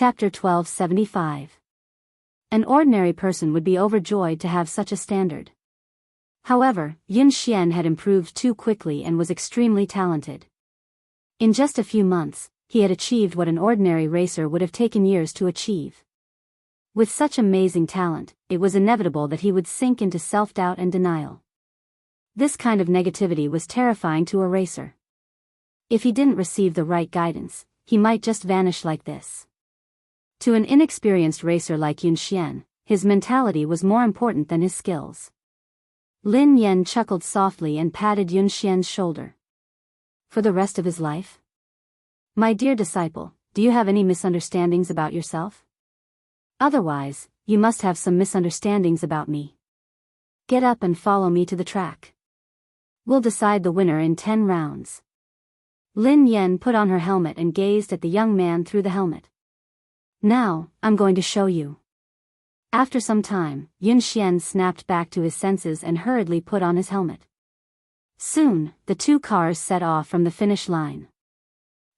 Chapter 1275. An ordinary person would be overjoyed to have such a standard. However, Yun Xian had improved too quickly and was extremely talented. In just a few months, he had achieved what an ordinary racer would have taken years to achieve. With such amazing talent, it was inevitable that he would sink into self-doubt and denial. This kind of negativity was terrifying to a racer. If he didn't receive the right guidance, he might just vanish like this. To an inexperienced racer like Yun Xian, his mentality was more important than his skills. Lin Yan chuckled softly and patted Yun Xian's shoulder. For the rest of his life? My dear disciple, do you have any misunderstandings about yourself? Otherwise, you must have some misunderstandings about me. Get up and follow me to the track. We'll decide the winner in 10 rounds. Lin Yan put on her helmet and gazed at the young man through the helmet. Now, I'm going to show you. After some time, Yun Xian snapped back to his senses and hurriedly put on his helmet. Soon, the two cars set off from the finish line.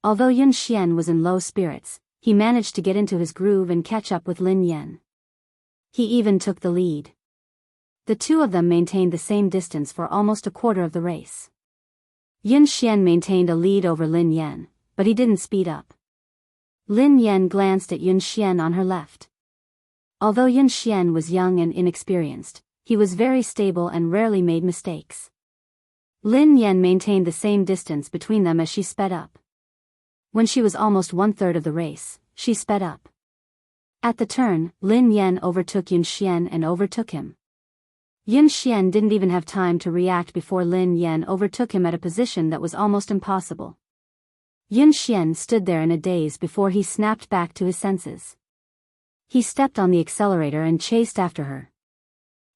Although Yun Xian was in low spirits, he managed to get into his groove and catch up with Lin Yan. He even took the lead. The two of them maintained the same distance for almost a quarter of the race. Yun Xian maintained a lead over Lin Yan, but he didn't speed up. Lin Yan glanced at Yun Xian on her left. Although Yun Xian was young and inexperienced, he was very stable and rarely made mistakes. Lin Yan maintained the same distance between them as she sped up. When she was almost 1/3 of the race, she sped up. At the turn, Lin Yan overtook Yun Xian and overtook him. Yun Xian didn't even have time to react before Lin Yan overtook him at a position that was almost impossible. Yun Xian stood there in a daze before he snapped back to his senses. He stepped on the accelerator and chased after her.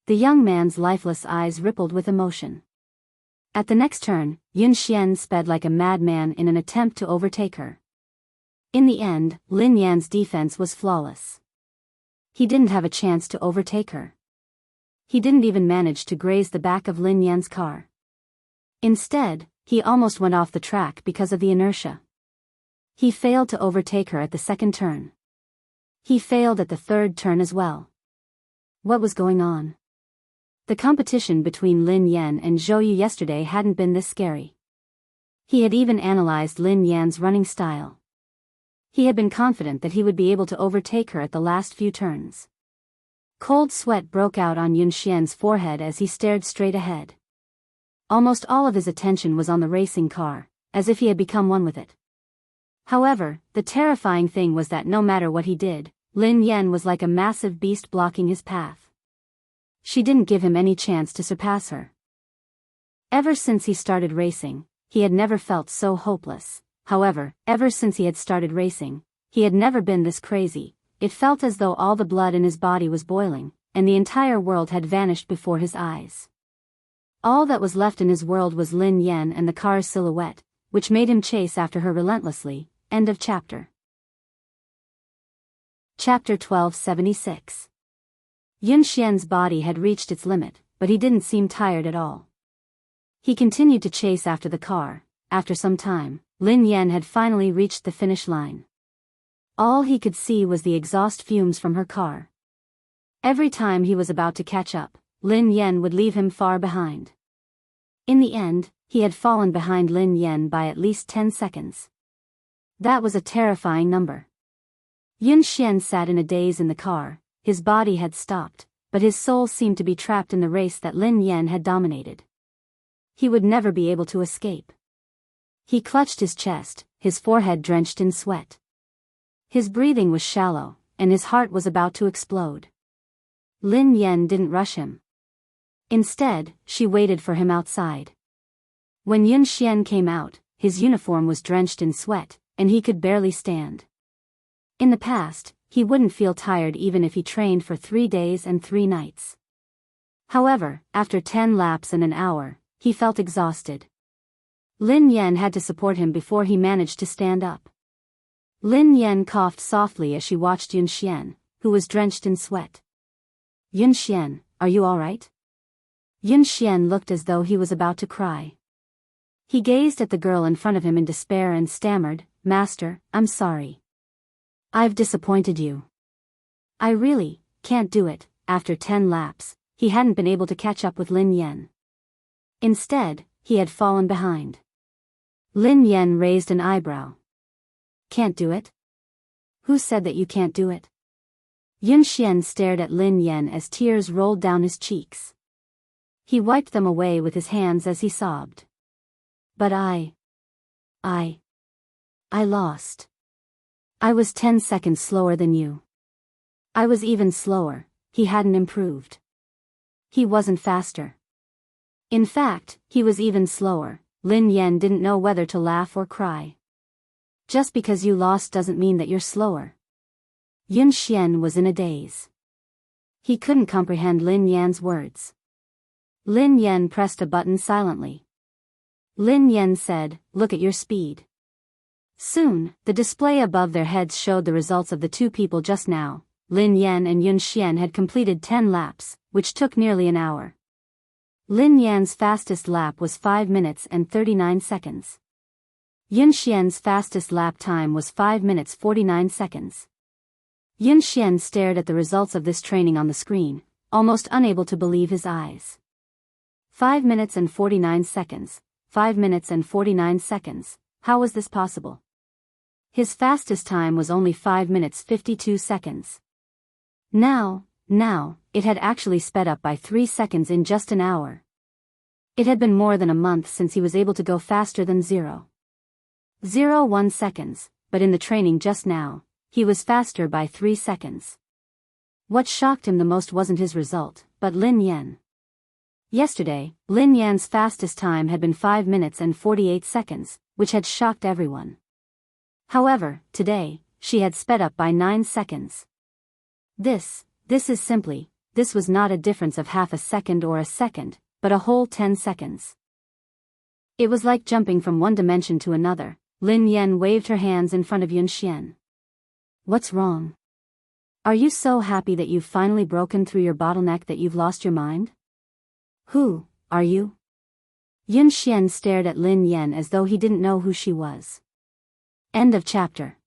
The young man's lifeless eyes rippled with emotion. At the next turn, Yun Xian sped like a madman in an attempt to overtake her. In the end, Lin Yan's defense was flawless. He didn't have a chance to overtake her. He didn't even manage to graze the back of Lin Yan's car. Instead, he almost went off the track because of the inertia. He failed to overtake her at the second turn. He failed at the third turn as well. What was going on? The competition between Lin Yan and Zhou Yu yesterday hadn't been this scary. He had even analyzed Lin Yan's running style. He had been confident that he would be able to overtake her at the last few turns. Cold sweat broke out on Yun Xian's forehead as he stared straight ahead. Almost all of his attention was on the racing car, as if he had become one with it. However, the terrifying thing was that no matter what he did, Lin Yan was like a massive beast blocking his path. She didn't give him any chance to surpass her. Ever since he started racing, he had never felt so hopeless. However, ever since he had started racing, he had never been this crazy. It felt as though all the blood in his body was boiling, and the entire world had vanished before his eyes. All that was left in his world was Lin Yan and the car's silhouette, which made him chase after her relentlessly. End of chapter. Chapter 1276. Yun Xian's body had reached its limit, but he didn't seem tired at all. He continued to chase after the car. After some time, Lin Yan had finally reached the finish line. All he could see was the exhaust fumes from her car. Every time he was about to catch up, Lin Yan would leave him far behind. In the end, he had fallen behind Lin Yan by at least 10 seconds. That was a terrifying number. Yun Xian sat in a daze in the car. His body had stopped, but his soul seemed to be trapped in the race that Lin Yan had dominated. He would never be able to escape. He clutched his chest, his forehead drenched in sweat. His breathing was shallow, and his heart was about to explode. Lin Yan didn't rush him. Instead, she waited for him outside. When Yun Xian came out, his uniform was drenched in sweat, and he could barely stand. In the past, he wouldn't feel tired even if he trained for 3 days and 3 nights. However, after 10 laps and an hour, he felt exhausted. Lin Yan had to support him before he managed to stand up. Lin Yan coughed softly as she watched Yun Xian, who was drenched in sweat. Yun Xian, are you all right? Yun Xian looked as though he was about to cry. He gazed at the girl in front of him in despair and stammered, "Master, I'm sorry." I've disappointed you. I really can't do it. After 10 laps, he hadn't been able to catch up with Lin Yan. Instead, he had fallen behind. Lin Yan raised an eyebrow. Can't do it? Who said that you can't do it? Yun Xian stared at Lin Yan as tears rolled down his cheeks. He wiped them away with his hands as he sobbed. But I lost. I was 10 seconds slower than you. I was even slower. He hadn't improved. He wasn't faster. In fact, he was even slower. Lin Yan didn't know whether to laugh or cry. Just because you lost doesn't mean that you're slower. Yun Xian was in a daze. He couldn't comprehend Lin Yan's words. Lin Yan pressed a button silently. Lin Yan said, "Look at your speed." Soon, the display above their heads showed the results of the two people just now. Lin Yan and Yun Xian had completed 10 laps, which took nearly an hour. Lin Yan's fastest lap was 5 minutes and 39 seconds. Yun Xian's fastest lap time was 5 minutes 49 seconds. Yun Xian stared at the results of this training on the screen, almost unable to believe his eyes. 5 minutes and 49 seconds, 5 minutes and 49 seconds, how was this possible? His fastest time was only 5 minutes 52 seconds. Now, it had actually sped up by 3 seconds in just an hour. It had been more than a month since he was able to go faster than 0.01 seconds, but in the training just now, he was faster by 3 seconds. What shocked him the most wasn't his result, but Lin Yan. Yesterday, Lin Yan's fastest time had been 5 minutes and 48 seconds, which had shocked everyone. However, today, she had sped up by 9 seconds. This was not a difference of half a second or a second, but a whole 10 seconds. It was like jumping from one dimension to another. Lin Yan waved her hands in front of Yun Xian. What's wrong? Are you so happy that you've finally broken through your bottleneck that you've lost your mind? Who are you? Yun Xian stared at Lin Yan as though he didn't know who she was. End of chapter.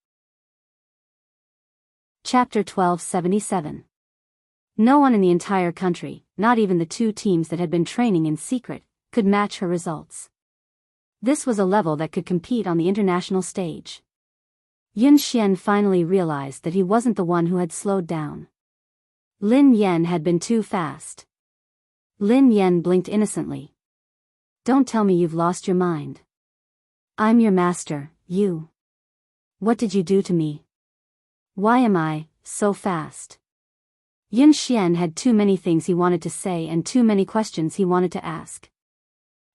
Chapter 1277. No one in the entire country, not even the two teams that had been training in secret, could match her results. This was a level that could compete on the international stage. Yun Xian finally realized that he wasn't the one who had slowed down. Lin Yan had been too fast. Lin Yan blinked innocently. Don't tell me you've lost your mind. I'm your master, you. What did you do to me? Why am I so fast? Yun Xian had too many things he wanted to say and too many questions he wanted to ask.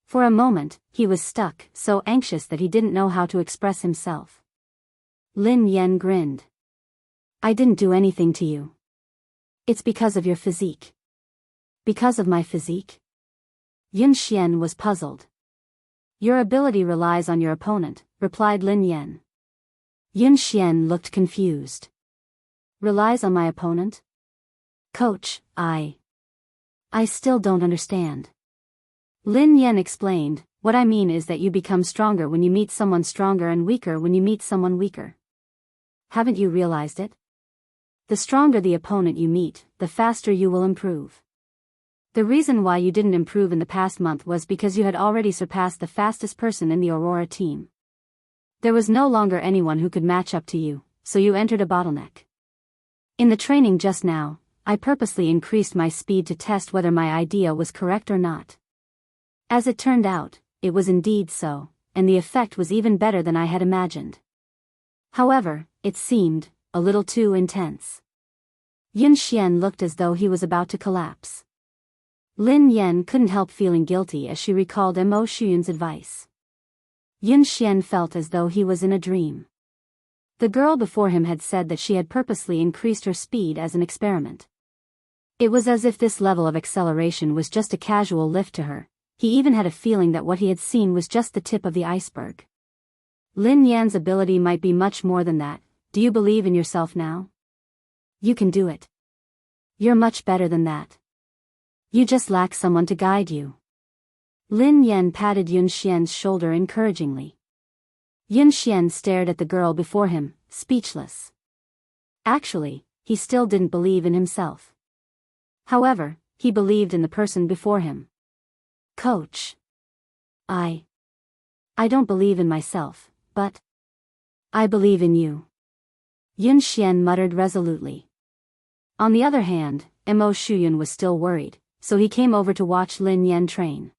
For a moment, he was stuck, so anxious that he didn't know how to express himself. Lin Yan grinned. I didn't do anything to you. It's because of your physique. Because of my physique? Yun Xian was puzzled. Your ability relies on your opponent, replied Lin Yan. Yun Xian looked confused. Relies on my opponent? Coach, I still don't understand. Lin Yan explained, what I mean is that you become stronger when you meet someone stronger and weaker when you meet someone weaker. Haven't you realized it? The stronger the opponent you meet, the faster you will improve. The reason why you didn't improve in the past month was because you had already surpassed the fastest person in the Aurora team. There was no longer anyone who could match up to you, so you entered a bottleneck. In the training just now, I purposely increased my speed to test whether my idea was correct or not. As it turned out, it was indeed so, and the effect was even better than I had imagined. However, it seemed a little too intense. Yun Xian looked as though he was about to collapse. Lin Yan couldn't help feeling guilty as she recalled Mo Shuyun's advice. Yun Xian felt as though he was in a dream. The girl before him had said that she had purposely increased her speed as an experiment. It was as if this level of acceleration was just a casual lift to her. He even had a feeling that what he had seen was just the tip of the iceberg. Lin Yan's ability might be much more than that. Do you believe in yourself now? You can do it. You're much better than that. You just lack someone to guide you. Lin Yan patted Yun Xian's shoulder encouragingly. Yun Xian stared at the girl before him, speechless. Actually, he still didn't believe in himself. However, he believed in the person before him. Coach. I don't believe in myself, but I believe in you. Yun Xian muttered resolutely. On the other hand, Mo Shuyun was still worried, so he came over to watch Lin Yan train.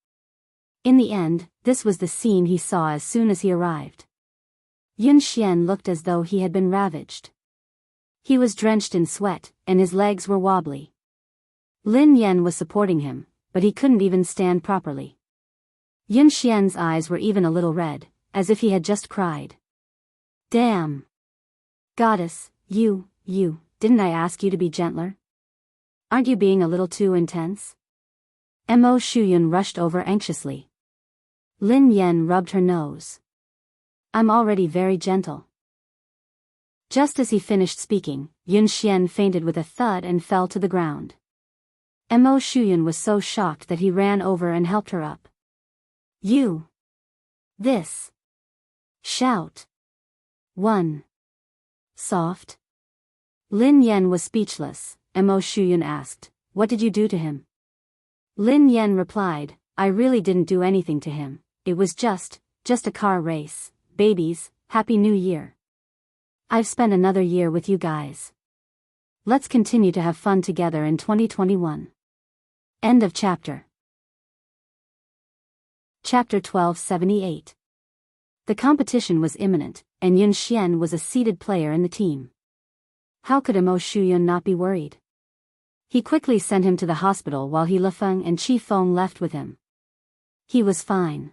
In the end, this was the scene he saw as soon as he arrived. Yun Xian looked as though he had been ravaged. He was drenched in sweat, and his legs were wobbly. Lin Yan was supporting him, but he couldn't even stand properly. Yun Xian's eyes were even a little red, as if he had just cried. Damn! Goddess, you, didn't I ask you to be gentler? Aren't you being a little too intense? Mo Shuyun rushed over anxiously. Lin Yan rubbed her nose. I'm already very gentle. Just as he finished speaking, Yun Xian fainted with a thud and fell to the ground. Mo Shuyun was so shocked that he ran over and helped her up. You! This! Shout! 1. Soft. Lin Yan was speechless. Mo Shuyun asked, what did you do to him? Lin Yan replied, I really didn't do anything to him, it was just a car race. Babies, Happy New Year. I've spent another year with you guys. Let's continue to have fun together in 2021. End of chapter. Chapter 1278. The competition was imminent, and Yun Xian was a seeded player in the team. How could Mo Shuyun not be worried? He quickly sent him to the hospital while He Lifeng and Qi Feng left with him. He was fine.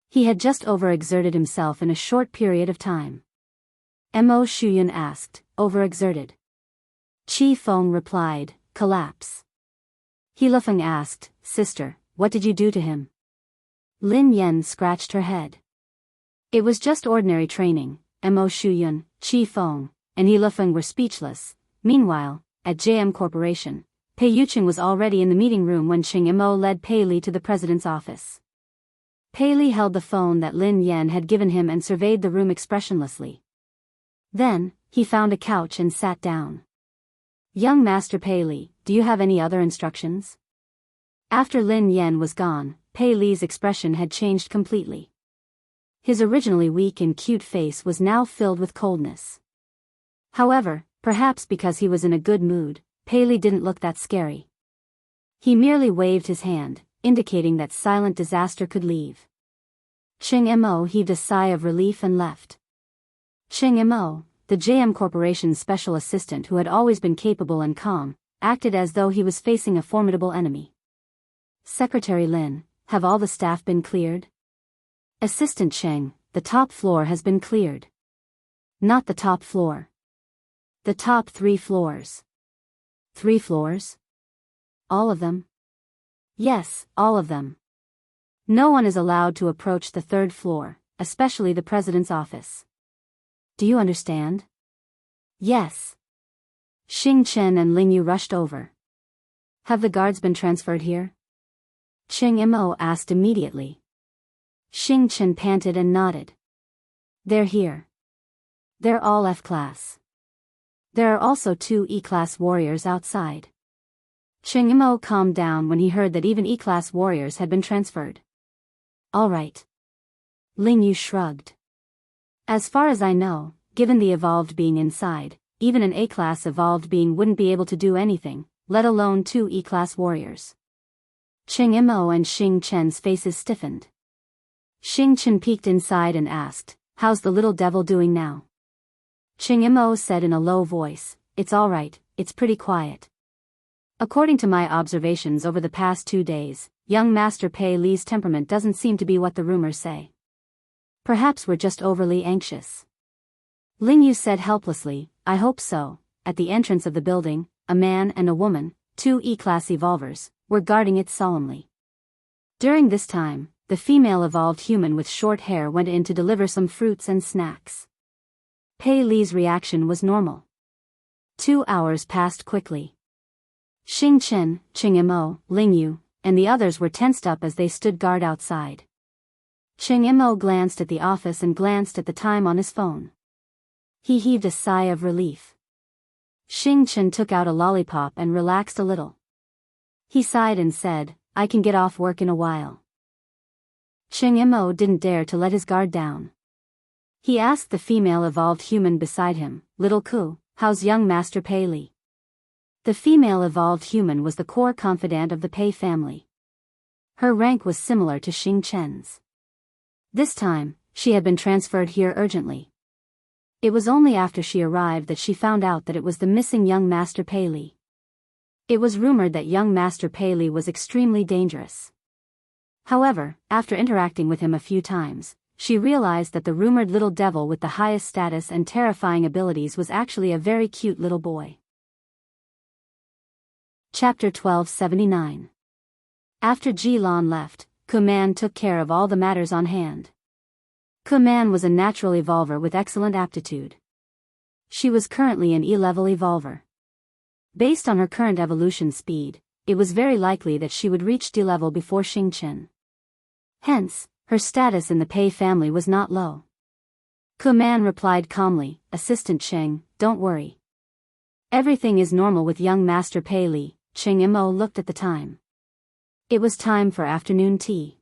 He had just overexerted himself in a short period of time. Mo Shuyun asked, overexerted? Qi Feng replied, collapse. He Lifeng asked, sister, what did you do to him? Lin Yan scratched her head. It was just ordinary training. Mo Shuyun, Qi Feng, and He Lifeng were speechless. Meanwhile, at JM Corporation, Pei Yuqing was already in the meeting room when Ching Mo led Pei Li to the president's office. Pei Li held the phone that Lin Yan had given him and surveyed the room expressionlessly. Then, he found a couch and sat down. Young Master Pei Li, do you have any other instructions? After Lin Yan was gone, Pei Li's expression had changed completely. His originally weak and cute face was now filled with coldness. However, perhaps because he was in a good mood, Pei Li didn't look that scary. He merely waved his hand, indicating that silent disaster could leave. Ching Mo heaved a sigh of relief and left. Ching Mo, the JM Corporation's special assistant who had always been capable and calm, acted as though he was facing a formidable enemy. Secretary Lin, have all the staff been cleared? Assistant Cheng, the top floor has been cleared. Not the top floor. The top 3 floors. 3 floors? All of them? Yes, all of them. No one is allowed to approach the 3rd floor, especially the president's office. Do you understand? Yes. Xing Chen and Ling Yu rushed over. Have the guards been transferred here? Ching Mo asked immediately. Xing Chen panted and nodded. They're here. They're all F-class. There are also 2 E-class warriors outside. Ching Mo calmed down when he heard that even E-class warriors had been transferred. All right. Ling Yu shrugged. As far as I know, given the evolved being inside, even an A-class evolved being wouldn't be able to do anything, let alone 2 E-class warriors. Ching Mo and Xing Chen's faces stiffened. Xing Chen peeked inside and asked, how's the little devil doing now? Ching Mo said in a low voice, it's all right, it's pretty quiet. According to my observations over the past 2 days, young Master Pei Li's temperament doesn't seem to be what the rumors say. Perhaps we're just overly anxious. Ling Yu said helplessly, I hope so. At the entrance of the building, a man and a woman, 2 E-class evolvers, were guarding it solemnly. During this time, the female evolved human with short hair went in to deliver some fruits and snacks. Pei Li's reaction was normal. 2 hours passed quickly. Xing Chen, Ching Mo, Ling Yu, and the others were tensed up as they stood guard outside. Ching Mo glanced at the office and glanced at the time on his phone. He heaved a sigh of relief. Xing Chen took out a lollipop and relaxed a little. He sighed and said, I can get off work in a while. Cheng Mo didn't dare to let his guard down. He asked the female evolved human beside him, Little Ku, how's young Master Pei Li? The female evolved human was the core confidant of the Pei family. Her rank was similar to Xing Chen's. This time, she had been transferred here urgently. It was only after she arrived that she found out that it was the missing young Master Pei Li. It was rumored that young Master Pei Li was extremely dangerous. However, after interacting with him a few times, she realized that the rumored little devil with the highest status and terrifying abilities was actually a very cute little boy. Chapter 1279. After Ji Lan left, Kuman took care of all the matters on hand. Kuman was a natural evolver with excellent aptitude. She was currently an E-level evolver. Based on her current evolution speed, it was very likely that she would reach D-level before Xing Chen. Hence, her status in the Pei family was not low. Kuman replied calmly, Assistant Cheng, don't worry. Everything is normal with young Master Pei Li. Cheng Mo looked at the time. It was time for afternoon tea.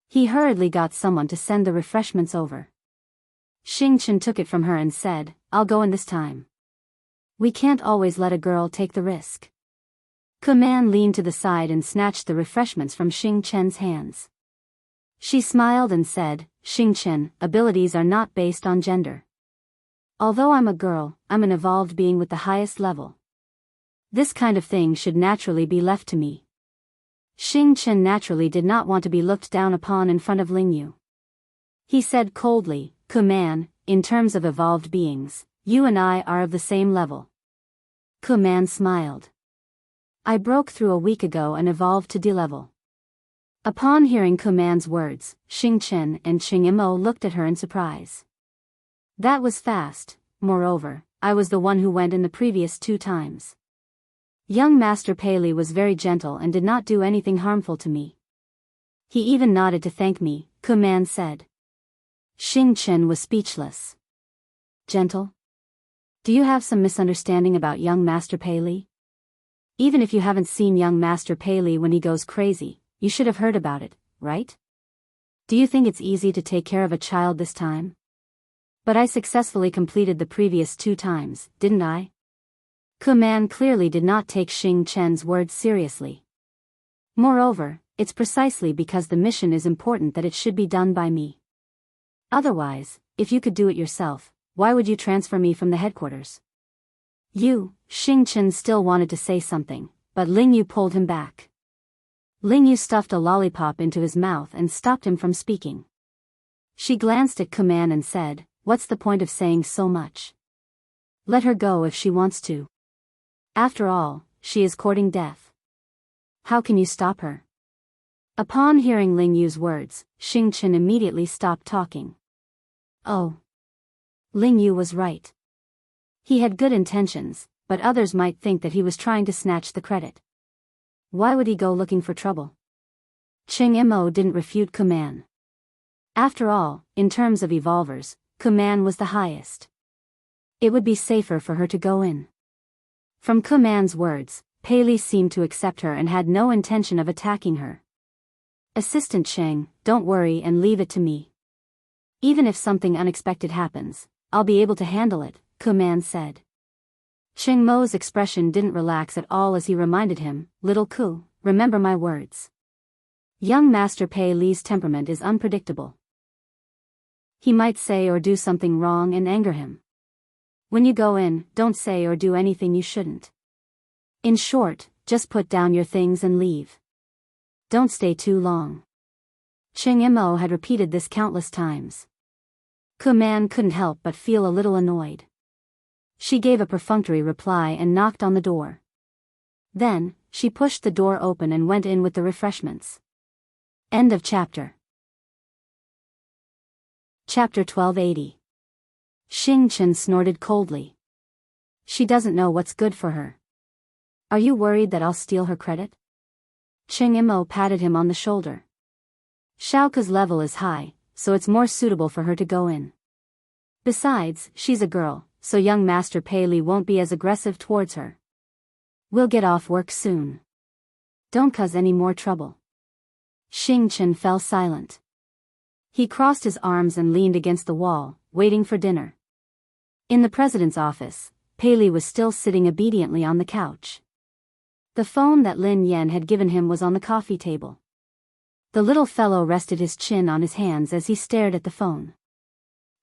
He hurriedly got someone to send the refreshments over. Xing Chen took it from her and said, I'll go in this time. We can't always let a girl take the risk. Kuman leaned to the side and snatched the refreshments from Xing Chen's hands. She smiled and said, Xing Chen, abilities are not based on gender. Although I'm a girl, I'm an evolved being with the highest level. This kind of thing should naturally be left to me. Xing Chen naturally did not want to be looked down upon in front of Lingyu. He said coldly, Kuman, in terms of evolved beings, you and I are of the same level. Kuman smiled. I broke through a week ago and evolved to D-level. Upon hearing Kuman's words, Xing Chen and Cheng Mo looked at her in surprise. That was fast. Moreover, I was the one who went in the previous 2 times. Young Master Pei Li was very gentle and did not do anything harmful to me. He even nodded to thank me, Kuman said. Xing Chen was speechless. Gentle? Do you have some misunderstanding about young Master Pei Li? Even if you haven't seen young Master Pei Li when he goes crazy, you should have heard about it, right? Do you think it's easy to take care of a child this time? But I successfully completed the previous 2 times, didn't I? Kuman clearly did not take Xing Chen's words seriously. Moreover, it's precisely because the mission is important that it should be done by me. Otherwise, if you could do it yourself, why would you transfer me from the headquarters? Xing Chen still wanted to say something, but Lingyu pulled him back. Lingyu stuffed a lollipop into his mouth and stopped him from speaking. She glanced at Kuman and said, What's the point of saying so much? Let her go if she wants to. After all, she is courting death. How can you stop her? Upon hearing Lingyu's words, Xing Chen immediately stopped talking. Oh. Lingyu was right. He had good intentions, but others might think that he was trying to snatch the credit. Why would he go looking for trouble? Cheng Mo didn't refute Kuman. After all, in terms of evolvers, Kuman was the highest. It would be safer for her to go in. From Kuman's words, Pei Li seemed to accept her and had no intention of attacking her. Assistant Cheng, don't worry and leave it to me. Even if something unexpected happens, I'll be able to handle it, Kuman said. Cheng Mo's expression didn't relax at all as he reminded him, Little Ku, remember my words. Young Master Pei Li's temperament is unpredictable. He might say or do something wrong and anger him. When you go in, don't say or do anything you shouldn't. In short, just put down your things and leave. Don't stay too long. Cheng Mo had repeated this countless times. Kuman couldn't help but feel a little annoyed. She gave a perfunctory reply and knocked on the door. Then, she pushed the door open and went in with the refreshments. End of chapter. Chapter 1280. Xing Chen snorted coldly. She doesn't know what's good for her. Are you worried that I'll steal her credit? Cheng Mo patted him on the shoulder. Xiaoke's level is high, so it's more suitable for her to go in. Besides, she's a girl, so young Master Pei Li won't be as aggressive towards her. We'll get off work soon. Don't cause any more trouble. Xing Chen fell silent. He crossed his arms and leaned against the wall, waiting for dinner. In the president's office, Pei Li was still sitting obediently on the couch. The phone that Lin Yan had given him was on the coffee table. The little fellow rested his chin on his hands as he stared at the phone.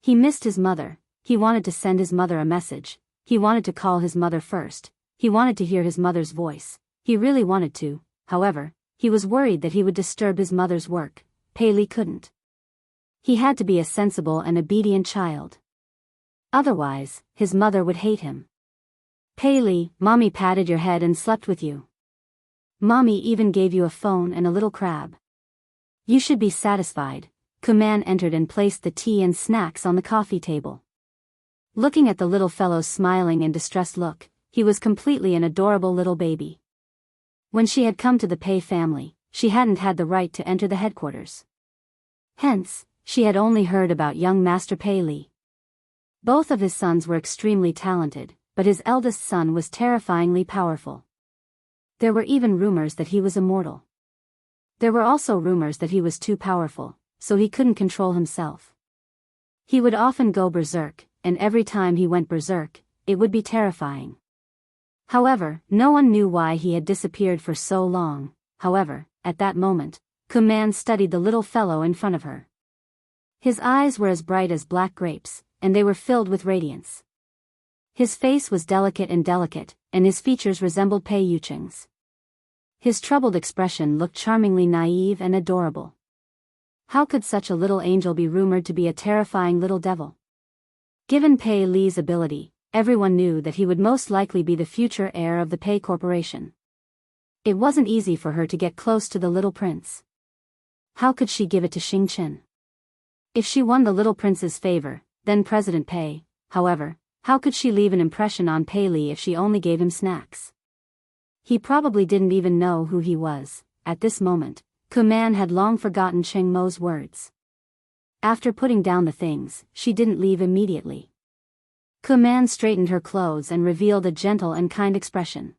He missed his mother, he wanted to send his mother a message, he wanted to call his mother first, he wanted to hear his mother's voice, he really wanted to, however, he was worried that he would disturb his mother's work. Pei Li couldn't. He had to be a sensible and obedient child. Otherwise, his mother would hate him. Pei Li, Mommy patted your head and slept with you. Mommy even gave you a phone and a little crab. You should be satisfied. Kuman entered and placed the tea and snacks on the coffee table. Looking at the little fellow's smiling and distressed look, he was completely an adorable little baby. When she had come to the Pei family, she hadn't had the right to enter the headquarters. Hence, she had only heard about young Master Pei Li. Both of his sons were extremely talented, but his eldest son was terrifyingly powerful. There were even rumors that he was immortal. There were also rumors that he was too powerful, so he couldn't control himself. He would often go berserk, and every time he went berserk, it would be terrifying. However, no one knew why he had disappeared for so long. However, at that moment, Kuman studied the little fellow in front of her. His eyes were as bright as black grapes, and they were filled with radiance. His face was delicate, and his features resembled Pei Yucheng's. His troubled expression looked charmingly naive and adorable. How could such a little angel be rumored to be a terrifying little devil? Given Pei Li's ability, everyone knew that he would most likely be the future heir of the Pei Corporation. It wasn't easy for her to get close to the little prince. How could she give it to Xing Chen? If she won the little prince's favor, then President Pei, however, how could she leave an impression on Pei Li if she only gave him snacks? He probably didn't even know who he was. At this moment, Kuman had long forgotten Cheng Mo's words. After putting down the things, she didn't leave immediately. Kuman straightened her clothes and revealed a gentle and kind expression.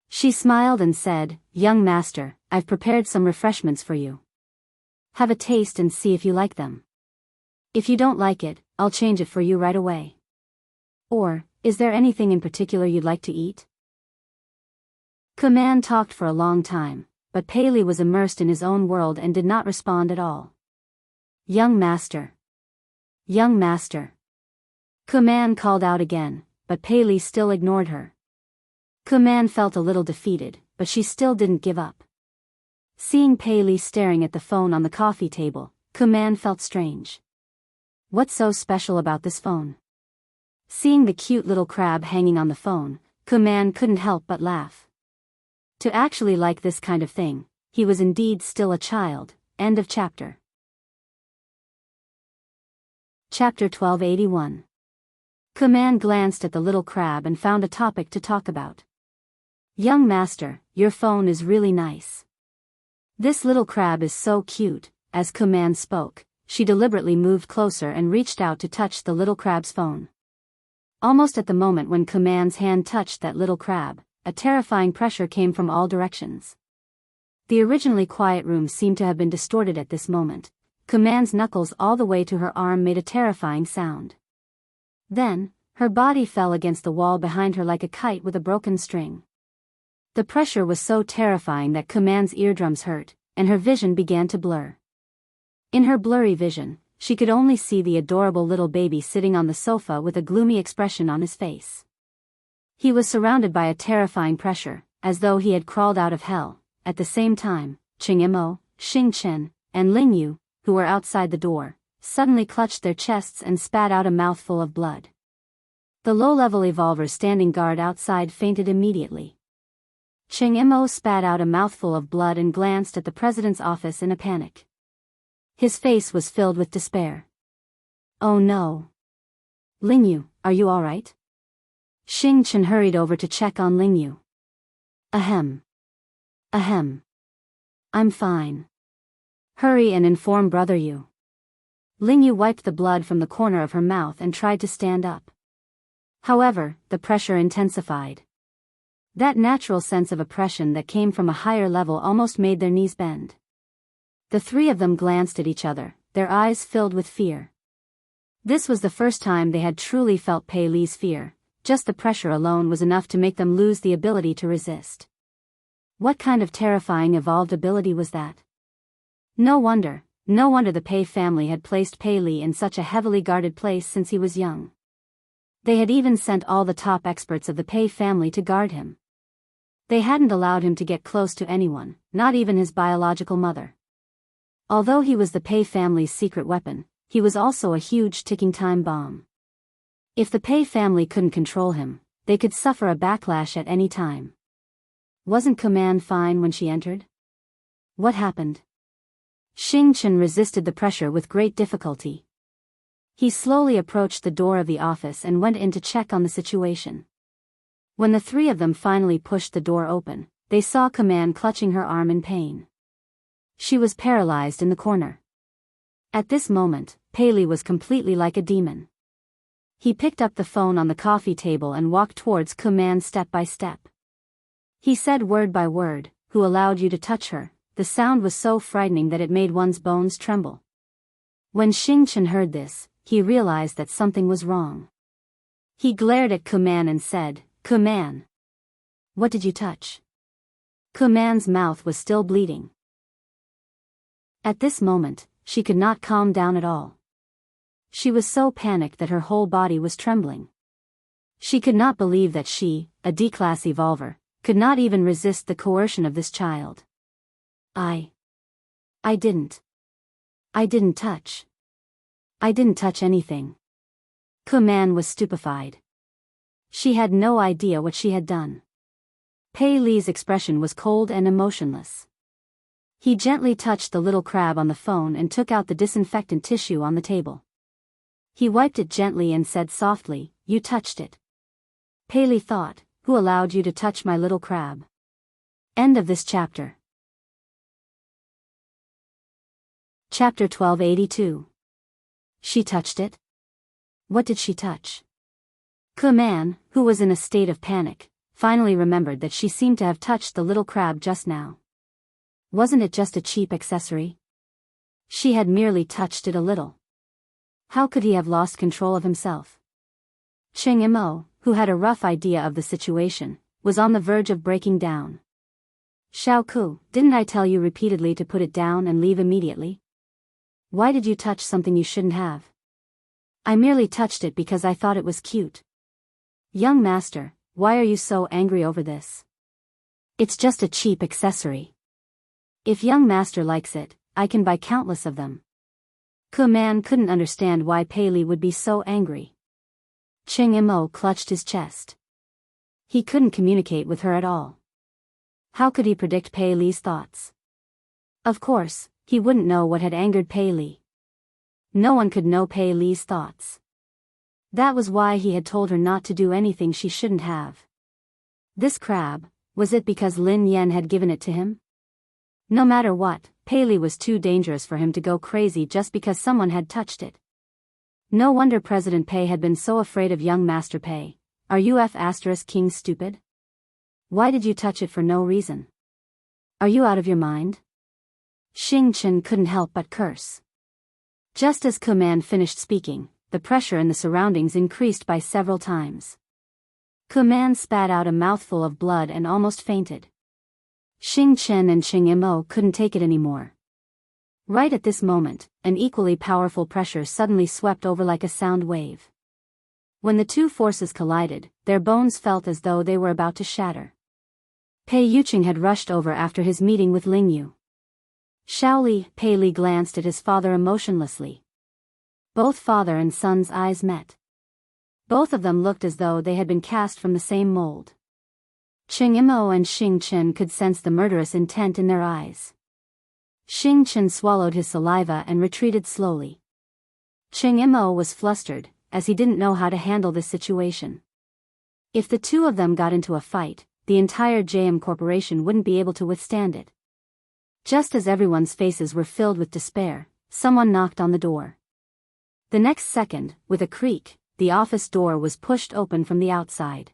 She smiled and said, "Young master, I've prepared some refreshments for you. Have a taste and see if you like them. If you don't like it, I'll change it for you right away. Or, is there anything in particular you'd like to eat?" Kuman talked for a long time, but Pei Li was immersed in his own world and did not respond at all. "Young master. Young master." Kuman called out again, but Pei Li still ignored her. Kuman felt a little defeated, but she still didn't give up. Seeing Pei Li staring at the phone on the coffee table, Kuman felt strange. What's so special about this phone? Seeing the cute little crab hanging on the phone, Kuman couldn't help but laugh. To actually like this kind of thing, he was indeed still a child. End of chapter. Chapter 1281. Kuman glanced at the little crab and found a topic to talk about. "Young master, your phone is really nice. This little crab is so cute." As Kuman spoke, she deliberately moved closer and reached out to touch the little crab's phone. Almost at the moment when Kuman's hand touched that little crab, a terrifying pressure came from all directions. The originally quiet room seemed to have been distorted at this moment. Kuman's knuckles all the way to her arm made a terrifying sound. Then, her body fell against the wall behind her like a kite with a broken string. The pressure was so terrifying that Kuman's eardrums hurt, and her vision began to blur. In her blurry vision, she could only see the adorable little baby sitting on the sofa with a gloomy expression on his face. He was surrounded by a terrifying pressure, as though he had crawled out of hell. At the same time, Cheng Mo, Xing Chen, and Ling Yu, who were outside the door, suddenly clutched their chests and spat out a mouthful of blood. The low-level evolvers standing guard outside fainted immediately. Cheng Mo spat out a mouthful of blood and glanced at the president's office in a panic. His face was filled with despair. "Oh no. Ling Yu, are you all right?" Xing Chen hurried over to check on Ling Yu. Ahem. Ahem. I'm fine. Hurry and inform Brother Yu." Ling Yu wiped the blood from the corner of her mouth and tried to stand up. However, the pressure intensified. That natural sense of oppression that came from a higher level almost made their knees bend. The three of them glanced at each other, their eyes filled with fear. This was the first time they had truly felt Pei Li's fear. Just the pressure alone was enough to make them lose the ability to resist. What kind of terrifying evolved ability was that? No wonder the Pei family had placed Pei Li in such a heavily guarded place since he was young. They had even sent all the top experts of the Pei family to guard him. They hadn't allowed him to get close to anyone, not even his biological mother. Although he was the Pei family's secret weapon, he was also a huge ticking time bomb. If the Pei family couldn't control him, they could suffer a backlash at any time. Wasn't Command fine when she entered? What happened? Xing Chen resisted the pressure with great difficulty. He slowly approached the door of the office and went in to check on the situation. When the three of them finally pushed the door open, they saw Command clutching her arm in pain. She was paralyzed in the corner. At this moment, Pei Li was completely like a demon. He picked up the phone on the coffee table and walked towards Command step by step. He said word by word, "Who allowed you to touch her?" The sound was so frightening that it made one's bones tremble. When Xing Chen heard this, he realized that something was wrong. He glared at Command and said, "Command, what did you touch?" Command's mouth was still bleeding. At this moment, she could not calm down at all. She was so panicked that her whole body was trembling. She could not believe that she, a D-class evolver, could not even resist the coercion of this child. I didn't touch. I didn't touch anything. Command was stupefied. She had no idea what she had done. Pei Li's expression was cold and emotionless. He gently touched the little crab on the phone and took out the disinfectant tissue on the table. He wiped it gently and said softly, "You touched it." Pei Li thought, "Who allowed you to touch my little crab?" End of this chapter. Chapter 1282. She touched it? What did she touch? Command, who was in a state of panic, finally remembered that she seemed to have touched the little crab just now. Wasn't it just a cheap accessory? She had merely touched it a little. How could he have lost control of himself? Cheng Imo, who had a rough idea of the situation, was on the verge of breaking down. "Xiao Ku, didn't I tell you repeatedly to put it down and leave immediately? Why did you touch something you shouldn't have?" "I merely touched it because I thought it was cute." "Young master, why are you so angry over this? It's just a cheap accessory. If young master likes it, I can buy countless of them." Command couldn't understand why Pei Li would be so angry. Cheng Imo clutched his chest. He couldn't communicate with her at all. How could he predict Pei Li's thoughts? Of course, he wouldn't know what had angered Pei Li. No one could know Pei Li's thoughts. That was why he had told her not to do anything she shouldn't have. This crab, was it because Lin Yan had given it to him? No matter what, Pei Li was too dangerous for him to go crazy just because someone had touched it. No wonder President Pei had been so afraid of young Master Pei. Are you King stupid? Why did you touch it for no reason? Are you out of your mind? Xing Chen couldn't help but curse. Just as Command finished speaking, the pressure in the surroundings increased by several times. Command spat out a mouthful of blood and almost fainted. Xing Chen and Cheng Imo couldn't take it anymore. Right at this moment, an equally powerful pressure suddenly swept over like a sound wave. When the two forces collided, their bones felt as though they were about to shatter. Pei Yuqing had rushed over after his meeting with Ling Yu. Shaoli, Pei Li glanced at his father emotionlessly. Both father and son's eyes met. Both of them looked as though they had been cast from the same mold. Cheng Imo and Xing Chen could sense the murderous intent in their eyes. Xing Chen swallowed his saliva and retreated slowly. Cheng Imo was flustered, as he didn't know how to handle this situation. If the two of them got into a fight, the entire JM Corporation wouldn't be able to withstand it. Just as everyone's faces were filled with despair, someone knocked on the door. The next second, with a creak, the office door was pushed open from the outside.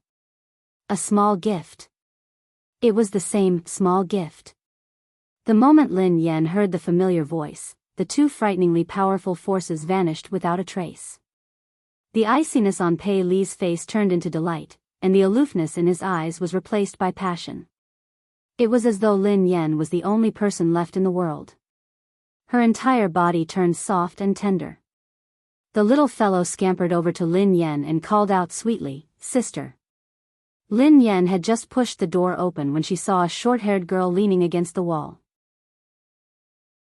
A small gift. It was the same small gift. The moment Lin Yan heard the familiar voice, the two frighteningly powerful forces vanished without a trace. The iciness on Pei Li's face turned into delight, and the aloofness in his eyes was replaced by passion. It was as though Lin Yan was the only person left in the world. Her entire body turned soft and tender. The little fellow scampered over to Lin Yan and called out sweetly, "Sister." Lin Yan had just pushed the door open when she saw a short-haired girl leaning against the wall.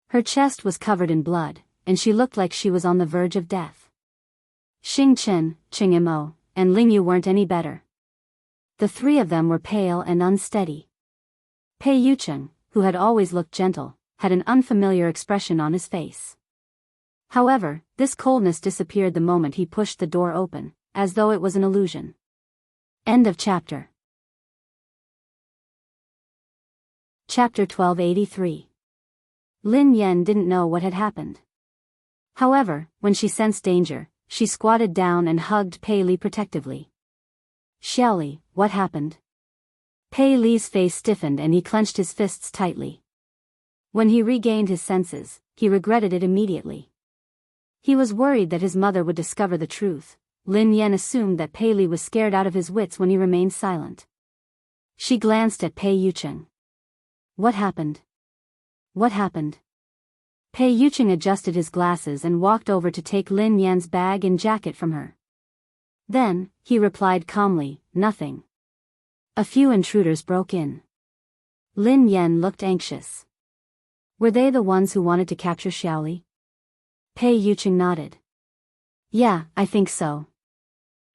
Her chest was covered in blood, and she looked like she was on the verge of death. Xing Chen, Ching Mo, and Ling Yu weren't any better. The three of them were pale and unsteady. Pei Yucheng, who had always looked gentle, had an unfamiliar expression on his face. However, this coldness disappeared the moment he pushed the door open, as though it was an illusion. End of chapter. Chapter 1283. Lin Yan didn't know what had happened. However, when she sensed danger, she squatted down and hugged Pei Li protectively. "Xiaoli, what happened?" Pei Li's face stiffened and he clenched his fists tightly. When he regained his senses, he regretted it immediately. He was worried that his mother would discover the truth. Lin Yan assumed that Pei Li was scared out of his wits when he remained silent. She glanced at Pei Yucheng. "What happened? What happened?" Pei Yucheng adjusted his glasses and walked over to take Lin Yan's bag and jacket from her. Then, he replied calmly, "Nothing. A few intruders broke in." Lin Yan looked anxious. "Were they the ones who wanted to capture Xiaoli?" Pei Yucheng nodded. "Yeah, I think so.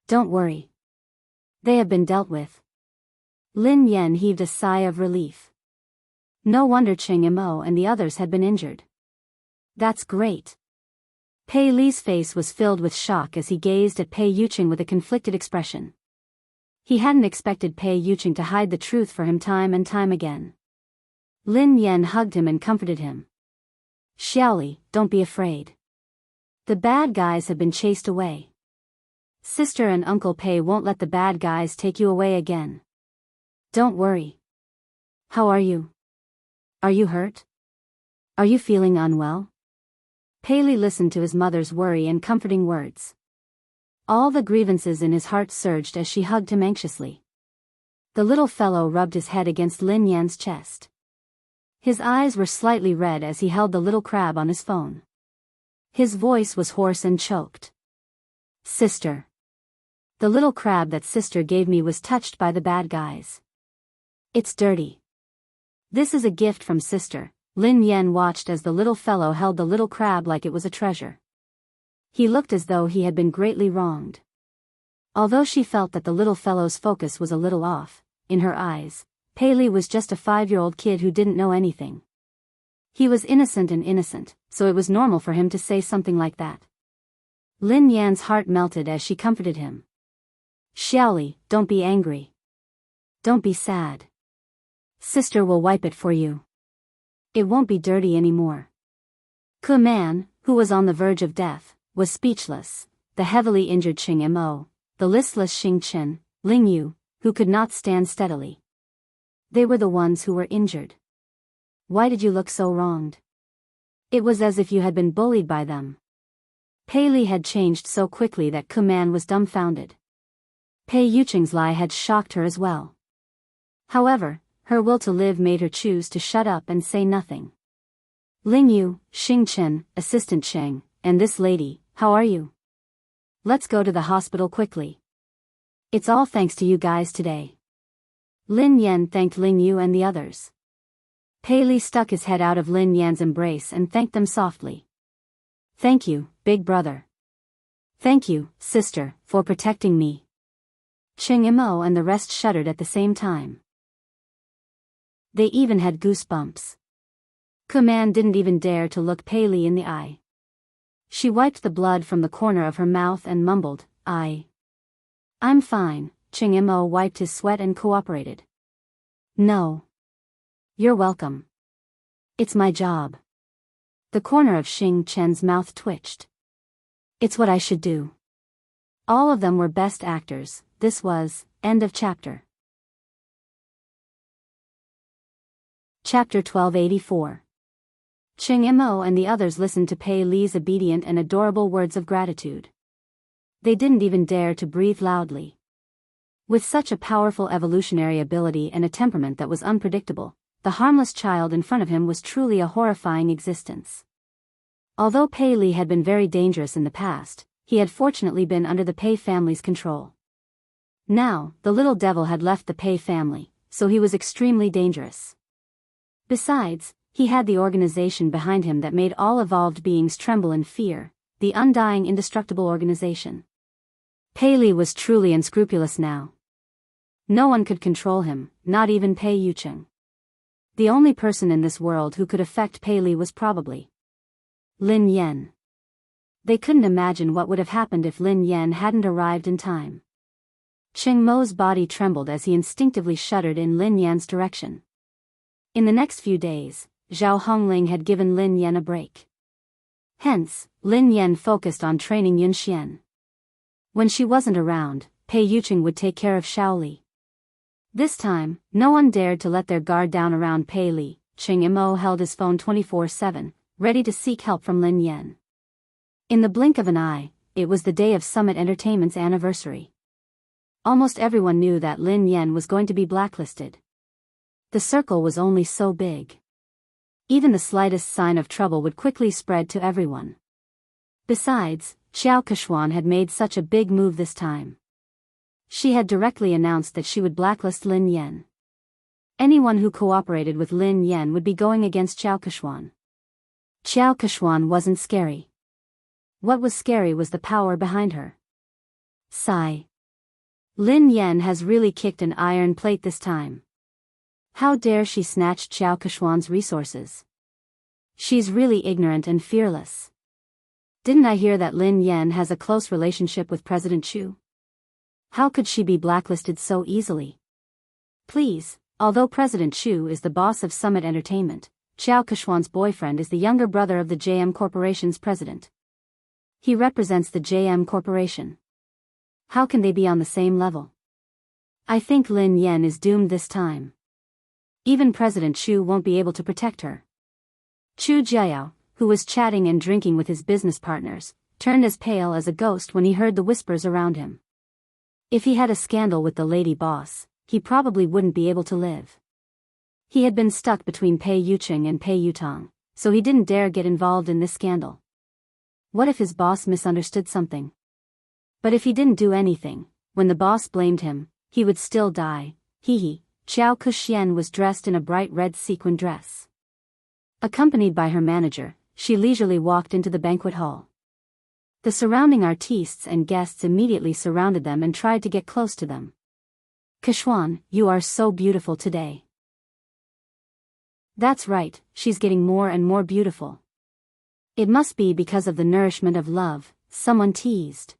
Don't worry. They have been dealt with." Lin Yan heaved a sigh of relief. No wonder Ching Mo and the others had been injured. "That's great." Pei Li's face was filled with shock as he gazed at Pei Yucheng with a conflicted expression. He hadn't expected Pei Yucheng to hide the truth for him time and time again. Lin Yan hugged him and comforted him. "Xiaoli, don't be afraid. The bad guys have been chased away. Sister and Uncle Pei won't let the bad guys take you away again. Don't worry. How are you? Are you hurt? Are you feeling unwell?" Pei Li listened to his mother's worry and comforting words. All the grievances in his heart surged as she hugged him anxiously. The little fellow rubbed his head against Lin Yan's chest. His eyes were slightly red as he held the little crab on his phone. His voice was hoarse and choked. "Sister. The little crab that sister gave me was touched by the bad guys. It's dirty. This is a gift from sister." Lin Yan watched as the little fellow held the little crab like it was a treasure. He looked as though he had been greatly wronged. Although she felt that the little fellow's focus was a little off, in her eyes, Pei Li was just a 5-year-old kid who didn't know anything. He was innocent, so it was normal for him to say something like that. Lin Yan's heart melted as she comforted him. "Xiaoli, don't be angry. Don't be sad. Sister will wipe it for you. It won't be dirty anymore." Ke Man, who was on the verge of death, was speechless. The heavily injured Ching Mo, the listless Xing Chen, Ling Yu, who could not stand steadily. They were the ones who were injured. "Why did you look so wronged? It was as if you had been bullied by them." Pei Li had changed so quickly that Ke Man was dumbfounded. Pei Yucheng's lie had shocked her as well. However, her will to live made her choose to shut up and say nothing. "Ling Yu, Xing Chen, Assistant Cheng, and this lady, how are you? Let's go to the hospital quickly. It's all thanks to you guys today." Lin Yan thanked Ling Yu and the others. Pei Li stuck his head out of Lin Yan's embrace and thanked them softly. "Thank you, big brother. Thank you, sister, for protecting me." Ching Mo and the rest shuddered at the same time. They even had goosebumps. Ke Man didn't even dare to look Pei Li in the eye. She wiped the blood from the corner of her mouth and mumbled, I'm fine." Ching Mo wiped his sweat and cooperated. "No. You're welcome. It's my job." The corner of Xing Chen's mouth twitched. "It's what I should do." All of them were best actors. This was, end of chapter. Chapter 1284. Ching Mo and the others listened to Pei Li's obedient and adorable words of gratitude. They didn't even dare to breathe loudly. With such a powerful evolutionary ability and a temperament that was unpredictable, the harmless child in front of him was truly a horrifying existence. Although Pei Li had been very dangerous in the past, he had fortunately been under the Pei family's control. Now, the little devil had left the Pei family, so he was extremely dangerous. Besides, he had the organization behind him that made all evolved beings tremble in fear, the undying indestructible organization. Pei Li was truly unscrupulous now. No one could control him, not even Pei Yucheng. The only person in this world who could affect Pei Li was probably Lin Yan. They couldn't imagine what would have happened if Lin Yan hadn't arrived in time. Cheng Mo's body trembled as he instinctively shuddered in Lin Yan's direction. In the next few days, Zhao Hongling had given Lin Yan a break. Hence, Lin Yan focused on training Yun Xian. When she wasn't around, Pei Yucheng would take care of Shaoli. This time, no one dared to let their guard down around Pei Li. Cheng Mo held his phone 24/7, ready to seek help from Lin Yan. In the blink of an eye, it was the day of Summit Entertainment's anniversary. Almost everyone knew that Lin Yan was going to be blacklisted. The circle was only so big. Even the slightest sign of trouble would quickly spread to everyone. Besides, Xiao Kechuan had made such a big move this time. She had directly announced that she would blacklist Lin Yan. Anyone who cooperated with Lin Yan would be going against Xiao Kechuan. Xiao Kechuan wasn't scary. What was scary was the power behind her. Sigh. Lin Yan has really kicked an iron plate this time. How dare she snatch Xiao Kechuan's resources? She's really ignorant and fearless. Didn't I hear that Lin Yan has a close relationship with President Chu? How could she be blacklisted so easily? Please, although President Chu is the boss of Summit Entertainment, Xiao Kechuan's boyfriend is the younger brother of the JM Corporation's president. He represents the JM Corporation. How can they be on the same level? I think Lin Yan is doomed this time. Even President Chu won't be able to protect her. Chu Jiao, who was chatting and drinking with his business partners, turned as pale as a ghost when he heard the whispers around him. If he had a scandal with the lady boss, he probably wouldn't be able to live. He had been stuck between Pei Yucheng and Pei Yutong, so he didn't dare get involved in this scandal. What if his boss misunderstood something? But if he didn't do anything, when the boss blamed him, he would still die. Hee. Xiao Kexian was dressed in a bright red sequin dress. Accompanied by her manager, she leisurely walked into the banquet hall. The surrounding artistes and guests immediately surrounded them and tried to get close to them. Kechuan, you are so beautiful today. That's right, she's getting more and more beautiful. It must be because of the nourishment of love, someone teased.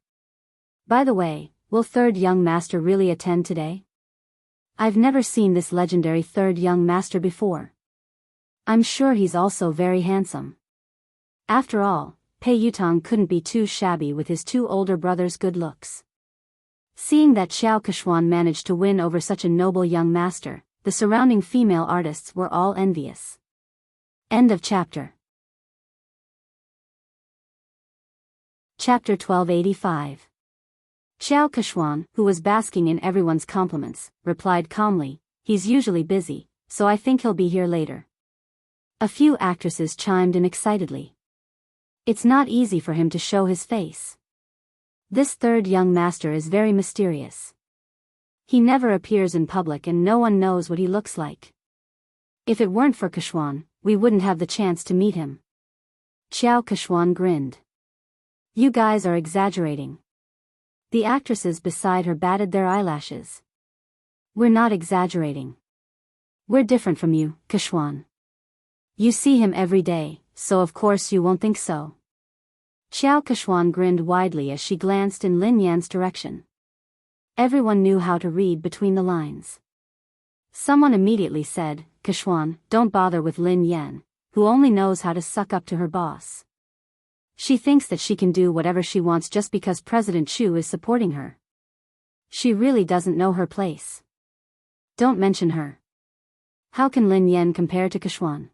By the way, will third young master really attend today? I've never seen this legendary third young master before. I'm sure he's also very handsome. After all, Pei Yutong couldn't be too shabby with his two older brothers' good looks. Seeing that Xiao Kechuan managed to win over such a noble young master, the surrounding female artists were all envious. End of chapter. Chapter 1285. Xiao Kechuan, who was basking in everyone's compliments, replied calmly, "He's usually busy, so I think he'll be here later." A few actresses chimed in excitedly. It's not easy for him to show his face. This third young master is very mysterious. He never appears in public and no one knows what he looks like. If it weren't for Kechuan, we wouldn't have the chance to meet him. Xiao Kechuan grinned. You guys are exaggerating. The actresses beside her batted their eyelashes. We're not exaggerating. We're different from you, Kechuan. You see him every day, so of course you won't think so. Xiao Kechuan grinned widely as she glanced in Lin Yan's direction. Everyone knew how to read between the lines. Someone immediately said, Kechuan, don't bother with Lin Yan, who only knows how to suck up to her boss. She thinks that she can do whatever she wants just because President Chu is supporting her. She really doesn't know her place. Don't mention her. How can Lin Yan compare to Kexuan?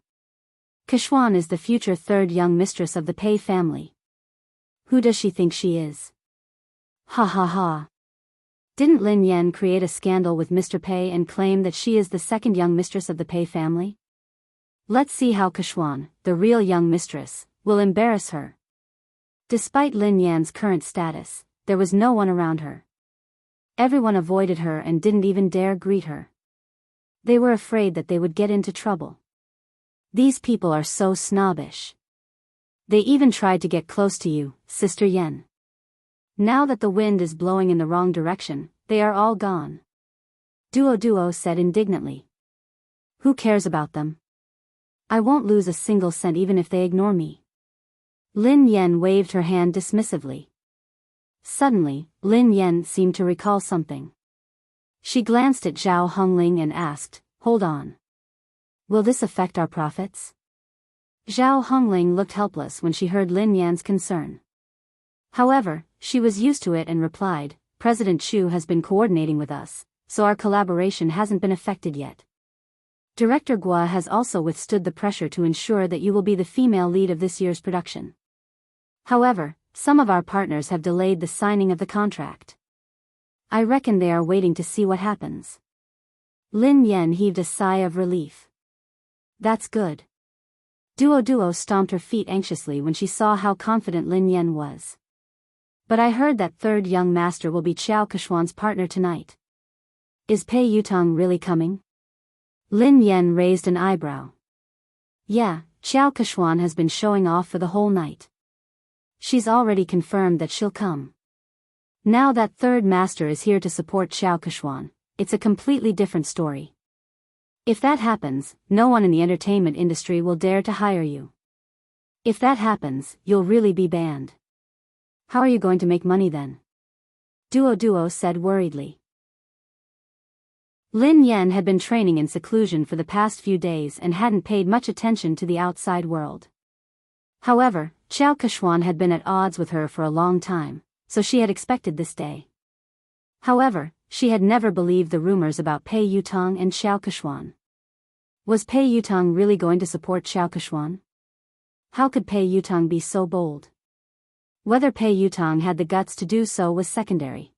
Kexuan is the future third young mistress of the Pei family. Who does she think she is? Ha ha ha. Didn't Lin Yan create a scandal with Mr. Pei and claim that she is the second young mistress of the Pei family? Let's see how Kexuan, the real young mistress, will embarrass her. Despite Lin Yan's current status, there was no one around her. Everyone avoided her and didn't even dare greet her. They were afraid that they would get into trouble. These people are so snobbish. They even tried to get close to you, Sister Yen. Now that the wind is blowing in the wrong direction, they are all gone. Duo said indignantly. Who cares about them? I won't lose a single cent even if they ignore me. Lin Yan waved her hand dismissively. Suddenly, Lin Yan seemed to recall something. She glanced at Zhao Hongling and asked, "Hold on. Will this affect our profits?" Zhao Hongling looked helpless when she heard Lin Yan's concern. However, she was used to it and replied, "President Chu has been coordinating with us, so our collaboration hasn't been affected yet. Director Gua has also withstood the pressure to ensure that you will be the female lead of this year's production. However, some of our partners have delayed the signing of the contract. I reckon they are waiting to see what happens." Lin Yan heaved a sigh of relief. That's good. Duo stomped her feet anxiously when she saw how confident Lin Yan was. But I heard that third young master will be Qiao Kexuan's partner tonight. Is Pei Yutong really coming? Lin Yan raised an eyebrow. Yeah, Qiao Kexuan has been showing off for the whole night. She's already confirmed that she'll come. Now that third master is here to support Qiao Kexuan, it's a completely different story. If that happens, no one in the entertainment industry will dare to hire you. If that happens, you'll really be banned. How are you going to make money then? Duo said worriedly. Lin Yan had been training in seclusion for the past few days and hadn't paid much attention to the outside world. However, Qiao Kexuan had been at odds with her for a long time, so she had expected this day. However, she had never believed the rumors about Pei Yutong and Qiao Kexuan. Was Pei Yutong really going to support Qiao Kexuan? How could Pei Yutong be so bold? Whether Pei Yutong had the guts to do so was secondary.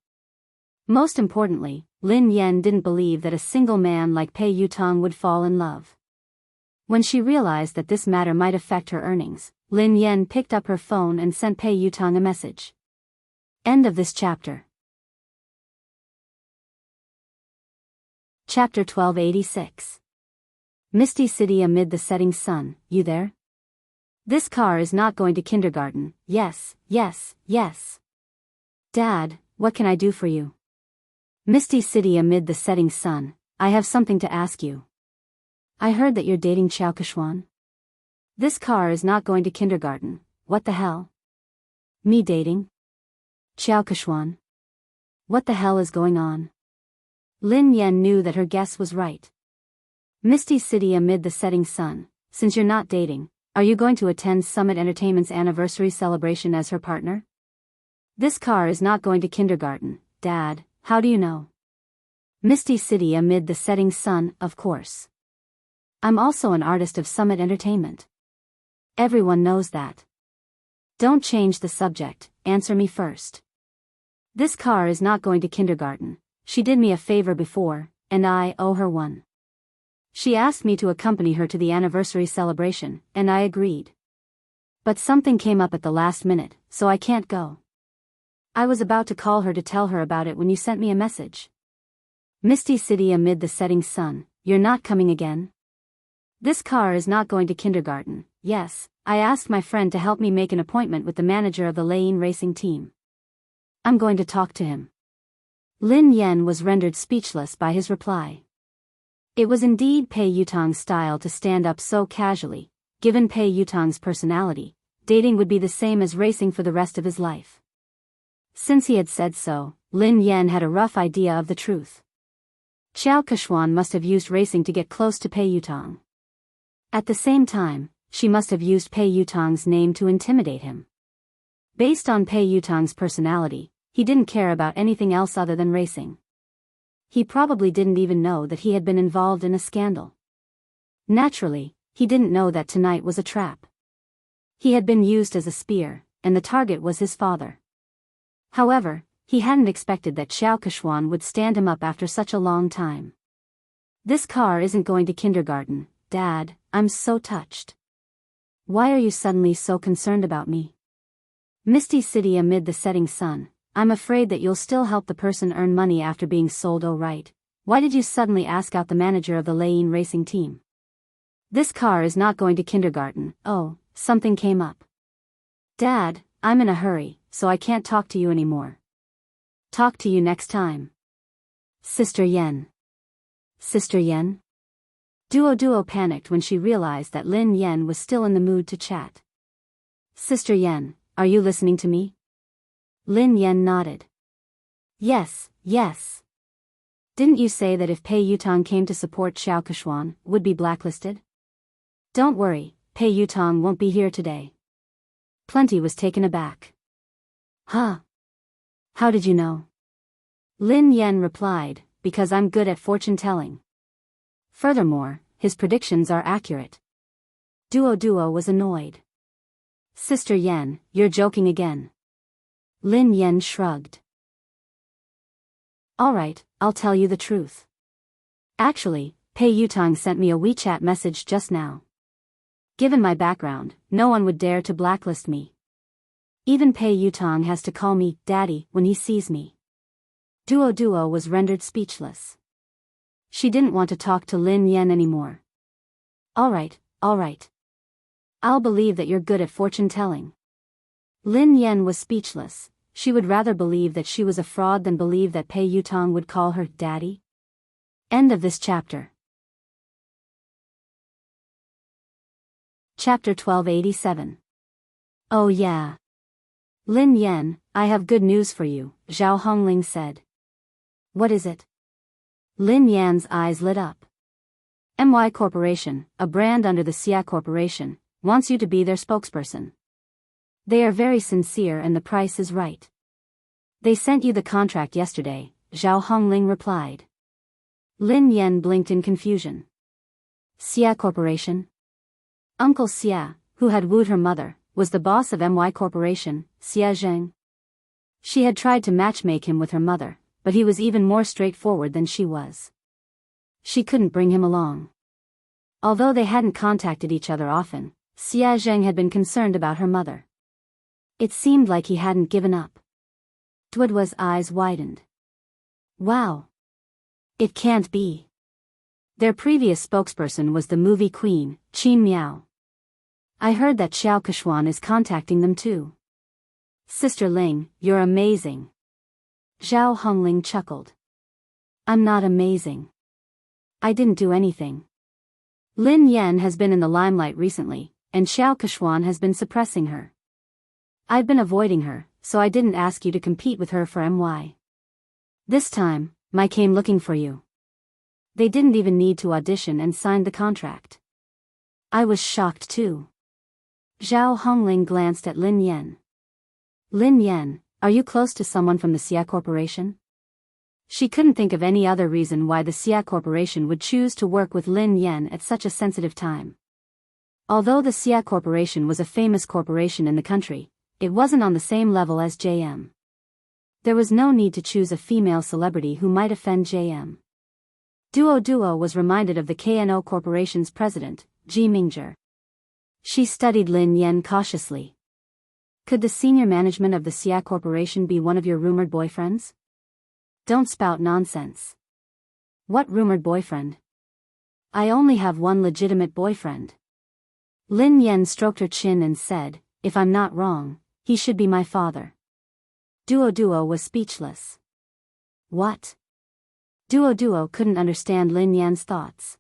Most importantly, Lin Yan didn't believe that a single man like Pei Yutong would fall in love. When she realized that this matter might affect her earnings, Lin Yan picked up her phone and sent Pei Yutong a message. End of this chapter. Chapter 1286. Misty City amid the setting sun, you there? This car is not going to kindergarten, yes. Dad, what can I do for you? Misty City amid the setting sun, I have something to ask you. I heard that you're dating Qiao Kexuan. This car is not going to kindergarten, what the hell? Me dating? Qiao Kexuan? What the hell is going on? Lin Yan knew that her guess was right. Misty City amid the setting sun, since you're not dating, are you going to attend Summit Entertainment's anniversary celebration as her partner? This car is not going to kindergarten, Dad, how do you know? Misty City amid the setting sun, of course. I'm also an artist of Summit Entertainment. Everyone knows that. Don't change the subject, answer me first. This car is not going to kindergarten. She did me a favor before, and I owe her one. She asked me to accompany her to the anniversary celebration, and I agreed. But something came up at the last minute, so I can't go. I was about to call her to tell her about it when you sent me a message. Misty City amid the setting sun, you're not coming again? This car is not going to kindergarten, yes, I asked my friend to help me make an appointment with the manager of the Lane racing team. I'm going to talk to him. Lin Yan was rendered speechless by his reply. It was indeed Pei Yutong's style to stand up so casually. Given Pei Yutong's personality, dating would be the same as racing for the rest of his life. Since he had said so, Lin Yan had a rough idea of the truth. Qiao Kexuan must have used racing to get close to Pei Yutong. At the same time, she must have used Pei Yutong's name to intimidate him. Based on Pei Yutong's personality, he didn't care about anything else other than racing. He probably didn't even know that he had been involved in a scandal. Naturally, he didn't know that tonight was a trap. He had been used as a spear, and the target was his father. However, he hadn't expected that Xiao Keshuan would stand him up after such a long time. This car isn't going to kindergarten, Dad, I'm so touched. Why are you suddenly so concerned about me? Misty City amid the setting sun, I'm afraid that you'll still help the person earn money after being sold. Oh right, why did you suddenly ask out the manager of the Lane racing team? This car is not going to kindergarten. Oh, something came up. Dad, I'm in a hurry, so I can't talk to you anymore. Talk to you next time. Sister Yen. Sister Yen? Duo panicked when she realized that Lin Yen was still in the mood to chat. Sister Yen, are you listening to me? Lin Yen nodded. Yes. Didn't you say that if Pei Yutong came to support Xiao Keshuan, would be blacklisted? Don't worry, Pei Yutong won't be here today. Plenty was taken aback. Huh? How did you know? Lin Yen replied, because I'm good at fortune-telling. Furthermore, his predictions are accurate. Duo was annoyed. Sister Yen, you're joking again. Lin Yen shrugged. Alright, I'll tell you the truth. Actually, Pei Yutong sent me a WeChat message just now. Given my background, no one would dare to blacklist me. Even Pei Yutong has to call me Daddy when he sees me. Duo was rendered speechless. She didn't want to talk to Lin Yen anymore. Alright. I'll believe that you're good at fortune-telling. Lin Yen was speechless. She would rather believe that she was a fraud than believe that Pei Yutong would call her Daddy. End of this chapter. Chapter 1287. Oh yeah. Lin Yen, I have good news for you, Zhao Hongling said. What is it? Lin Yan's eyes lit up. MY Corporation, a brand under the Xia Corporation, wants you to be their spokesperson. They are very sincere and the price is right. They sent you the contract yesterday, Zhao Hongling replied. Lin Yen blinked in confusion. Xia Corporation? Uncle Xia, who had wooed her mother, was the boss of MY Corporation, Xia Zheng. She had tried to matchmake him with her mother, but he was even more straightforward than she was. She couldn't bring him along. Although they hadn't contacted each other often, Xia Zheng had been concerned about her mother. It seemed like he hadn't given up. Duoduo's eyes widened. Wow. It can't be. Their previous spokesperson was the movie queen, Qin Miao. I heard that Xiao Keshuan is contacting them too. Sister Ling, you're amazing. Zhao Hongling chuckled. I'm not amazing. I didn't do anything. Lin Yen has been in the limelight recently, and Xiao Keshuan has been suppressing her. I've been avoiding her, so I didn't ask you to compete with her for MY. This time, I came looking for you. They didn't even need to audition and sign the contract. I was shocked too. Zhao Hongling glanced at Lin Yen. Lin Yen, are you close to someone from the Xia Corporation? She couldn't think of any other reason why the Xia Corporation would choose to work with Lin Yen at such a sensitive time. Although the Xia Corporation was a famous corporation in the country, it wasn't on the same level as JM. There was no need to choose a female celebrity who might offend JM. Duo was reminded of the KNO Corporation's president, Ji Mingzhi. She studied Lin Yen cautiously. Could the senior management of the Xia Corporation be one of your rumored boyfriends? Don't spout nonsense. What rumored boyfriend? I only have one legitimate boyfriend. Lin Yen stroked her chin and said, if I'm not wrong, he should be my father. Duo was speechless. What? Duo couldn't understand Lin Yan's thoughts.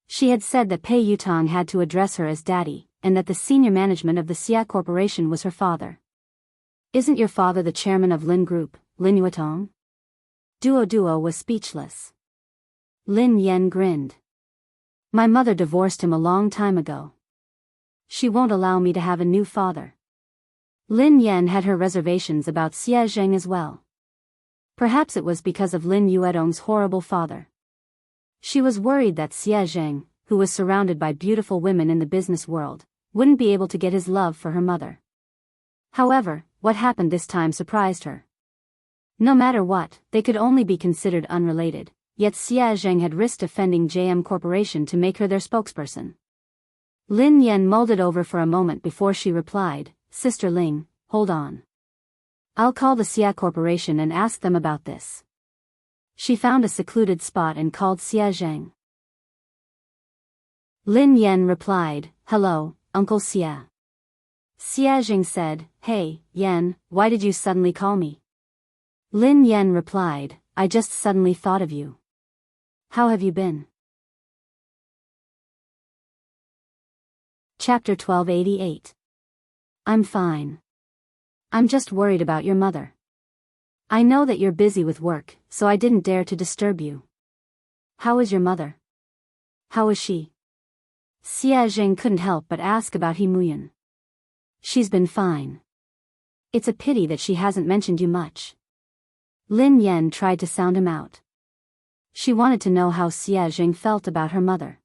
She had said that Pei Yutong had to address her as daddy, and that the senior management of the Xia Corporation was her father. Isn't your father the chairman of Lin Group, Lin Yuetong? Duo was speechless. Lin Yen grinned. My mother divorced him a long time ago. She won't allow me to have a new father. Lin Yan had her reservations about Xie Zheng as well. Perhaps it was because of Lin Yuedong's horrible father. She was worried that Xie Zheng, who was surrounded by beautiful women in the business world, wouldn't be able to get his love for her mother. However, what happened this time surprised her. No matter what, they could only be considered unrelated, yet Xie Zheng had risked offending JM Corporation to make her their spokesperson. Lin Yan mulled it over for a moment before she replied, "Sister Ling, hold on. I'll call the Xia Corporation and ask them about this." She found a secluded spot and called Xie Zheng. Lin Yan replied, "Hello, Uncle Xie." Xie Zheng said, "Hey, Yan, why did you suddenly call me?" Lin Yan replied, "I just suddenly thought of you. How have you been?" Chapter 1288. I'm fine. I'm just worried about your mother. I know that you're busy with work, so I didn't dare to disturb you. How is your mother? How is she? Xie Zheng couldn't help but ask about He Muyan. She's been fine. It's a pity that she hasn't mentioned you much. Lin Yan tried to sound him out. She wanted to know how Xie Zheng felt about her mother.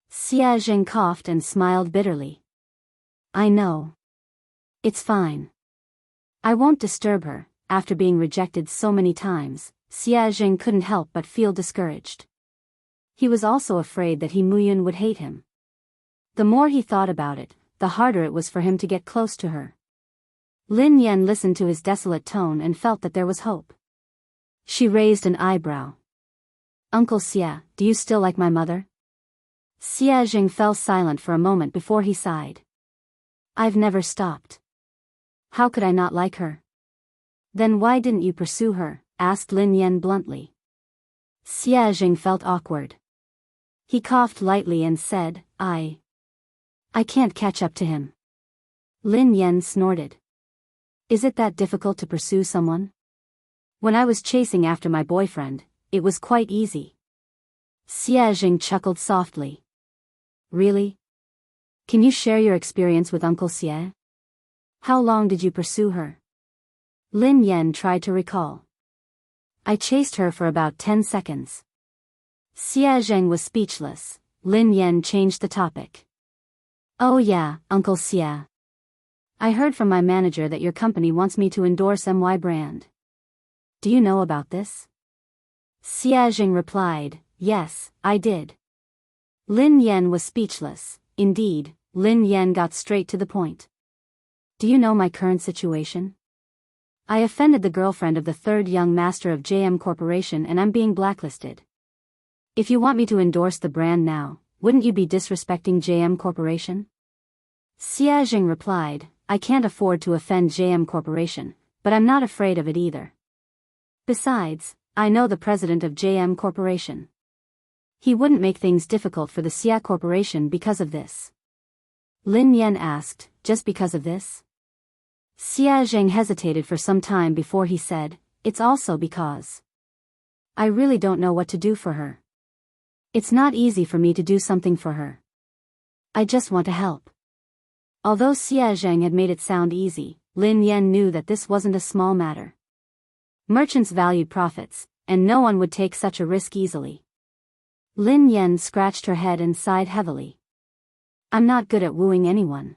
Xie Zheng coughed and smiled bitterly. I know. It's fine. I won't disturb her. After being rejected so many times, Xie Zheng couldn't help but feel discouraged. He was also afraid that He Muyan would hate him. The more he thought about it, the harder it was for him to get close to her. Lin Yan listened to his desolate tone and felt that there was hope. She raised an eyebrow. Uncle Xie, do you still like my mother? Xie Zheng fell silent for a moment before he sighed. I've never stopped. How could I not like her? Then why didn't you pursue her? Asked Lin Yan bluntly. Xie Zheng felt awkward. He coughed lightly and said, I can't catch up to him. Lin Yan snorted. Is it that difficult to pursue someone? When I was chasing after my boyfriend, it was quite easy. Xie Zheng chuckled softly. Really? Can you share your experience with Uncle Xie? How long did you pursue her? Lin Yan tried to recall. I chased her for about 10 seconds. Xie Zheng was speechless. Lin Yan changed the topic. Oh yeah, Uncle Xie. I heard from my manager that your company wants me to endorse MY brand. Do you know about this? Xie Zheng replied, yes, I did. Lin Yan was speechless. Indeed, Lin Yan got straight to the point. Do you know my current situation? I offended the girlfriend of the third young master of JM Corporation and I'm being blacklisted. If you want me to endorse the brand now, wouldn't you be disrespecting JM Corporation? Xie Zheng replied, I can't afford to offend JM Corporation, but I'm not afraid of it either. Besides, I know the president of JM Corporation. He wouldn't make things difficult for the Xia Corporation because of this. Lin Yan asked, just because of this? Xie Zheng hesitated for some time before he said, it's also because. I really don't know what to do for her. It's not easy for me to do something for her. I just want to help. Although Xie Zheng had made it sound easy, Lin Yan knew that this wasn't a small matter. Merchants valued profits, and no one would take such a risk easily. Lin Yan scratched her head and sighed heavily. I'm not good at wooing anyone.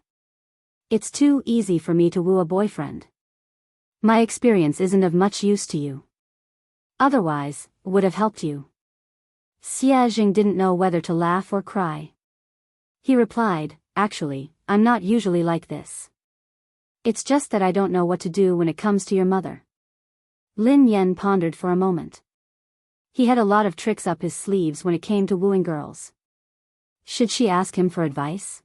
It's too easy for me to woo a boyfriend. My experience isn't of much use to you. Otherwise, would have helped you. Xie Zheng didn't know whether to laugh or cry. He replied, actually, I'm not usually like this. It's just that I don't know what to do when it comes to your mother. Lin Yan pondered for a moment. He had a lot of tricks up his sleeves when it came to wooing girls. Should she ask him for advice?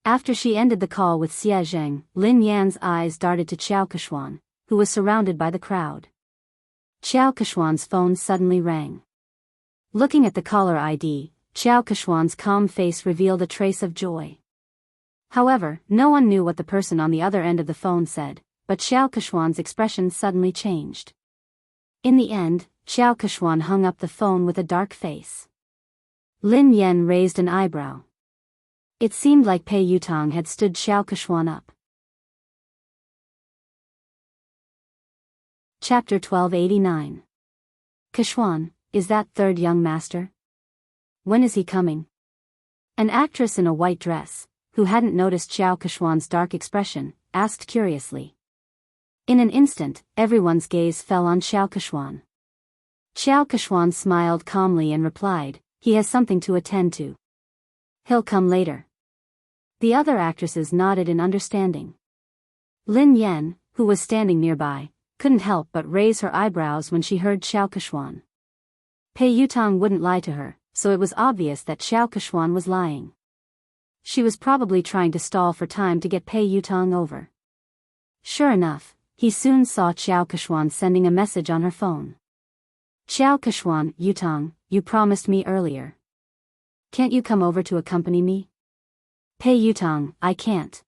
After she ended the call with Xie Zheng, Lin Yan's eyes darted to Qiao Keshuan, who was surrounded by the crowd. Qiao Keshuan's phone suddenly rang. Looking at the caller ID, Qiao Keshuan's calm face revealed a trace of joy. However, no one knew what the person on the other end of the phone said, but Qiao Keshuan's expression suddenly changed. In the end, Qiao Keshuan hung up the phone with a dark face. Lin Yan raised an eyebrow. It seemed like Pei Yutong had stood Xiao Keshuan up. Chapter 1289. Keshuan, is that third young master? When is he coming? An actress in a white dress, who hadn't noticed Xiao Keshuan's dark expression, asked curiously. In an instant, everyone's gaze fell on Xiao Keshuan. Xiao Keshuan smiled calmly and replied, he has something to attend to. He'll come later. The other actresses nodded in understanding. Lin Yan, who was standing nearby, couldn't help but raise her eyebrows when she heard Xiao Keshuan. Pei Yutong wouldn't lie to her, so it was obvious that Xiao Keshuan was lying. She was probably trying to stall for time to get Pei Yutong over. Sure enough, he soon saw Xiao Keshuan sending a message on her phone. Xiao Keshuan, Yutong, you promised me earlier. Can't you come over to accompany me? Pei Yutong, I can't.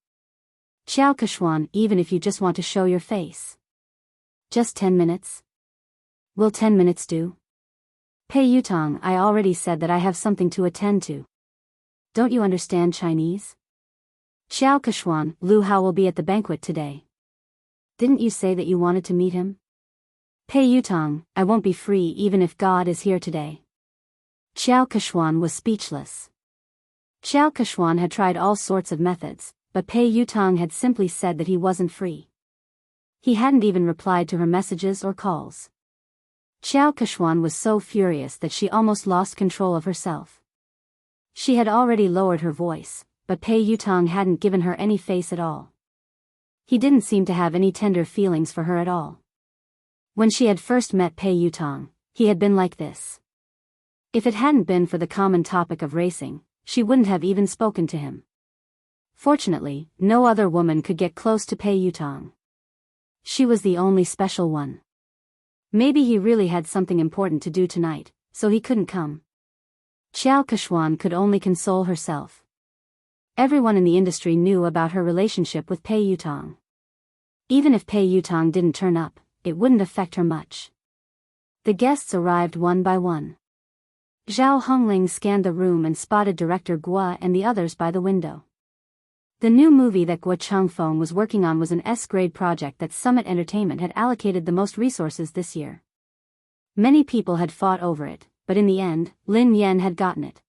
Xiao Keshuan, even if you just want to show your face. Just 10 minutes? Will 10 minutes do? Pei Yutong, I already said that I have something to attend to. Don't you understand Chinese? Xiao Keshuan, Lu Hao will be at the banquet today. Didn't you say that you wanted to meet him? Pei Yutong, I won't be free even if God is here today. Xiao Keshuan was speechless. Xiao Keshuan had tried all sorts of methods, but Pei Yutong had simply said that he wasn't free. He hadn't even replied to her messages or calls. Xiao Keshuan was so furious that she almost lost control of herself. She had already lowered her voice, but Pei Yutong hadn't given her any face at all. He didn't seem to have any tender feelings for her at all. When she had first met Pei Yutong, he had been like this. If it hadn't been for the common topic of racing, she wouldn't have even spoken to him. Fortunately, no other woman could get close to Pei Yutong. She was the only special one. Maybe he really had something important to do tonight, so he couldn't come. Xiao Keshuan could only console herself. Everyone in the industry knew about her relationship with Pei Yutong. Even if Pei Yutong didn't turn up, it wouldn't affect her much. The guests arrived one by one. Zhao Hongling scanned the room and spotted director Guo and the others by the window. The new movie that Guo Changfeng was working on was an S-grade project that Summit Entertainment had allocated the most resources this year. Many people had fought over it, but in the end, Lin Yan had gotten it.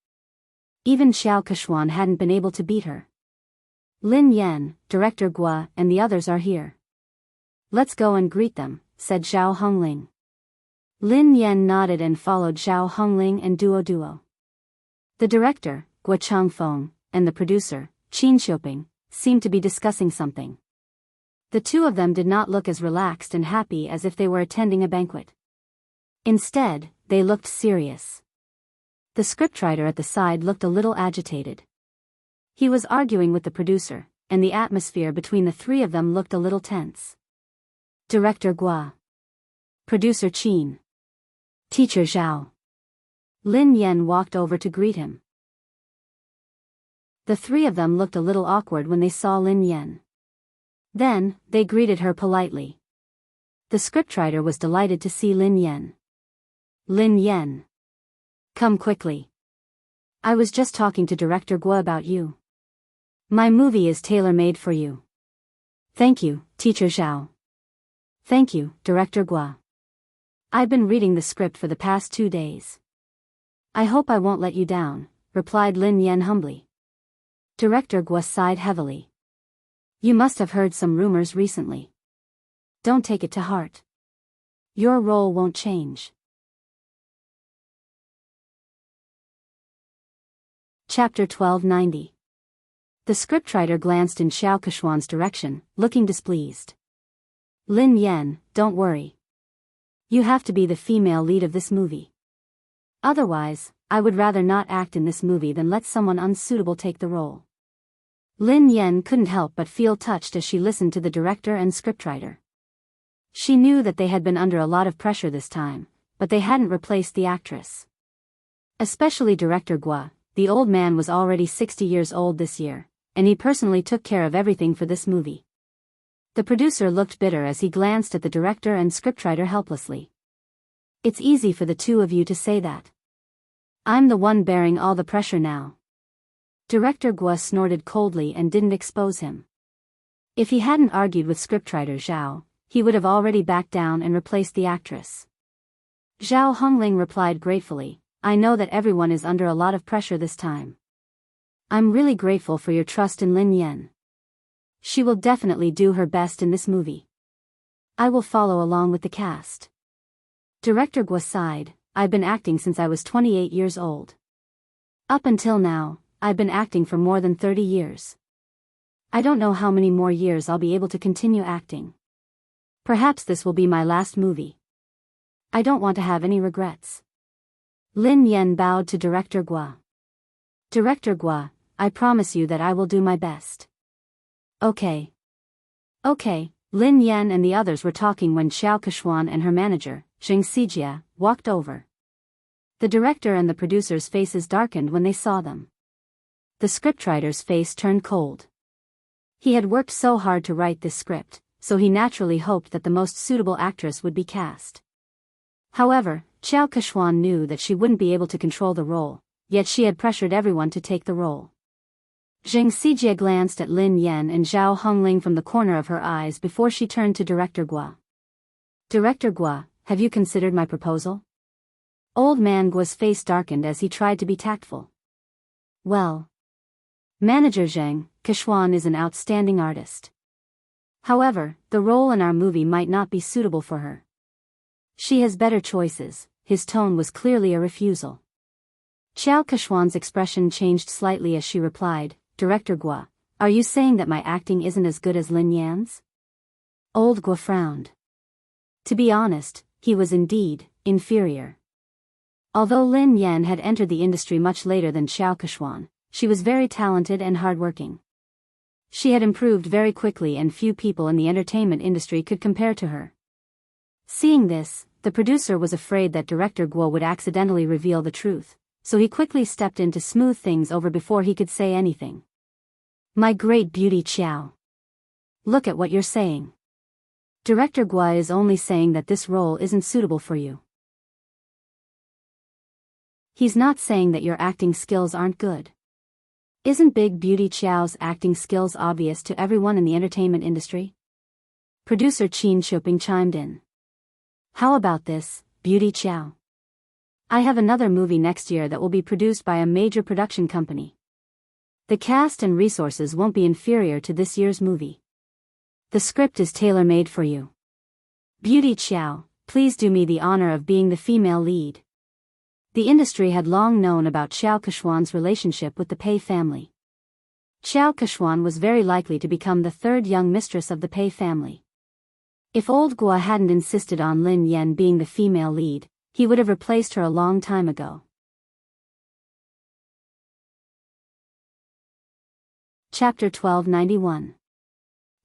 Even Xiao Keshuan hadn't been able to beat her. Lin Yan, director Guo, and the others are here. Let's go and greet them, said Zhao Hongling. Lin Yan nodded and followed Zhao Hongling and Duo. The director, Guo Changfeng, and the producer, Qin Xiuping, seemed to be discussing something. The two of them did not look as relaxed and happy as if they were attending a banquet. Instead, they looked serious. The scriptwriter at the side looked a little agitated. He was arguing with the producer, and the atmosphere between the three of them looked a little tense. Director Guo. Producer Qin. Teacher Zhao. Lin Yan walked over to greet him. The three of them looked a little awkward when they saw Lin Yan. Then, they greeted her politely. The scriptwriter was delighted to see Lin Yan. Lin Yan. Come quickly. I was just talking to Director Guo about you. My movie is tailor-made for you. Thank you, Teacher Zhao. Thank you, Director Guo. I've been reading the script for the past 2 days. I hope I won't let you down, replied Lin Yan humbly. Director Guo sighed heavily. You must have heard some rumors recently. Don't take it to heart. Your role won't change. Chapter 1290. The scriptwriter glanced in Xiao Keshuan's direction, looking displeased. Lin Yan, don't worry. You have to be the female lead of this movie. Otherwise, I would rather not act in this movie than let someone unsuitable take the role. Lin Yan couldn't help but feel touched as she listened to the director and scriptwriter. She knew that they had been under a lot of pressure this time, but they hadn't replaced the actress. Especially Director Guo. The old man was already 60 years old this year, and he personally took care of everything for this movie. The producer looked bitter as he glanced at the director and scriptwriter helplessly. It's easy for the two of you to say that. I'm the one bearing all the pressure now. Director Guo snorted coldly and didn't expose him. If he hadn't argued with scriptwriter Zhao, he would have already backed down and replaced the actress. Zhao Hongling replied gratefully, I know that everyone is under a lot of pressure this time. I'm really grateful for your trust in Lin Yan. She will definitely do her best in this movie. I will follow along with the cast. Director Guo sighed, I've been acting since I was 28 years old. Up until now, I've been acting for more than 30 years. I don't know how many more years I'll be able to continue acting. Perhaps this will be my last movie. I don't want to have any regrets. Lin Yan bowed to Director Guo. Director Guo, I promise you that I will do my best. Okay. Okay, Lin Yan and the others were talking when Xiao Kechuan and her manager, Zheng Xijie, walked over. The director and the producer's faces darkened when they saw them. The scriptwriter's face turned cold. He had worked so hard to write this script, so he naturally hoped that the most suitable actress would be cast. However, Xiao Kechuan knew that she wouldn't be able to control the role, yet she had pressured everyone to take the role. Zheng Xijie glanced at Lin Yan and Zhao Hongling from the corner of her eyes before she turned to Director Guo. Director Guo, have you considered my proposal? Old man Guo's face darkened as he tried to be tactful. Well, Manager Zheng, Kechuan is an outstanding artist. However, the role in our movie might not be suitable for her. She has better choices. His tone was clearly a refusal. Xiao Kechuan's expression changed slightly as she replied, Director Guo, are you saying that my acting isn't as good as Lin Yan's? Old Guo frowned. To be honest, he was indeed inferior. Although Lin Yan had entered the industry much later than Xiao Kechuan, she was very talented and hardworking. She had improved very quickly and few people in the entertainment industry could compare to her. Seeing this, the producer was afraid that Director Guo would accidentally reveal the truth, so he quickly stepped in to smooth things over before he could say anything. My great beauty Xiao. Look at what you're saying. Director Guo is only saying that this role isn't suitable for you. He's not saying that your acting skills aren't good. Isn't Big Beauty Xiao's acting skills obvious to everyone in the entertainment industry? Producer Qin Shuping chimed in. How about this, Beauty Xiao? I have another movie next year that will be produced by a major production company. The cast and resources won't be inferior to this year's movie. The script is tailor-made for you. Beauty Xiao, please do me the honor of being the female lead. The industry had long known about Xiao Kechuan's relationship with the Pei family. Xiao Kechuan was very likely to become the third young mistress of the Pei family. If old Guo hadn't insisted on Lin Yan being the female lead, he would have replaced her a long time ago. Chapter 1291.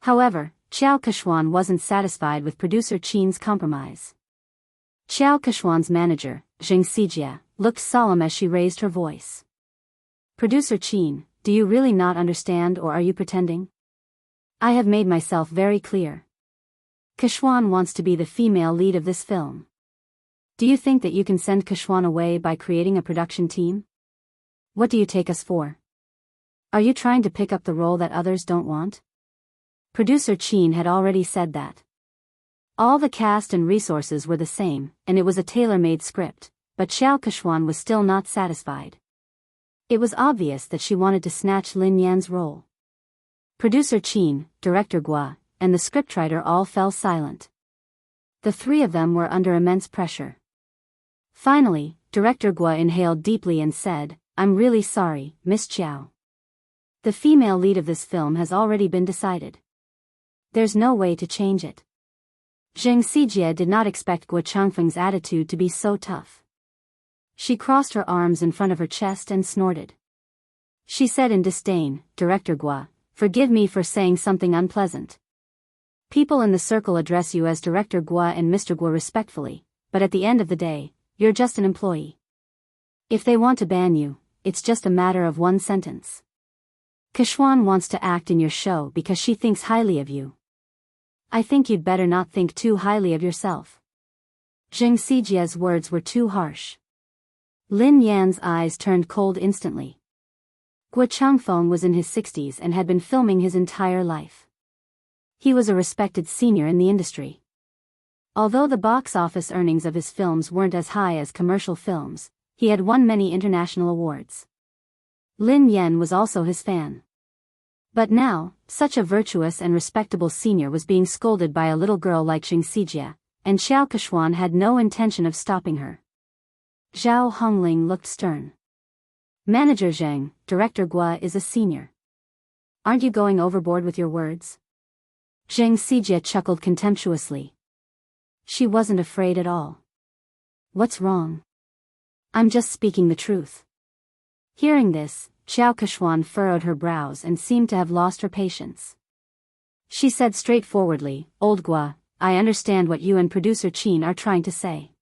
However, Xiao Kechuan wasn't satisfied with producer Qin's compromise. Xiao Kechuan's manager, Zheng Xijie, looked solemn as she raised her voice. Producer Qin, do you really not understand or are you pretending? I have made myself very clear. Kechuan wants to be the female lead of this film. Do you think that you can send Kechuan away by creating a production team? What do you take us for? Are you trying to pick up the role that others don't want? Producer Qin had already said that. All the cast and resources were the same, and it was a tailor-made script, but Xiao Kechuan was still not satisfied. It was obvious that she wanted to snatch Lin Yan's role. Producer Qin, Director Guo, and the scriptwriter all fell silent. The three of them were under immense pressure. Finally, Director Guo inhaled deeply and said, I'm really sorry, Miss Xiao. The female lead of this film has already been decided. There's no way to change it. Zheng Xijie did not expect Guo Changfeng's attitude to be so tough. She crossed her arms in front of her chest and snorted. She said in disdain, Director Guo, forgive me for saying something unpleasant. People in the circle address you as Director Guo and Mr. Guo respectfully, but at the end of the day, you're just an employee. If they want to ban you, it's just a matter of one sentence. Kechuan wants to act in your show because she thinks highly of you. I think you'd better not think too highly of yourself. Zheng Xijie's words were too harsh. Lin Yan's eyes turned cold instantly. Guo Changfeng was in his 60s and had been filming his entire life. He was a respected senior in the industry. Although the box office earnings of his films weren't as high as commercial films, he had won many international awards. Lin Yan was also his fan. But now, such a virtuous and respectable senior was being scolded by a little girl like Xing Xijie, and Xiao Keshuan had no intention of stopping her. Zhao Hongling looked stern. Manager Zheng, Director Guo is a senior. Aren't you going overboard with your words? Xing Xijie chuckled contemptuously. She wasn't afraid at all. What's wrong? I'm just speaking the truth. Hearing this, Xiao Keshuan furrowed her brows and seemed to have lost her patience. She said straightforwardly, Old Guo, I understand what you and producer Qin are trying to say.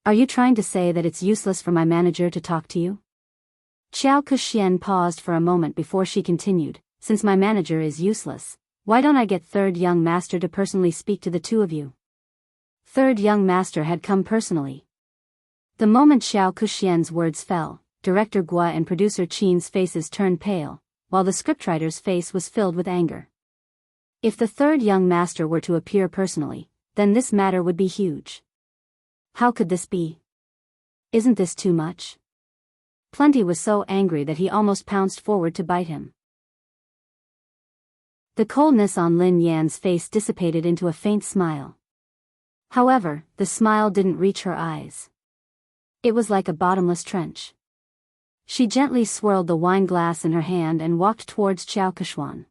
Are you trying to say that it's useless for my manager to talk to you? Xiao Kexian paused for a moment before she continued, since my manager is useless, why don't I get Third Young Master to personally speak to the two of you? Third Young Master had come personally. The moment Xiao Kexian's words fell, Director Guo and producer Qin's faces turned pale, while the scriptwriter's face was filled with anger. If the Third Young Master were to appear personally, then this matter would be huge. How could this be? Isn't this too much? Plenty was so angry that he almost pounced forward to bite him. The coldness on Lin Yan's face dissipated into a faint smile. However, the smile didn't reach her eyes. It was like a bottomless trench. She gently swirled the wine glass in her hand and walked towards Xiao Keshuan.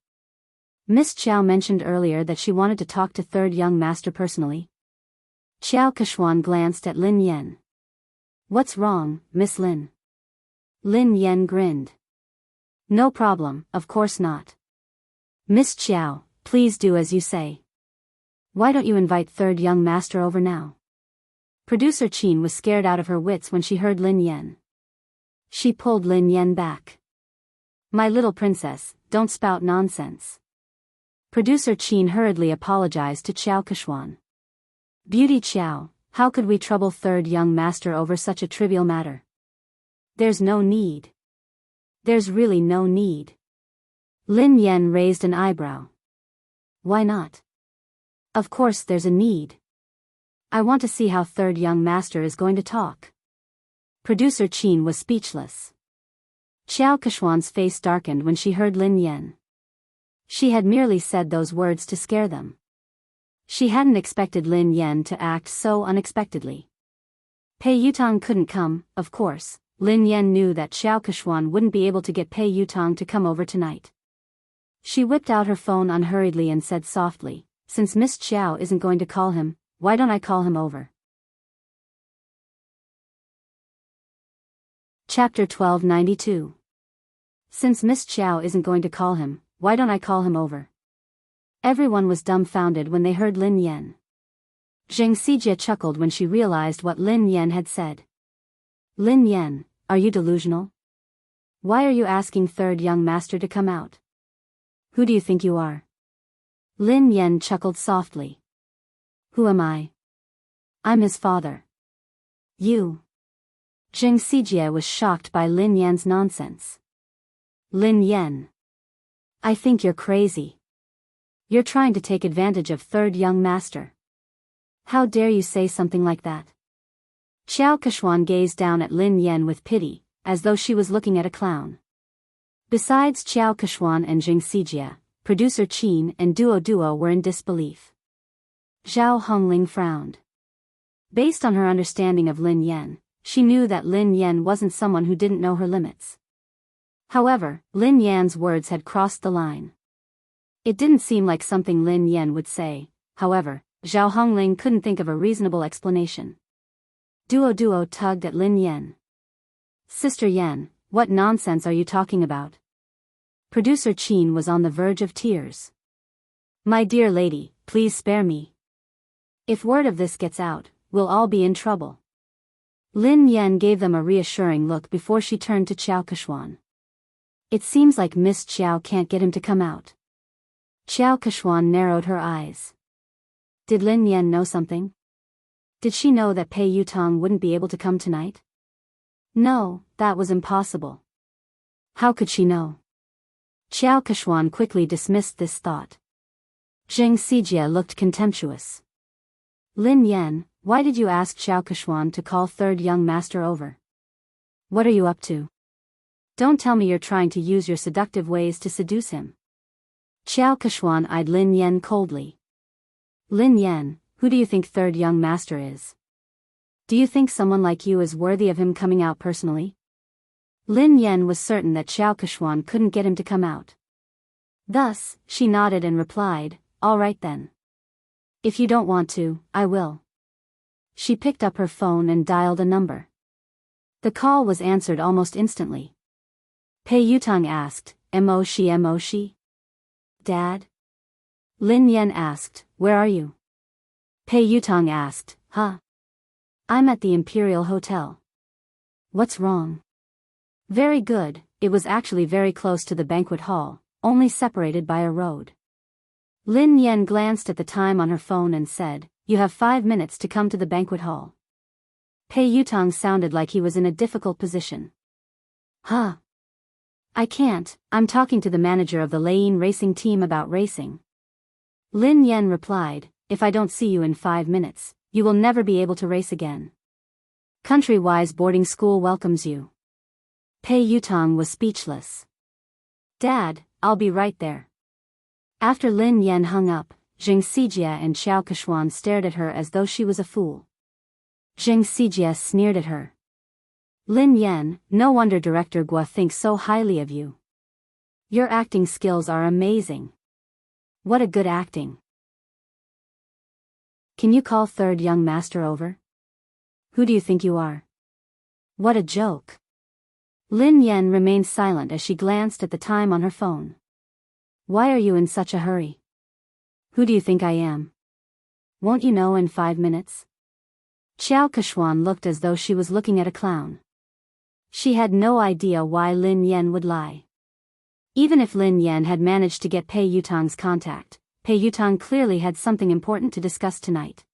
Miss Xiao mentioned earlier that she wanted to talk to Third Young Master personally. Xiao Keshuan glanced at Lin Yan. What's wrong, Miss Lin? Lin Yan grinned. No problem, of course not. Miss Xiao, please do as you say. Why don't you invite Third Young Master over now? Producer Qin was scared out of her wits when she heard Lin Yan. She pulled Lin Yan back. My little princess, don't spout nonsense. Producer Qin hurriedly apologized to Xiao Keshuan. Beauty Xiao, how could we trouble Third Young Master over such a trivial matter? There's no need. There's really no need. Lin Yan raised an eyebrow. Why not? Of course there's a need. I want to see how Third Young Master is going to talk. Producer Qin was speechless. Xiao Keshuan's face darkened when she heard Lin Yan. She had merely said those words to scare them. She hadn't expected Lin Yan to act so unexpectedly. Pei Yutong couldn't come, of course. Lin Yan knew that Xiao Keshuan wouldn't be able to get Pei Yutong to come over tonight. She whipped out her phone unhurriedly and said softly, since Miss Xiao isn't going to call him, why don't I call him over? Chapter 1292. Since Miss Xiao isn't going to call him, why don't I call him over? Everyone was dumbfounded when they heard Lin Yan. Xing Xijie chuckled when she realized what Lin Yan had said. Lin Yan, are you delusional? Why are you asking Third Young Master to come out? Who do you think you are? Lin Yan chuckled softly. Who am I? I'm his father. You. Xing Xijie was shocked by Lin Yan's nonsense. Lin Yan. I think you're crazy. You're trying to take advantage of Third Young Master. How dare you say something like that? Xiao Keshuan gazed down at Lin Yan with pity, as though she was looking at a clown. Besides Xiao Keshuan and Xing Xijie, producer Qin and Duo were in disbelief. Zhao Hongling frowned. Based on her understanding of Lin Yan, she knew that Lin Yan wasn't someone who didn't know her limits. However, Lin Yan's words had crossed the line. It didn't seem like something Lin Yan would say. However, Zhao Hongling couldn't think of a reasonable explanation. Duo tugged at Lin Yan. Sister Yan, what nonsense are you talking about? Producer Qin was on the verge of tears. My dear lady, please spare me. If word of this gets out, we'll all be in trouble. Lin Yan gave them a reassuring look before she turned to Xiao Keshuan. It seems like Miss Xiao can't get him to come out. Xiao Keshuan narrowed her eyes. Did Lin Yan know something? Did she know that Pei Yutong wouldn't be able to come tonight? No, that was impossible. How could she know? Xiao Keshuan quickly dismissed this thought. Zheng Sijie looked contemptuous. Lin Yan, why did you ask Xiao Keshuan to call third young master over? What are you up to? Don't tell me you're trying to use your seductive ways to seduce him. Xiao Keshuan eyed Lin Yan coldly. Lin Yan, who do you think third young master is? Do you think someone like you is worthy of him coming out personally? Lin Yan was certain that Xiao Keshuan couldn't get him to come out. Thus, she nodded and replied, all right then. If you don't want to, I will. She picked up her phone and dialed a number. The call was answered almost instantly. Pei Yutang asked, Mo shi? Dad? Lin Yan asked, where are you? Pei Yutang asked, huh? I'm at the Imperial Hotel. What's wrong? Very good, it was actually very close to the banquet hall, only separated by a road. Lin Yan glanced at the time on her phone and said, you have 5 minutes to come to the banquet hall. Pei Yutang sounded like he was in a difficult position. Huh? I can't, I'm talking to the manager of the Lane racing team about racing. Lin Yan replied, if I don't see you in 5 minutes, you will never be able to race again. Country-wise boarding school welcomes you. Pei Yutang was speechless. Dad, I'll be right there. After Lin Yan hung up, Zheng Sijie and Xiao Keshuan stared at her as though she was a fool. Zheng Sijie sneered at her. Lin Yan, no wonder Director Guo thinks so highly of you. Your acting skills are amazing. What a good acting. Can you call third young master over? Who do you think you are? What a joke. Lin Yan remained silent as she glanced at the time on her phone. Why are you in such a hurry? Who do you think I am? Won't you know in 5 minutes? Xiao Keshuan looked as though she was looking at a clown. She had no idea why Lin Yan would lie. Even if Lin Yan had managed to get Pei Yutang's contact, Pei Yutang clearly had something important to discuss tonight.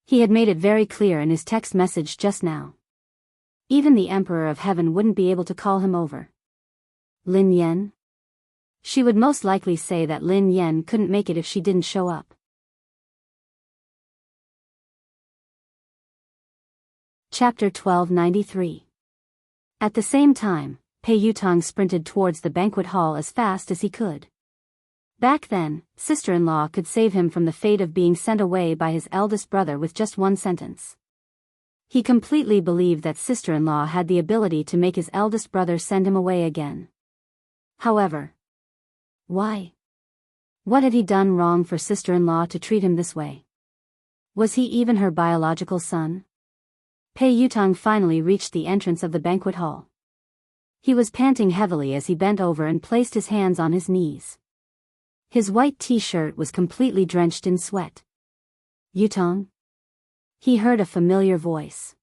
He had made it very clear in his text message just now. Even the Emperor of Heaven wouldn't be able to call him over. Lin Yan? She would most likely say that Lin Yan couldn't make it if she didn't show up. Chapter 1293. At the same time, Pei Yutang sprinted towards the banquet hall as fast as he could. Back then, sister-in-law could save him from the fate of being sent away by his eldest brother with just one sentence. He completely believed that sister-in-law had the ability to make his eldest brother send him away again. However, why? What had he done wrong for sister-in-law to treat him this way? Was he even her biological son? Pei Yutang finally reached the entrance of the banquet hall. He was panting heavily as he bent over and placed his hands on his knees. His white t-shirt was completely drenched in sweat. Yutang? He heard a familiar voice.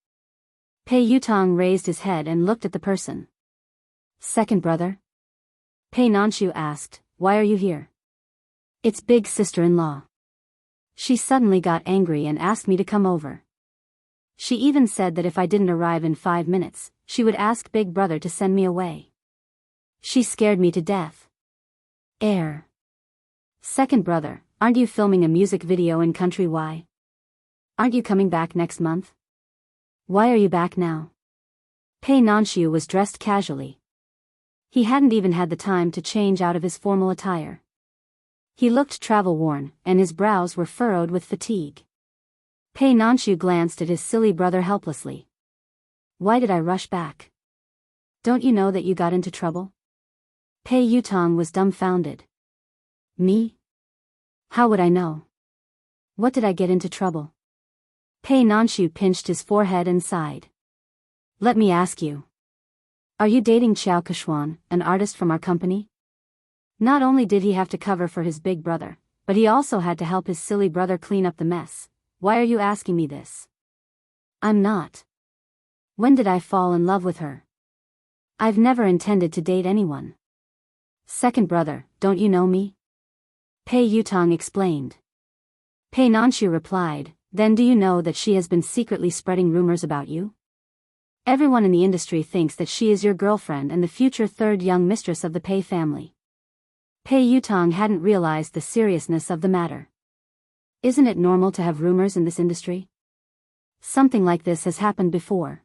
Pei Yutang raised his head and looked at the person. Second brother? Pei Nanshu asked, why are you here? It's big sister-in-law. She suddenly got angry and asked me to come over. She even said that if I didn't arrive in 5 minutes, she would ask big brother to send me away. She scared me to death. Second brother, aren't you filming a music video in Country Y? Aren't you coming back next month? Why are you back now? Pei Nanshu was dressed casually. He hadn't even had the time to change out of his formal attire. He looked travel-worn, and his brows were furrowed with fatigue. Pei Nanshu glanced at his silly brother helplessly. Why did I rush back? Don't you know that you got into trouble? Pei Yutang was dumbfounded. Me? How would I know? What did I get into trouble? Pei Nanshu pinched his forehead and sighed. Let me ask you. Are you dating Xiao Keshuan, an artist from our company? Not only did he have to cover for his big brother, but he also had to help his silly brother clean up the mess. Why are you asking me this? I'm not. When did I fall in love with her? I've never intended to date anyone. Second brother, don't you know me? Pei Yutang explained. Pei Nanshu replied, then do you know that she has been secretly spreading rumors about you? Everyone in the industry thinks that she is your girlfriend and the future third young mistress of the Pei family. Pei Yutong hadn't realized the seriousness of the matter. Isn't it normal to have rumors in this industry? Something like this has happened before.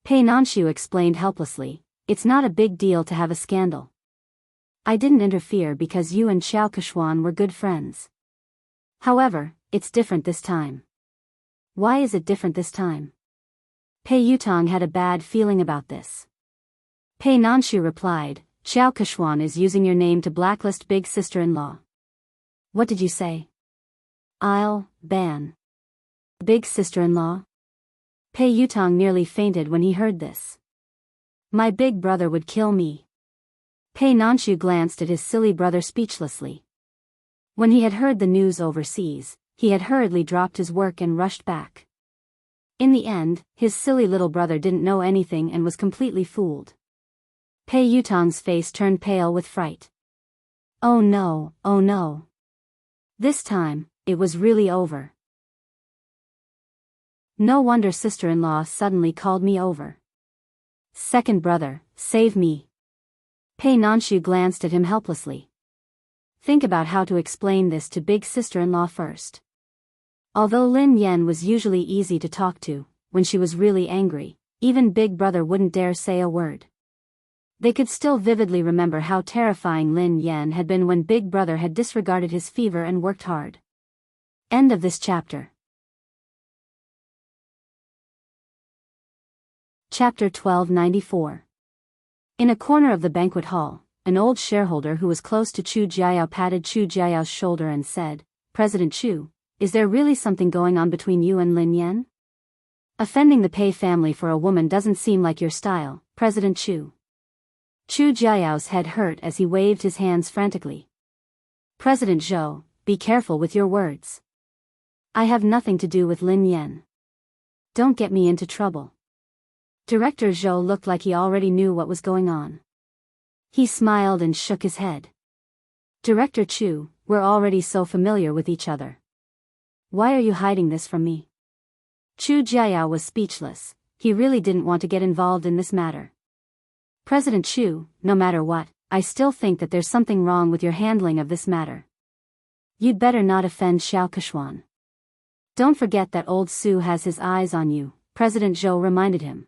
Pei Nanshu explained helplessly, it's not a big deal to have a scandal. I didn't interfere because you and Xiao Keshuan were good friends. However, it's different this time. Why is it different this time? Pei Yutong had a bad feeling about this. Pei Nanshu replied, Xiao Keshuan is using your name to blacklist big sister-in-law. What did you say? I'll ban big sister-in-law? Pei Yutong nearly fainted when he heard this. My big brother would kill me. Pei Nanshu glanced at his silly brother speechlessly. When he had heard the news overseas, he had hurriedly dropped his work and rushed back. In the end, his silly little brother didn't know anything and was completely fooled. Pei Yutong's face turned pale with fright. Oh no, oh no. This time, it was really over. No wonder sister-in-law suddenly called me over. Second brother, save me. Pei Nanshu glanced at him helplessly. Think about how to explain this to big sister-in-law first. Although Lin Yan was usually easy to talk to, when she was really angry, even big brother wouldn't dare say a word. They could still vividly remember how terrifying Lin Yan had been when big brother had disregarded his fever and worked hard. End of this chapter. Chapter 1294. In a corner of the banquet hall, an old shareholder who was close to Chu Jiayao patted Chu Jiayao's shoulder and said, President Chu, is there really something going on between you and Lin Yan? Offending the Pei family for a woman doesn't seem like your style, President Chu. Chu Jiayao's head hurt as he waved his hands frantically. President Zhou, be careful with your words. I have nothing to do with Lin Yan. Don't get me into trouble. Director Zhou looked like he already knew what was going on. He smiled and shook his head. Director Chu, we're already so familiar with each other. Why are you hiding this from me? Chu Jiayao was speechless. He really didn't want to get involved in this matter. President Chu, no matter what, I still think that there's something wrong with your handling of this matter. You'd better not offend Xiao Keshuan. Don't forget that old Su has his eyes on you, President Zhou reminded him.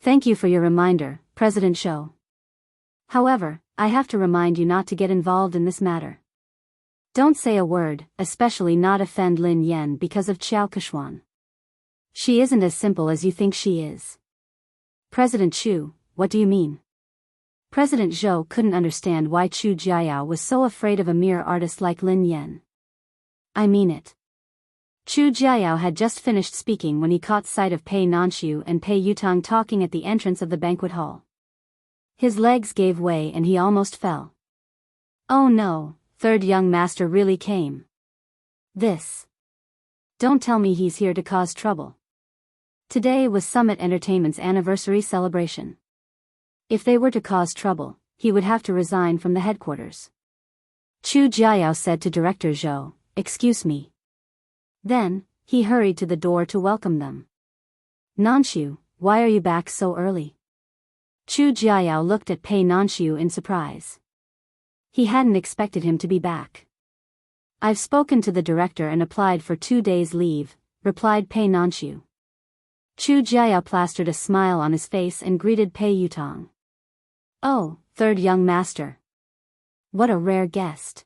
Thank you for your reminder, President Zhou. However, I have to remind you not to get involved in this matter. Don't say a word, especially not offend Lin Yan because of Xiao Keshuan. She isn't as simple as you think she is. President Chu, what do you mean? President Zhou couldn't understand why Chu Jiayao was so afraid of a mere artist like Lin Yan. I mean it. Chu Jiayao had just finished speaking when he caught sight of Pei Nanshu and Pei Yutong talking at the entrance of the banquet hall. His legs gave way and he almost fell. Oh no, third young master really came. This. Don't tell me he's here to cause trouble. Today was Summit Entertainment's anniversary celebration. If they were to cause trouble, he would have to resign from the headquarters. Chu Jiayao said to Director Zhou, excuse me. Then, he hurried to the door to welcome them. Nanshu, why are you back so early? Chu Jiayao looked at Pei Nanshu in surprise. He hadn't expected him to be back. I've spoken to the director and applied for 2 days' leave, replied Pei Nanshu. Chu Jiayao plastered a smile on his face and greeted Pei Yutong. Oh, third young master. What a rare guest.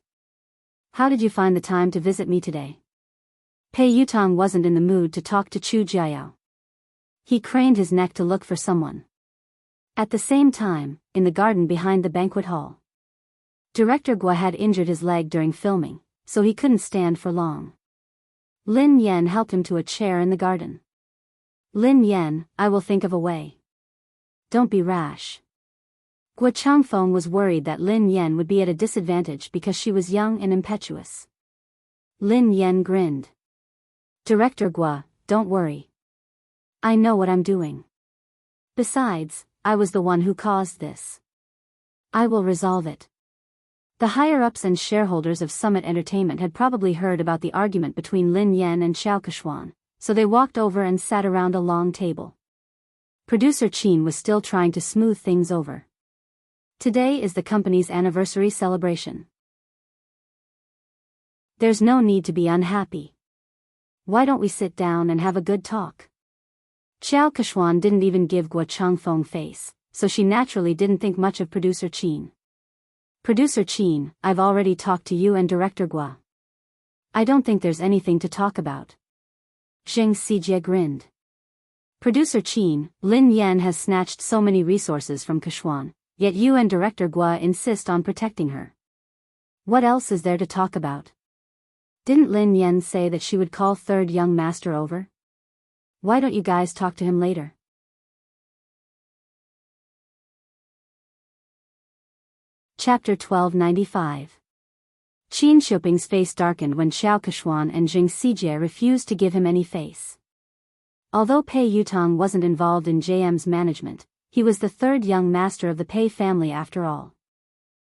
How did you find the time to visit me today? Pei Yutong wasn't in the mood to talk to Chu Jiayao. He craned his neck to look for someone. At the same time, in the garden behind the banquet hall, Director Gua had injured his leg during filming, so he couldn't stand for long. Lin Yan helped him to a chair in the garden. Lin Yan, I will think of a way. Don't be rash. Gua Changfeng was worried that Lin Yan would be at a disadvantage because she was young and impetuous. Lin Yan grinned. Director Gua, don't worry. I know what I'm doing. Besides, I was the one who caused this. I will resolve it. The higher-ups and shareholders of Summit Entertainment had probably heard about the argument between Lin Yan and Xiao Keshuan, so they walked over and sat around a long table. Producer Qin was still trying to smooth things over. Today is the company's anniversary celebration. There's no need to be unhappy. Why don't we sit down and have a good talk? Xiao Keshuan didn't even give Guo Changfeng face, so she naturally didn't think much of Producer Qin. Producer Qin, I've already talked to you and Director Guo. I don't think there's anything to talk about. Zheng Xijie grinned. Producer Qin, Lin Yan has snatched so many resources from Keshuan, yet you and Director Guo insist on protecting her. What else is there to talk about? Didn't Lin Yan say that she would call third young master over? Why don't you guys talk to him later? Chapter 1295. Qin Shuping's face darkened when Xiao Keshuan and Zheng Xijie refused to give him any face. Although Pei Yutong wasn't involved in JM's management, he was the third young master of the Pei family after all.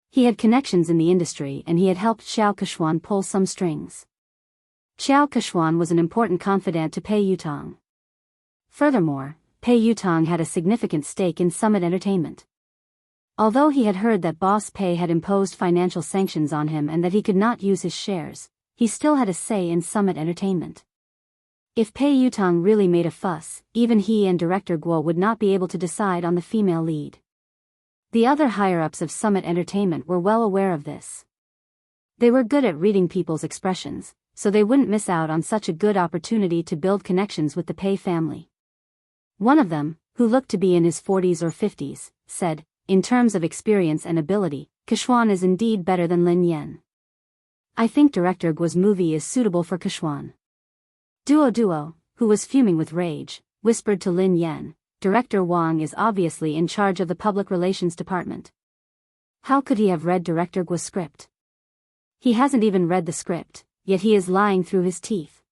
He had connections in the industry and he had helped Xiao Keshuan pull some strings. Xiao Keshuan was an important confidant to Pei Yutong. Furthermore, Pei Yutong had a significant stake in Summit Entertainment. Although he had heard that Boss Pei had imposed financial sanctions on him and that he could not use his shares, he still had a say in Summit Entertainment. If Pei Yutong really made a fuss, even he and Director Guo would not be able to decide on the female lead. The other higher-ups of Summit Entertainment were well aware of this. They were good at reading people's expressions, so they wouldn't miss out on such a good opportunity to build connections with the Pei family. One of them, who looked to be in his 40s or 50s, said, in terms of experience and ability, Keshuan is indeed better than Lin Yan. I think Director Guo's movie is suitable for Keshuan. Duo, who was fuming with rage, whispered to Lin Yan, Director Wang is obviously in charge of the public relations department. How could he have read Director Guo's script? He hasn't even read the script, yet he is lying through his teeth.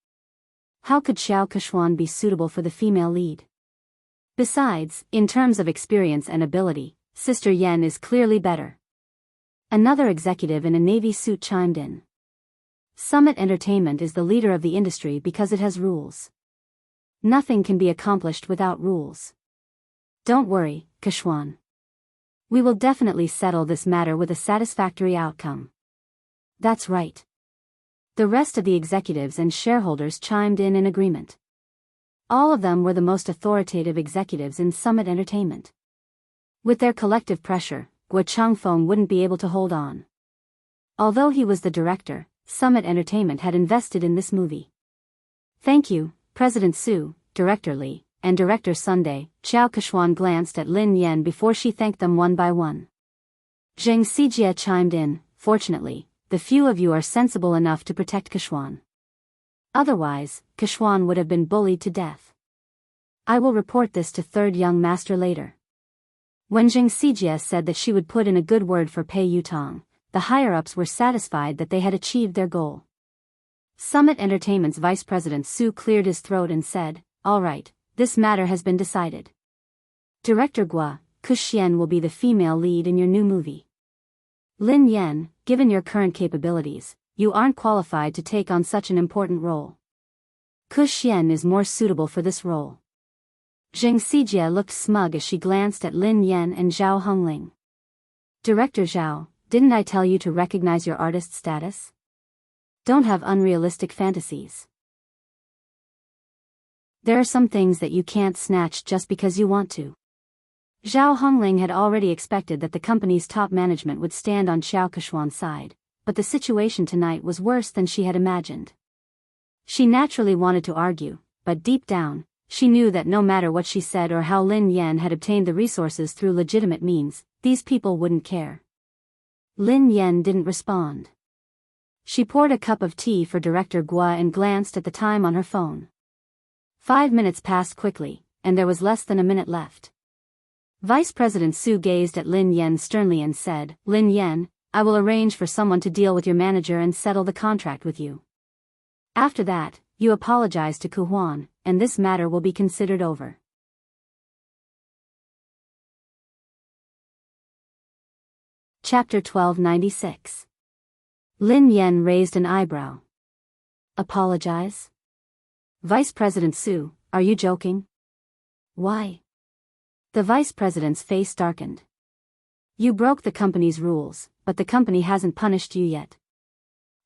How could Xiao Keshuan be suitable for the female lead? Besides, in terms of experience and ability, Sister Yen is clearly better. Another executive in a navy suit chimed in. Summit Entertainment is the leader of the industry because it has rules. Nothing can be accomplished without rules. Don't worry, Keshuan. We will definitely settle this matter with a satisfactory outcome. That's right. The rest of the executives and shareholders chimed in agreement. All of them were the most authoritative executives in Summit Entertainment. With their collective pressure, Guo Changfeng wouldn't be able to hold on. Although he was the director, Summit Entertainment had invested in this movie. Thank you, President Su, Director Li, and Director Sunday. Xiao Keshuan glanced at Lin Yan before she thanked them one by one. Zheng Xijie chimed in, fortunately, the few of you are sensible enough to protect Keshuan. Otherwise, Keshuan would have been bullied to death. I will report this to third young master later. When Zheng Xijie said that she would put in a good word for Pei Yutong, the higher-ups were satisfied that they had achieved their goal. Summit Entertainment's Vice President Su cleared his throat and said, all right, this matter has been decided. Director Guo, Kuxian will be the female lead in your new movie. Lin Yan, given your current capabilities, you aren't qualified to take on such an important role. Kuxian is more suitable for this role. Zheng Xijie looked smug as she glanced at Lin Yan and Zhao Hongling. Director Zhao, didn't I tell you to recognize your artist status? Don't have unrealistic fantasies. There are some things that you can't snatch just because you want to. Zhao Hongling had already expected that the company's top management would stand on Xiao Keshuan's side, but the situation tonight was worse than she had imagined. She naturally wanted to argue, but deep down, she knew that no matter what she said or how Lin Yan had obtained the resources through legitimate means, these people wouldn't care. Lin Yan didn't respond. She poured a cup of tea for Director Guo and glanced at the time on her phone. 5 minutes passed quickly, and there was less than a minute left. Vice President Su gazed at Lin Yan sternly and said, Lin Yan, I will arrange for someone to deal with your manager and settle the contract with you. After that, you apologize to Kuhuan, and this matter will be considered over. Chapter 1296. Lin Yan raised an eyebrow. Apologize? Vice President Su, are you joking? Why? The vice president's face darkened. You broke the company's rules, but the company hasn't punished you yet.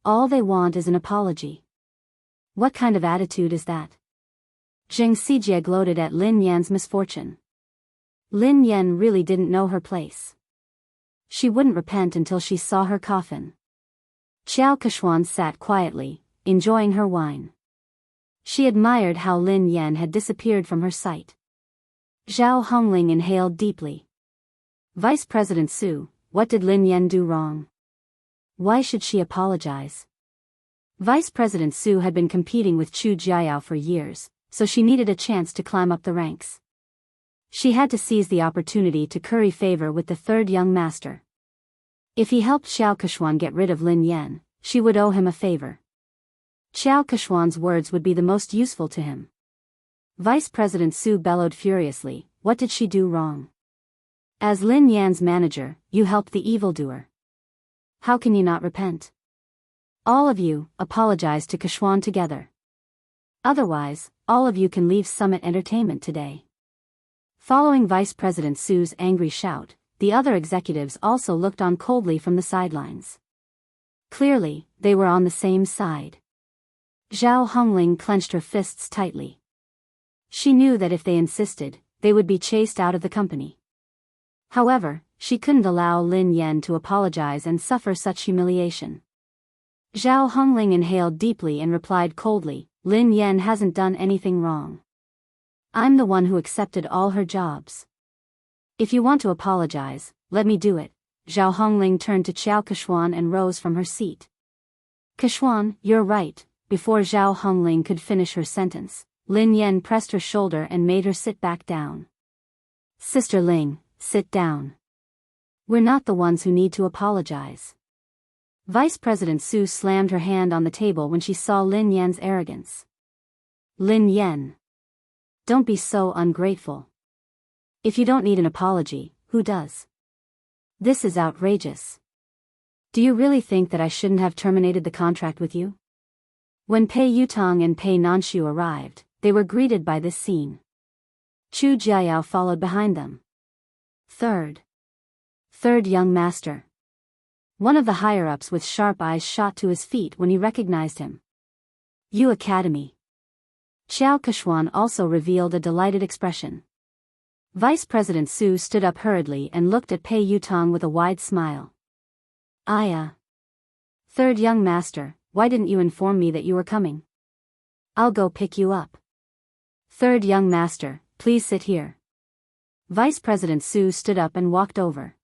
All they want is an apology. What kind of attitude is that? Zheng Xijie gloated at Lin Yan's misfortune. Lin Yan really didn't know her place. She wouldn't repent until she saw her coffin. Xiao Kechuan sat quietly, enjoying her wine. She admired how Lin Yan had disappeared from her sight. Zhao Hongling inhaled deeply. Vice President Su, what did Lin Yan do wrong? Why should she apologize? Vice President Su had been competing with Chu Jiayao for years, so she needed a chance to climb up the ranks. She had to seize the opportunity to curry favor with the third young master. If he helped Xiao Kechuan get rid of Lin Yan, she would owe him a favor. Xiao Kechuan's words would be the most useful to him. Vice President Su bellowed furiously, what did she do wrong? As Lin Yan's manager, you helped the evildoer. How can you not repent? All of you, apologize to Kechuan together. Otherwise, all of you can leave Summit Entertainment today. Following Vice President Su's angry shout, the other executives also looked on coldly from the sidelines. Clearly, they were on the same side. Zhao Hongling clenched her fists tightly. She knew that if they insisted, they would be chased out of the company. However, she couldn't allow Lin Yan to apologize and suffer such humiliation. Zhao Hongling inhaled deeply and replied coldly, Lin Yan hasn't done anything wrong. I'm the one who accepted all her jobs. If you want to apologize, let me do it. Zhao Hongling turned to Xiao Kechuan and rose from her seat. Kechuan, you're right. Before Zhao Hongling could finish her sentence, Lin Yan pressed her shoulder and made her sit back down. Sister Ling, sit down. We're not the ones who need to apologize. Vice President Su slammed her hand on the table when she saw Lin Yan's arrogance. Lin Yan. Don't be so ungrateful. If you don't need an apology, who does? This is outrageous. Do you really think that I shouldn't have terminated the contract with you? When Pei Yutong and Pei Nanshu arrived, they were greeted by this scene. Chu Jiayao followed behind them. Third young master. One of the higher-ups with sharp eyes shot to his feet when he recognized him. Yu Academy. Xiao Kechuan also revealed a delighted expression. Vice President Su stood up hurriedly and looked at Pei Yutong with a wide smile. Third young master, why didn't you inform me that you were coming? I'll go pick you up. Third young master, please sit here. Vice President Su stood up and walked over.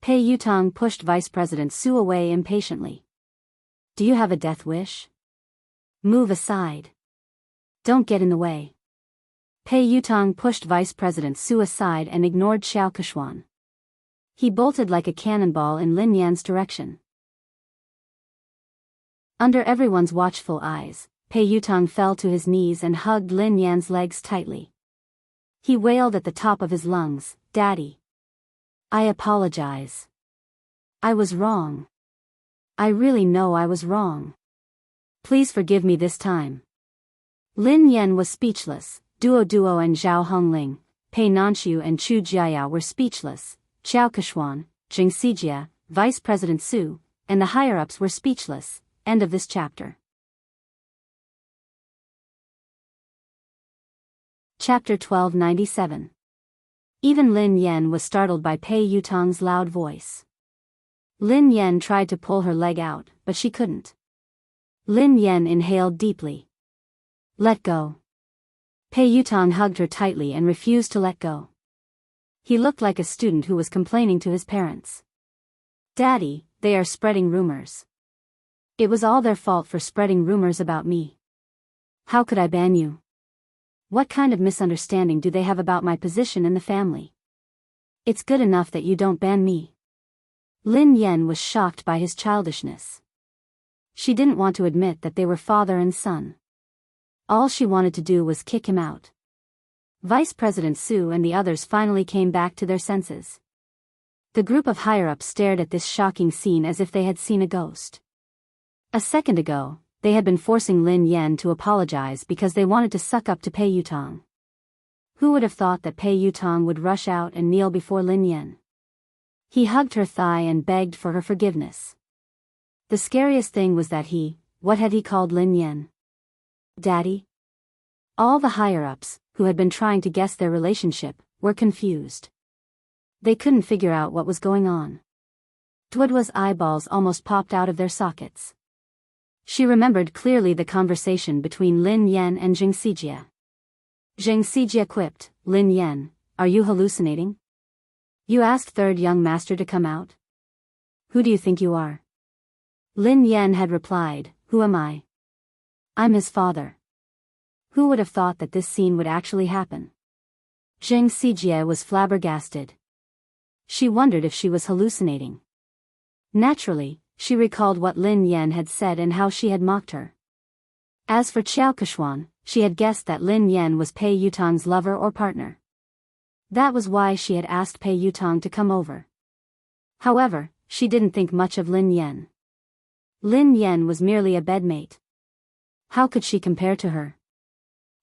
Pei Yutong pushed Vice President Su away impatiently. Do you have a death wish? Move aside. Don't get in the way. Pei Yutong pushed Vice President Su aside and ignored Xiao Kechuan. He bolted like a cannonball in Lin Yan's direction. Under everyone's watchful eyes, Pei Yutong fell to his knees and hugged Lin Yan's legs tightly. He wailed at the top of his lungs, Daddy. I apologize. I was wrong. I really know I was wrong. Please forgive me this time. Lin Yan was speechless. Duo and Zhao Hongling, Pei Nanshu and Chu Jiayao were speechless. Xiao Kechuan, Zheng Xijie, Vice President Su, and the higher-ups were speechless. End of this chapter. Chapter 1297. Even Lin Yan was startled by Pei Yutong's loud voice. Lin Yan tried to pull her leg out, but she couldn't. Lin Yan inhaled deeply. Let go. Pei Yutong hugged her tightly and refused to let go. He looked like a student who was complaining to his parents. Daddy, they are spreading rumors. It was all their fault for spreading rumors about me. How could I ban you? What kind of misunderstanding do they have about my position in the family? It's good enough that you don't ban me. Lin Yan was shocked by his childishness. She didn't want to admit that they were father and son. All she wanted to do was kick him out. Vice President Su and the others finally came back to their senses. The group of higher-ups stared at this shocking scene as if they had seen a ghost. A second ago, they had been forcing Lin Yan to apologize because they wanted to suck up to Pei Yutong. Who would have thought that Pei Yutong would rush out and kneel before Lin Yan? He hugged her thigh and begged for her forgiveness. The scariest thing was that what had he called Lin Yan? Daddy? All the higher-ups, who had been trying to guess their relationship, were confused. They couldn't figure out what was going on. Duodwa's eyeballs almost popped out of their sockets. She remembered clearly the conversation between Lin Yan and Zheng Xijie. Zheng Xijie quipped, "Lin Yan, are you hallucinating? You asked third young master to come out? Who do you think you are?" Lin Yan had replied, "Who am I? I'm his father." Who would have thought that this scene would actually happen? Zheng Xijie was flabbergasted. She wondered if she was hallucinating. Naturally, she recalled what Lin Yan had said and how she had mocked her. As for Qiao Keshuan, she had guessed that Lin Yan was Pei Yutong's lover or partner. That was why she had asked Pei Yutong to come over. However, she didn't think much of Lin Yan. Lin Yan was merely a bedmate. How could she compare to her?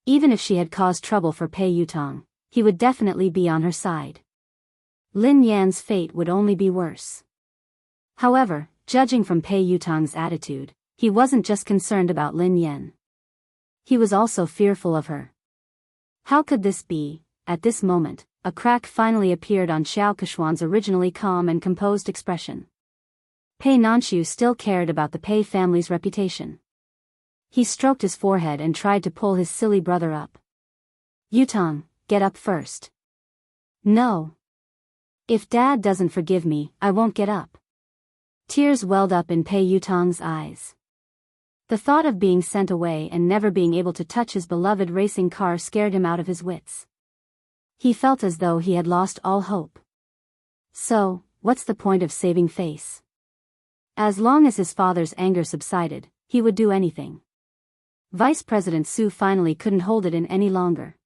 Even if she had caused trouble for Pei Yutong, he would definitely be on her side. Lin Yan's fate would only be worse. However, judging from Pei Yutong's attitude, he wasn't just concerned about Lin Yan. He was also fearful of her. How could this be? At this moment, a crack finally appeared on Xiao Keshuan's originally calm and composed expression. Pei Nanxiu still cared about the Pei family's reputation. He stroked his forehead and tried to pull his silly brother up. "Yutong, get up first." "No. If Dad doesn't forgive me, I won't get up." Tears welled up in Pei Yutong's eyes. The thought of being sent away and never being able to touch his beloved racing car scared him out of his wits. He felt as though he had lost all hope. So, what's the point of saving face? As long as his father's anger subsided, he would do anything. Vice President Su finally couldn't hold it in any longer.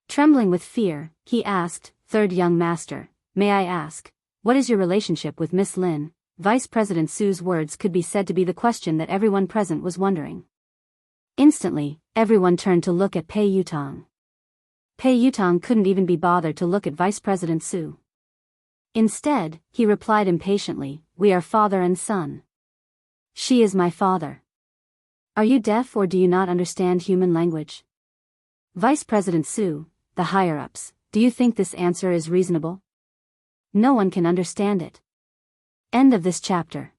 Trembling with fear, he asked, "Third young master, may I ask, what is your relationship with Miss Lin?" Vice President Su's words could be said to be the question that everyone present was wondering. Instantly, everyone turned to look at Pei Yutong. Pei Yutong couldn't even be bothered to look at Vice President Su. Instead, he replied impatiently, "We are father and son. She is my father. Are you deaf or do you not understand human language?" Vice President Su, the higher-ups, do you think this answer is reasonable? No one can understand it. End of this chapter.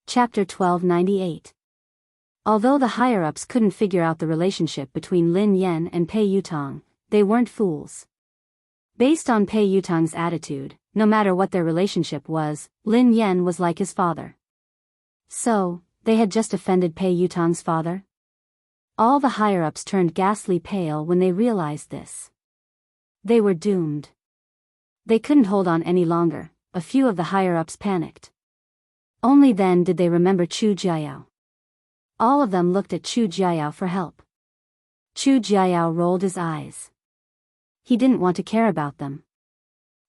Chapter 1298. Although the higher-ups couldn't figure out the relationship between Lin Yan and Pei Yutong, they weren't fools. Based on Pei Yutong's attitude, no matter what their relationship was, Lin Yan was like his father. So, they had just offended Pei Yutong's father? All the higher-ups turned ghastly pale when they realized this. They were doomed. They couldn't hold on any longer. A few of the higher-ups panicked. Only then did they remember Chu Jiayao. All of them looked at Chu Jiayao for help. Chu Jiayao rolled his eyes. He didn't want to care about them.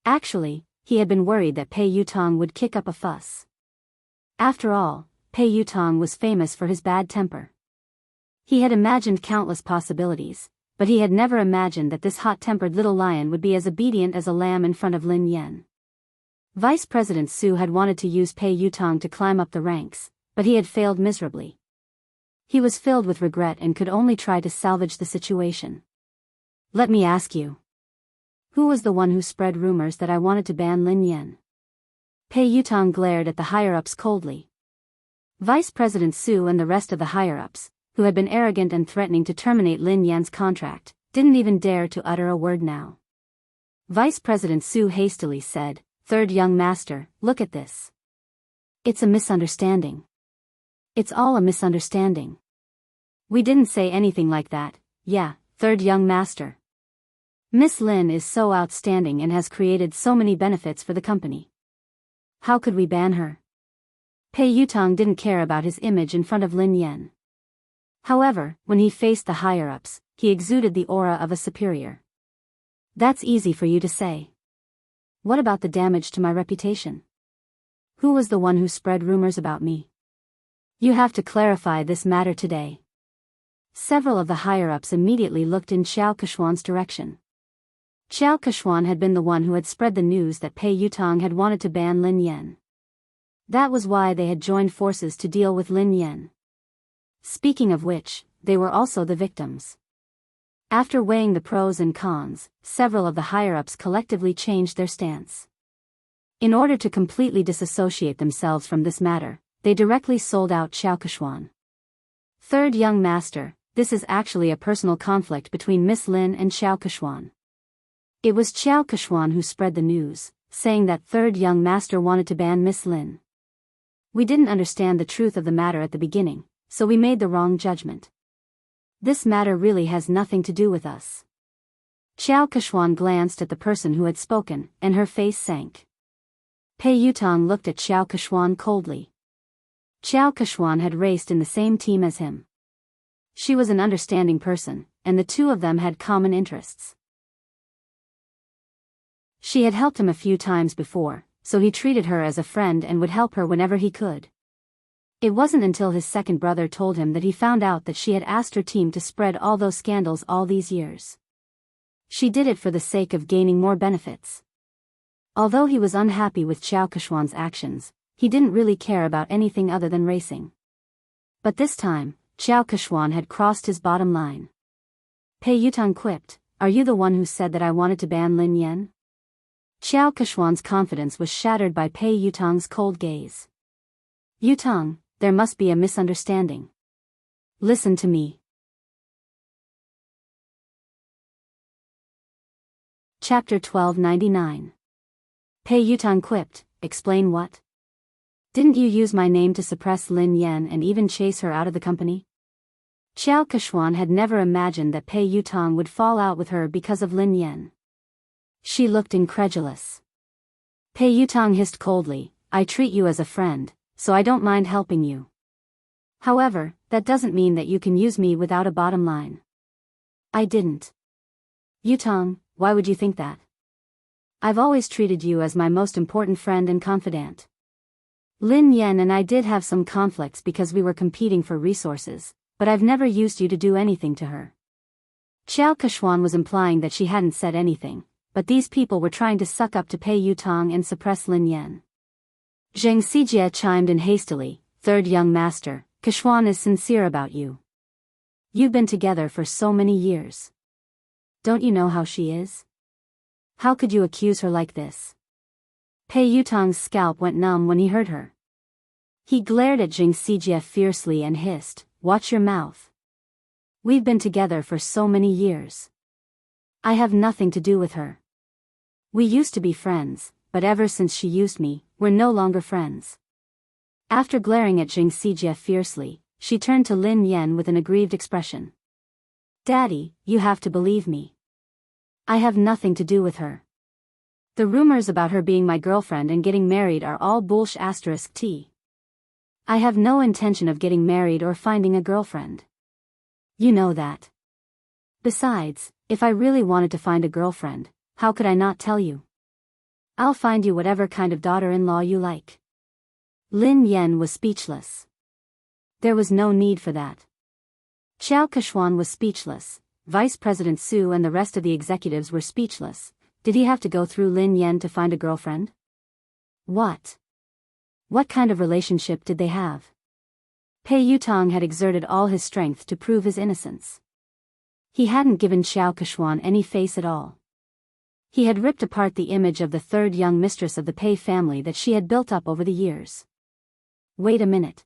Actually, he had been worried that Pei Yutong would kick up a fuss. After all, Pei Yutong was famous for his bad temper. He had imagined countless possibilities, but he had never imagined that this hot-tempered little lion would be as obedient as a lamb in front of Lin Yan. Vice President Su had wanted to use Pei Yutong to climb up the ranks, but he had failed miserably. He was filled with regret and could only try to salvage the situation. "Let me ask you. Who was the one who spread rumors that I wanted to ban Lin Yan?" Pei Yutong glared at the higher-ups coldly. Vice President Su and the rest of the higher-ups, who had been arrogant and threatening to terminate Lin Yan's contract, didn't even dare to utter a word now. Vice President Su hastily said, "Third young master, look at this. It's a misunderstanding. It's all a misunderstanding. We didn't say anything like that, yeah, third young master. Miss Lin is so outstanding and has created so many benefits for the company. How could we ban her?" Pei Yutong didn't care about his image in front of Lin Yan. However, when he faced the higher-ups, he exuded the aura of a superior. "That's easy for you to say. What about the damage to my reputation? Who was the one who spread rumors about me?" You have to clarify this matter today. Several of the higher-ups immediately looked in Xiao Keshuan's direction. Xiao Keshuan had been the one who had spread the news that Pei Yutang had wanted to ban Lin Yan. That was why they had joined forces to deal with Lin Yan. Speaking of which, they were also the victims. After weighing the pros and cons, several of the higher-ups collectively changed their stance. In order to completely disassociate themselves from this matter, they directly sold out Xiao Keshuan. Third young master, this is actually a personal conflict between Miss Lin and Xiao Keshuan. It was Xiao Keshuan who spread the news, saying that third young master wanted to ban Miss Lin. We didn't understand the truth of the matter at the beginning, so we made the wrong judgment. This matter really has nothing to do with us. Xiao Keshuan glanced at the person who had spoken, and her face sank. Pei Yutang looked at Xiao Keshuan coldly. Xiao Keshuan had raced in the same team as him. She was an understanding person, and the two of them had common interests. She had helped him a few times before, so he treated her as a friend and would help her whenever he could. It wasn't until his second brother told him that he found out that she had asked her team to spread all those scandals all these years. She did it for the sake of gaining more benefits. Although he was unhappy with Xiao Keshuan's actions, he didn't really care about anything other than racing. But this time, Xiao Keshuan had crossed his bottom line. Pei Yutang quipped, "Are you the one who said that I wanted to ban Lin Yan?" Xiao Keshuan's confidence was shattered by Pei Yutang's cold gaze. "Yutang, there must be a misunderstanding. Listen to me." Chapter 1299. Pei Yutang quipped, "Explain what? Didn't you use my name to suppress Lin Yan and even chase her out of the company?" Xiao Keshuan had never imagined that Pei Yutang would fall out with her because of Lin Yan. She looked incredulous. Pei Yutang hissed coldly, "I treat you as a friend, so I don't mind helping you. However, that doesn't mean that you can use me without a bottom line." "I didn't." "Yutang, why would you think that? I've always treated you as my most important friend and confidant. Lin Yan and I did have some conflicts because we were competing for resources, but I've never used you to do anything to her." Xiao Keshuan was implying that she hadn't said anything, but these people were trying to suck up to Pei Yutang and suppress Lin Yan. Zheng Xijie chimed in hastily, "Third young master, Keshuan is sincere about you. You've been together for so many years. Don't you know how she is? How could you accuse her like this?" Pei Yutang's scalp went numb when he heard her. He glared at Zheng Xijie fiercely and hissed, "Watch your mouth. We've been together for so many years. I have nothing to do with her. We used to be friends, but ever since she used me, we're no longer friends." After glaring at Zheng Xijie fiercely, she turned to Lin Yan with an aggrieved expression. "Daddy, you have to believe me. I have nothing to do with her. The rumors about her being my girlfriend and getting married are all bullsh*. I have no intention of getting married or finding a girlfriend. You know that. Besides, if I really wanted to find a girlfriend, how could I not tell you? I'll find you whatever kind of daughter-in-law you like." Lin Yan was speechless. There was no need for that. Xiao Keshuan was speechless, Vice President Su and the rest of the executives were speechless. Did he have to go through Lin Yan to find a girlfriend? What? What kind of relationship did they have? Pei Yutang had exerted all his strength to prove his innocence. He hadn't given Xiao Keshuan any face at all. He had ripped apart the image of the third young mistress of the Pei family that she had built up over the years. "Wait a minute.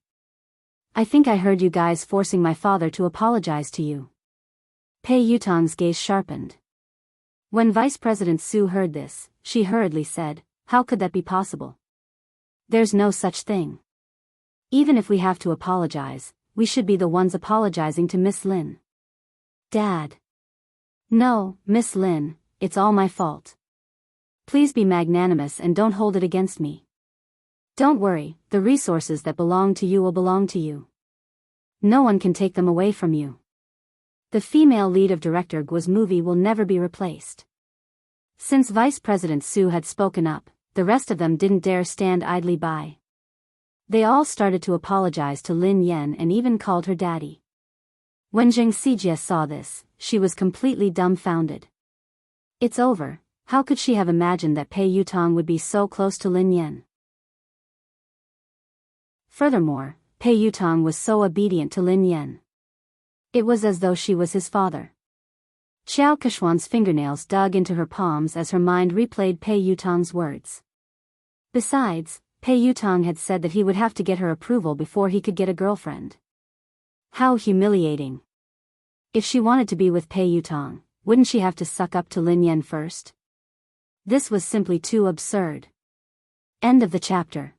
I think I heard you guys forcing my father to apologize to you." Pei Yutang's gaze sharpened. When Vice President Su heard this, she hurriedly said, "How could that be possible? There's no such thing. Even if we have to apologize, we should be the ones apologizing to Miss Lin." "Dad." "No, Miss Lin, it's all my fault. Please be magnanimous and don't hold it against me. Don't worry, the resources that belong to you will belong to you. No one can take them away from you. The female lead of Director Guo's movie will never be replaced." Since Vice President Su had spoken up, the rest of them didn't dare stand idly by. They all started to apologize to Lin Yan and even called her daddy. When Zheng Xijie saw this, she was completely dumbfounded. It's over. How could she have imagined that Pei Yutong would be so close to Lin Yan? Furthermore, Pei Yutong was so obedient to Lin Yan. It was as though she was his father. Xiao Keshuan's fingernails dug into her palms as her mind replayed Pei Yutong's words. Besides, Pei Yutong had said that he would have to get her approval before he could get a girlfriend. How humiliating. If she wanted to be with Pei Yutong, wouldn't she have to suck up to Lin Yan first? This was simply too absurd. End of the chapter.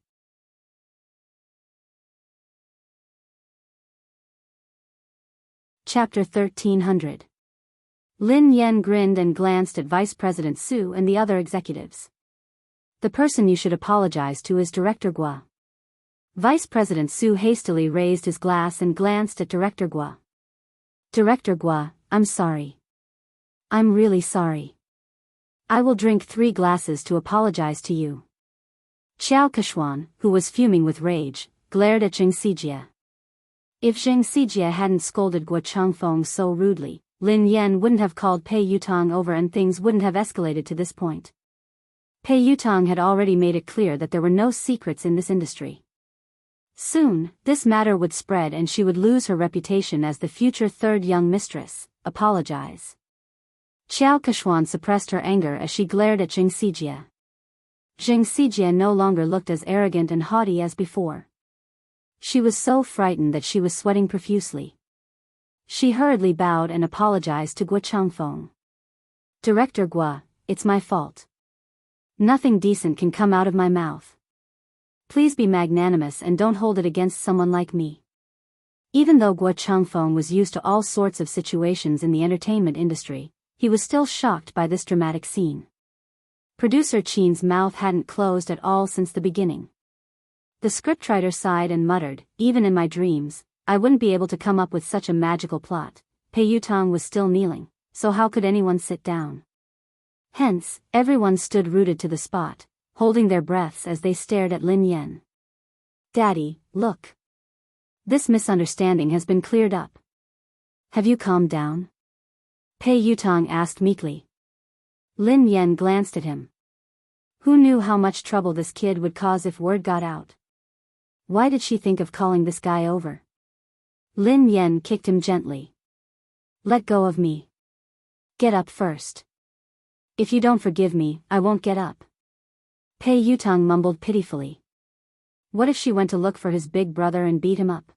Chapter 1300. Lin Yan grinned and glanced at Vice President Su and the other executives. The person you should apologize to is Director Gua. Vice President Su hastily raised his glass and glanced at Director Gua. Director Gua, I'm sorry. I'm really sorry. I will drink 3 glasses to apologize to you. Xiao Keshuan, who was fuming with rage, glared at Zheng Xijie. If Zheng Xijie hadn't scolded Gua Changfeng so rudely, Lin Yan wouldn't have called Pei Yutong over and things wouldn't have escalated to this point. Pei Yutong had already made it clear that there were no secrets in this industry. Soon, this matter would spread and she would lose her reputation as the future third young mistress. Apologize. Xiao Keshuan suppressed her anger as she glared at Zheng Xijie. Zheng Xijie no longer looked as arrogant and haughty as before. She was so frightened that she was sweating profusely. She hurriedly bowed and apologized to Gua Changfeng. Director Gua, it's my fault. Nothing decent can come out of my mouth. Please be magnanimous and don't hold it against someone like me. Even though Gua Changfeng was used to all sorts of situations in the entertainment industry, he was still shocked by this dramatic scene. Producer Qin's mouth hadn't closed at all since the beginning. The scriptwriter sighed and muttered, even in my dreams, I wouldn't be able to come up with such a magical plot. Pei Yutong was still kneeling, so how could anyone sit down? Hence, everyone stood rooted to the spot, holding their breaths as they stared at Lin Yan. Daddy, look. This misunderstanding has been cleared up. Have you calmed down? Pei Yutong asked meekly. Lin Yan glanced at him. Who knew how much trouble this kid would cause if word got out? Why did she think of calling this guy over? Lin Yan kicked him gently. Let go of me. Get up first. If you don't forgive me, I won't get up. Pei Yutong mumbled pitifully. What if she went to look for his big brother and beat him up?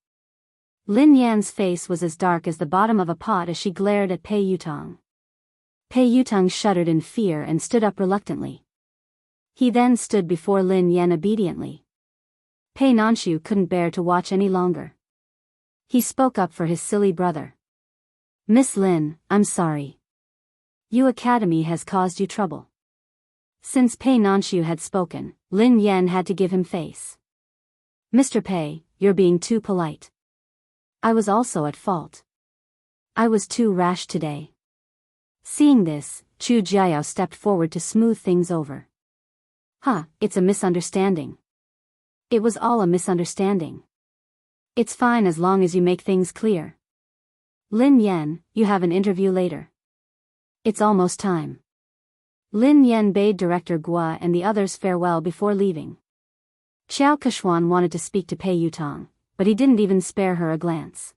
Lin Yan's face was as dark as the bottom of a pot as she glared at Pei Yutong. Pei Yutong shuddered in fear and stood up reluctantly. He then stood before Lin Yan obediently. Pei Nanshu couldn't bear to watch any longer. He spoke up for his silly brother. Miss Lin, I'm sorry. Yu Academy has caused you trouble. Since Pei Nanshu had spoken, Lin Yan had to give him face. Mr. Pei, you're being too polite. I was also at fault. I was too rash today. Seeing this, Chu Jiao stepped forward to smooth things over. It's a misunderstanding. It was all a misunderstanding. It's fine as long as you make things clear. Lin Yan, you have an interview later. It's almost time. Lin Yan bade Director Gua and the others farewell before leaving. Xiao Keshuan wanted to speak to Pei Yutong, but he didn't even spare her a glance.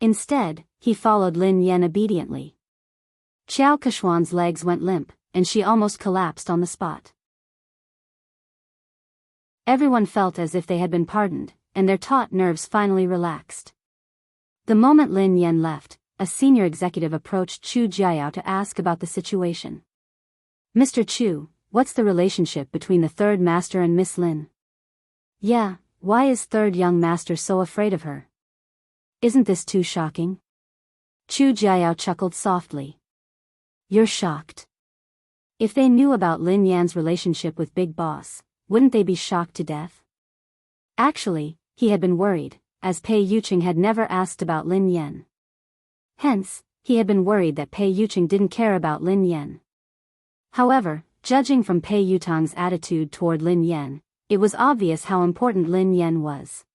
Instead, he followed Lin Yan obediently. Xiao Keshuan's legs went limp, and she almost collapsed on the spot. Everyone felt as if they had been pardoned, and their taut nerves finally relaxed. The moment Lin Yan left, a senior executive approached Chu Jiao to ask about the situation. Mr. Chu, what's the relationship between the third master and Miss Lin? Yeah, why is third young master so afraid of her? Isn't this too shocking? Chu Jiao chuckled softly. You're shocked. If they knew about Lin Yan's relationship with Big Boss, wouldn't they be shocked to death? Actually, he had been worried, as Pei Yuqing had never asked about Lin Yan. Hence, he had been worried that Pei Yuqing didn't care about Lin Yan. However, judging from Pei Yutong's attitude toward Lin Yan, it was obvious how important Lin Yan was.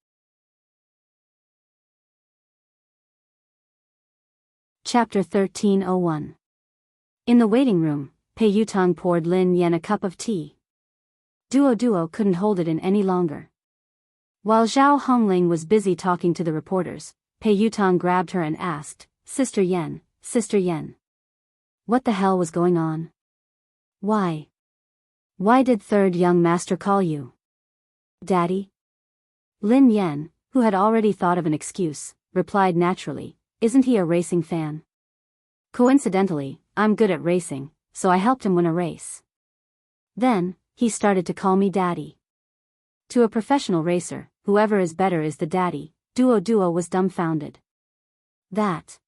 Chapter 1301. In the waiting room, Pei Yutang poured Lin Yan a cup of tea. Duo couldn't hold it in any longer. While Zhao Hongling was busy talking to the reporters, Pei Yutang grabbed her and asked, Sister Yan. What the hell was going on? Why did third young master call you? Daddy? Lin Yan, who had already thought of an excuse, replied naturally, isn't he a racing fan? Coincidentally, I'm good at racing, so I helped him win a race. Then, he started to call me daddy. To a professional racer, whoever is better is the daddy. Duo was dumbfounded. That's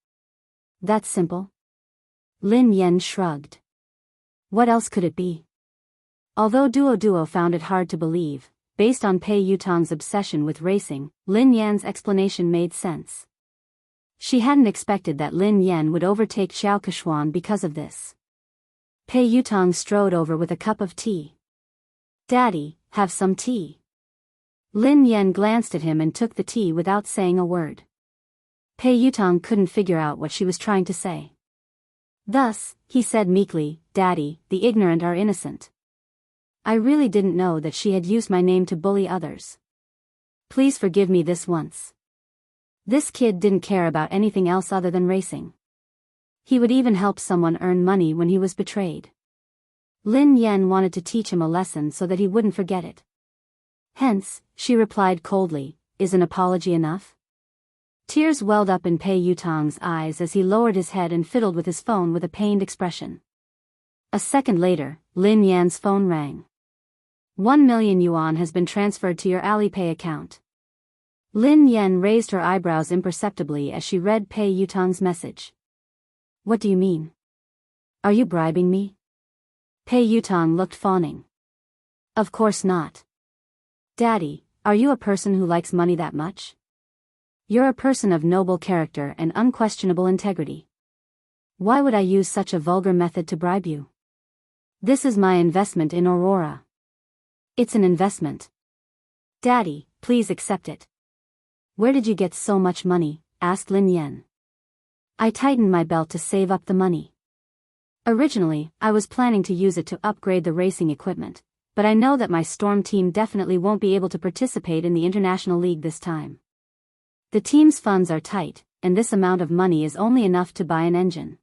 simple? Lin Yan shrugged. What else could it be? Although Duo found it hard to believe, based on Pei Yutang's obsession with racing, Lin Yan's explanation made sense. She hadn't expected that Lin Yan would overtake Xiao Keshuan because of this. Pei Yutang strode over with a cup of tea. Daddy, have some tea. Lin Yan glanced at him and took the tea without saying a word. Pei Yutang couldn't figure out what she was trying to say. Thus, he said meekly, Daddy, the ignorant are innocent. I really didn't know that she had used my name to bully others. Please forgive me this once. This kid didn't care about anything else other than racing. He would even help someone earn money when he was betrayed. Lin Yan wanted to teach him a lesson so that he wouldn't forget it. Hence, she replied coldly, is an apology enough? Tears welled up in Pei Yutang's eyes as he lowered his head and fiddled with his phone with a pained expression. A second later, Lin Yan's phone rang. 1 million yuan has been transferred to your Alipay account. Lin Yan raised her eyebrows imperceptibly as she read Pei Yutang's message. What do you mean? Are you bribing me? Pei Yutang looked fawning. Of course not. Daddy, are you a person who likes money that much? You're a person of noble character and unquestionable integrity. Why would I use such a vulgar method to bribe you? This is my investment in Aurora. It's an investment. Daddy, please accept it. Where did you get so much money? Asked Lin Yan. I tightened my belt to save up the money. Originally, I was planning to use it to upgrade the racing equipment, but I know that my Storm team definitely won't be able to participate in the International League this time. The team's funds are tight, and this amount of money is only enough to buy an engine.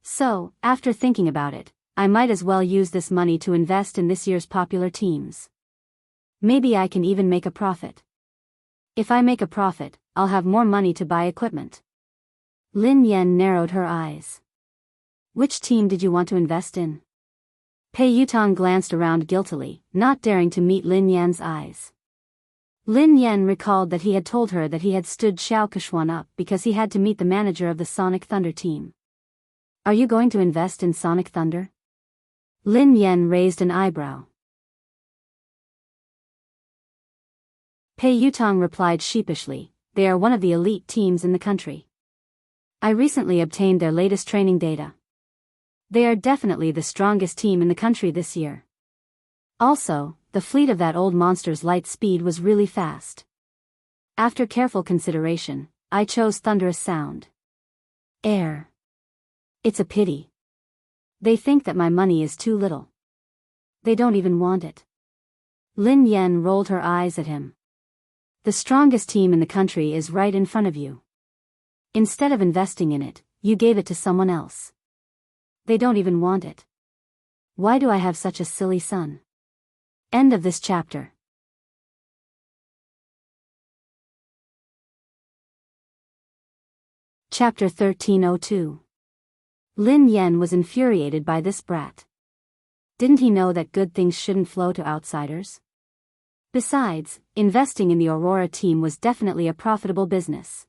So, after thinking about it, I might as well use this money to invest in this year's popular teams. Maybe I can even make a profit. If I make a profit, I'll have more money to buy equipment. Lin Yan narrowed her eyes. Which team did you want to invest in? Pei Yutang glanced around guiltily, not daring to meet Lin Yan's eyes. Lin Yan recalled that he had told her that he had stood Xiao Keshuan up because he had to meet the manager of the Sonic Thunder team. Are you going to invest in Sonic Thunder? Lin Yan raised an eyebrow. Pei Yutang replied sheepishly, they are one of the elite teams in the country. I recently obtained their latest training data. They are definitely the strongest team in the country this year. Also, the fleet of that old monster's light speed was really fast. After careful consideration, I chose Thunderous Sound. Air. It's a pity. They think that my money is too little. They don't even want it. Lin Yan rolled her eyes at him. The strongest team in the country is right in front of you. Instead of investing in it, you gave it to someone else. They don't even want it. Why do I have such a silly son? End of this chapter. Chapter 1302. Lin Yan was infuriated by this brat. Didn't he know that good things shouldn't flow to outsiders? Besides, investing in the Aurora team was definitely a profitable business.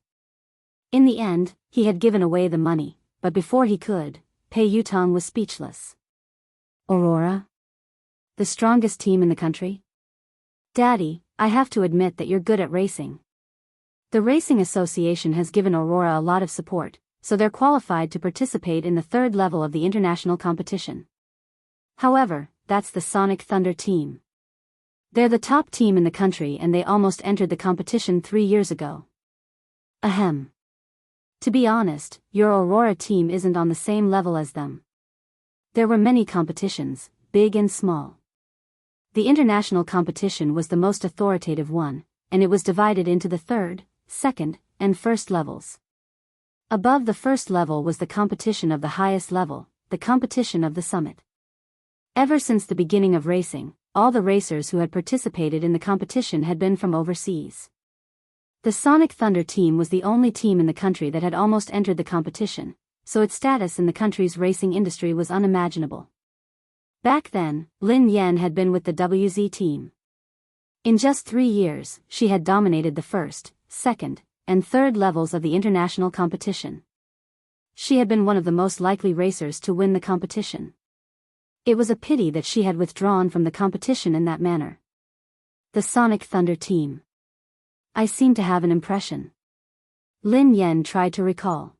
In the end, he had given away the money, but before he could, Pei Yutang was speechless. Aurora? The strongest team in the country? Daddy, I have to admit that you're good at racing. The Racing Association has given Aurora a lot of support, so they're qualified to participate in the third level of the international competition. However, that's the Sonic Thunder team. They're the top team in the country and they almost entered the competition 3 years ago. Ahem. To be honest, your Aurora team isn't on the same level as them. There were many competitions, big and small. The international competition was the most authoritative one, and it was divided into the third, second, and first levels. Above the first level was the competition of the highest level, the competition of the summit. Ever since the beginning of racing, all the racers who had participated in the competition had been from overseas. The Sonic Thunder team was the only team in the country that had almost entered the competition, so its status in the country's racing industry was unimaginable. Back then, Lin Yan had been with the WZ team. In just 3 years, she had dominated the first, second, and third levels of the international competition. She had been one of the most likely racers to win the competition. It was a pity that she had withdrawn from the competition in that manner. The Sonic Thunder team. I seem to have an impression. Lin Yan tried to recall.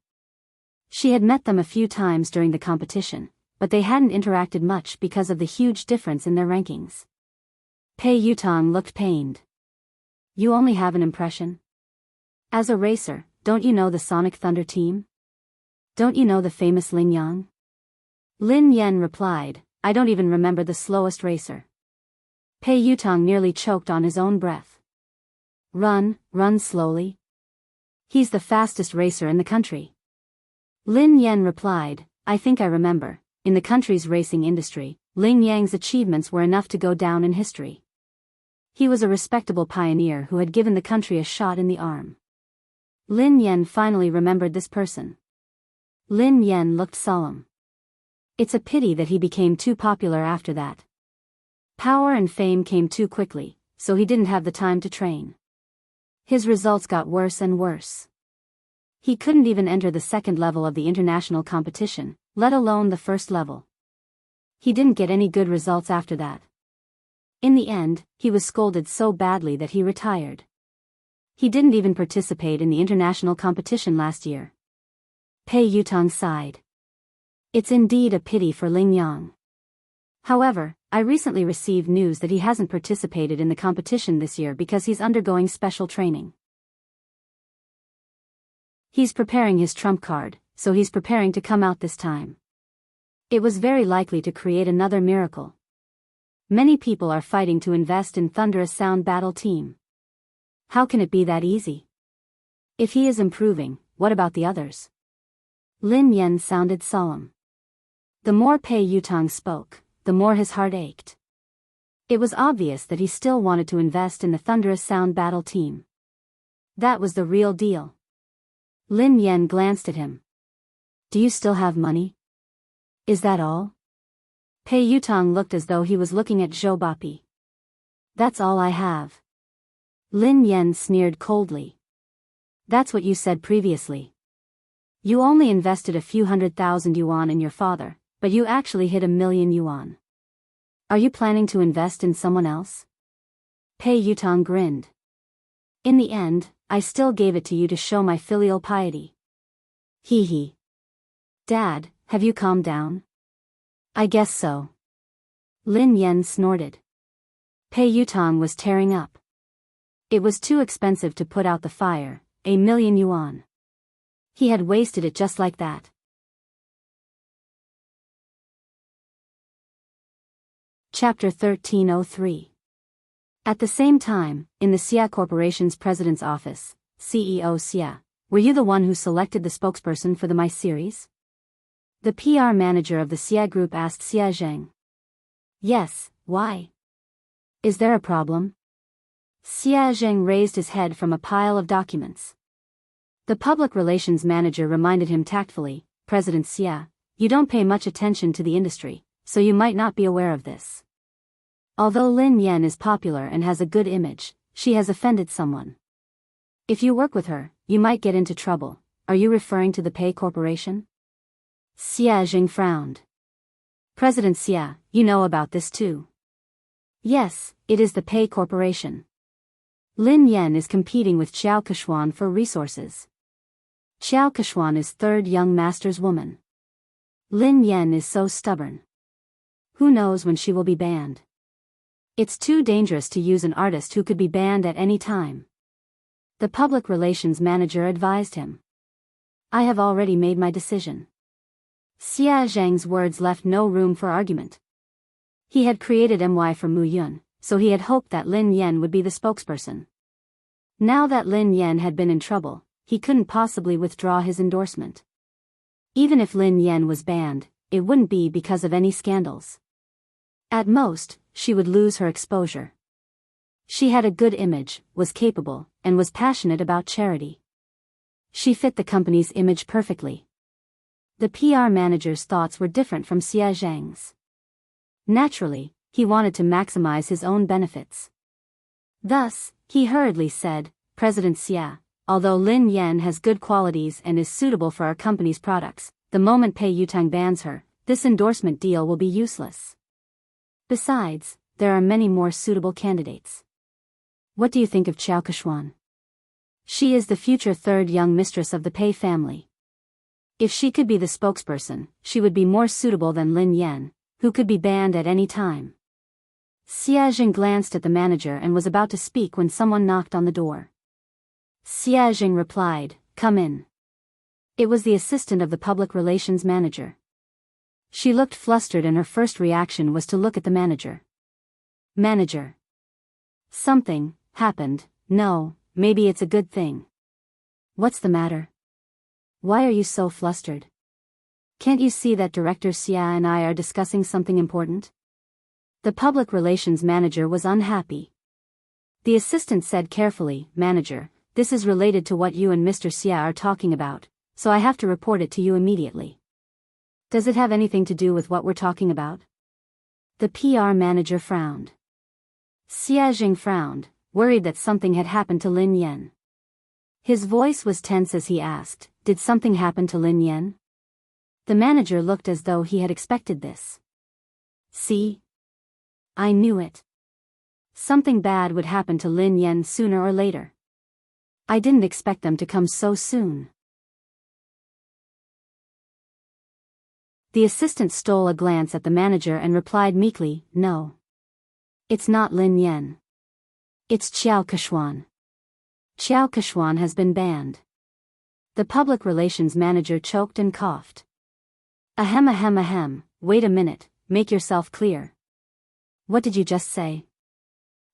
She had met them a few times during the competition, but they hadn't interacted much because of the huge difference in their rankings. Pei Yutong looked pained. You only have an impression? As a racer, don't you know the Sonic Thunder team? Don't you know the famous Lin Yang? Lin Yan replied, I don't even remember the slowest racer. Pei Yutong nearly choked on his own breath. Run slowly. He's the fastest racer in the country. Lin Yan replied, I think I remember, in the country's racing industry, Lin Yang's achievements were enough to go down in history. He was a respectable pioneer who had given the country a shot in the arm. Lin Yan finally remembered this person. Lin Yan looked solemn. It's a pity that he became too popular after that. Power and fame came too quickly, so he didn't have the time to train. His results got worse and worse. He couldn't even enter the second level of the international competition, let alone the first level. He didn't get any good results after that. In the end, he was scolded so badly that he retired. He didn't even participate in the international competition last year. Pei Yutong sighed. It's indeed a pity for Lin Yang. However, I recently received news that he hasn't participated in the competition this year because he's undergoing special training. He's preparing his trump card, so he's preparing to come out this time. It was very likely to create another miracle. Many people are fighting to invest in Thunderous Sound Battle Team. How can it be that easy? If he is improving, what about the others? Lin Yan sounded solemn. The more Pei Yutong spoke, the more his heart ached. It was obvious that he still wanted to invest in the Thunderous Sound Battle Team. That was the real deal. Lin Yan glanced at him. Do you still have money? Is that all? Pei Yutong looked as though he was looking at Zhou Bapi. That's all I have. Lin Yan sneered coldly. That's what you said previously. You only invested a few 100,000 yuan in your father, but you actually hit 1,000,000 yuan. Are you planning to invest in someone else? Pei Yutong grinned. In the end, I still gave it to you to show my filial piety. Hee hee. Dad, have you calmed down? I guess so. Lin Yan snorted. Pei Yutong was tearing up. It was too expensive to put out the fire, 1,000,000 yuan. He had wasted it just like that. Chapter 1303. At the same time, in the Xia Corporation's president's office, CEO Xia, were you the one who selected the spokesperson for the My series? The PR manager of the Xia Group asked Xia Zheng. Yes, why? Is there a problem? Xia Zheng raised his head from a pile of documents. The public relations manager reminded him tactfully, President Xia, you don't pay much attention to the industry, so you might not be aware of this. Although Lin Yan is popular and has a good image, she has offended someone. If you work with her, you might get into trouble. Are you referring to the Pei Corporation? Xia Jing frowned. President Xia, you know about this too. Yes, it is the Pei Corporation. Lin Yan is competing with Xiao Keshuan for resources. Xiao Keshuan is third young master's woman. Lin Yan is so stubborn. Who knows when she will be banned? It's too dangerous to use an artist who could be banned at any time. The public relations manager advised him. I have already made my decision. Xia Zhang's words left no room for argument. He had created MY for Mu Yun, so he had hoped that Lin Yan would be the spokesperson. Now that Lin Yan had been in trouble, he couldn't possibly withdraw his endorsement. Even if Lin Yan was banned, it wouldn't be because of any scandals. At most, she would lose her exposure. She had a good image, was capable, and was passionate about charity. She fit the company's image perfectly. The PR manager's thoughts were different from Xia Zhang's. Naturally, he wanted to maximize his own benefits. Thus, he hurriedly said, President Xia, although Lin Yan has good qualities and is suitable for our company's products, the moment Pei Yutang bans her, this endorsement deal will be useless. Besides, there are many more suitable candidates. What do you think of Qiao Keshuan? She is the future third young mistress of the Pei family. If she could be the spokesperson, she would be more suitable than Lin Yan, who could be banned at any time. Xia Zhang glanced at the manager and was about to speak when someone knocked on the door. Xia Zhang replied, Come in. It was the assistant of the public relations manager. She looked flustered and her first reaction was to look at the manager. Manager. Something happened. No, maybe it's a good thing. What's the matter? Why are you so flustered? Can't you see that Director Xia and I are discussing something important? The public relations manager was unhappy. The assistant said carefully, Manager, this is related to what you and Mr. Xia are talking about, so I have to report it to you immediately. Does it have anything to do with what we're talking about? The PR manager frowned. Xia Zhang frowned, worried that something had happened to Lin Yan. His voice was tense as he asked, Did something happen to Lin Yan? The manager looked as though he had expected this. See? I knew it. Something bad would happen to Lin Yan sooner or later. I didn't expect them to come so soon. The assistant stole a glance at the manager and replied meekly, No. It's not Lin Yan. It's Qiao Keshuan. Qiao Keshuan has been banned. The public relations manager choked and coughed. Ahem, wait a minute, make yourself clear. What did you just say?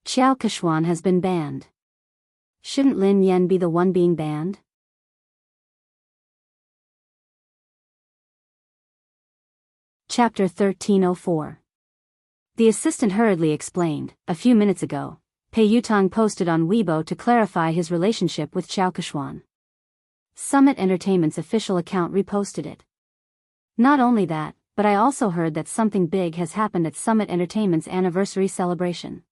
Qiao Keshuan has been banned. Shouldn't Lin Yan be the one being banned? Chapter 1304. The assistant hurriedly explained, A few minutes ago, Pei Yutang posted on Weibo to clarify his relationship with Qiao Keshuan. Summit Entertainment's official account reposted it. Not only that, but I also heard that something big has happened at Summit Entertainment's anniversary celebration.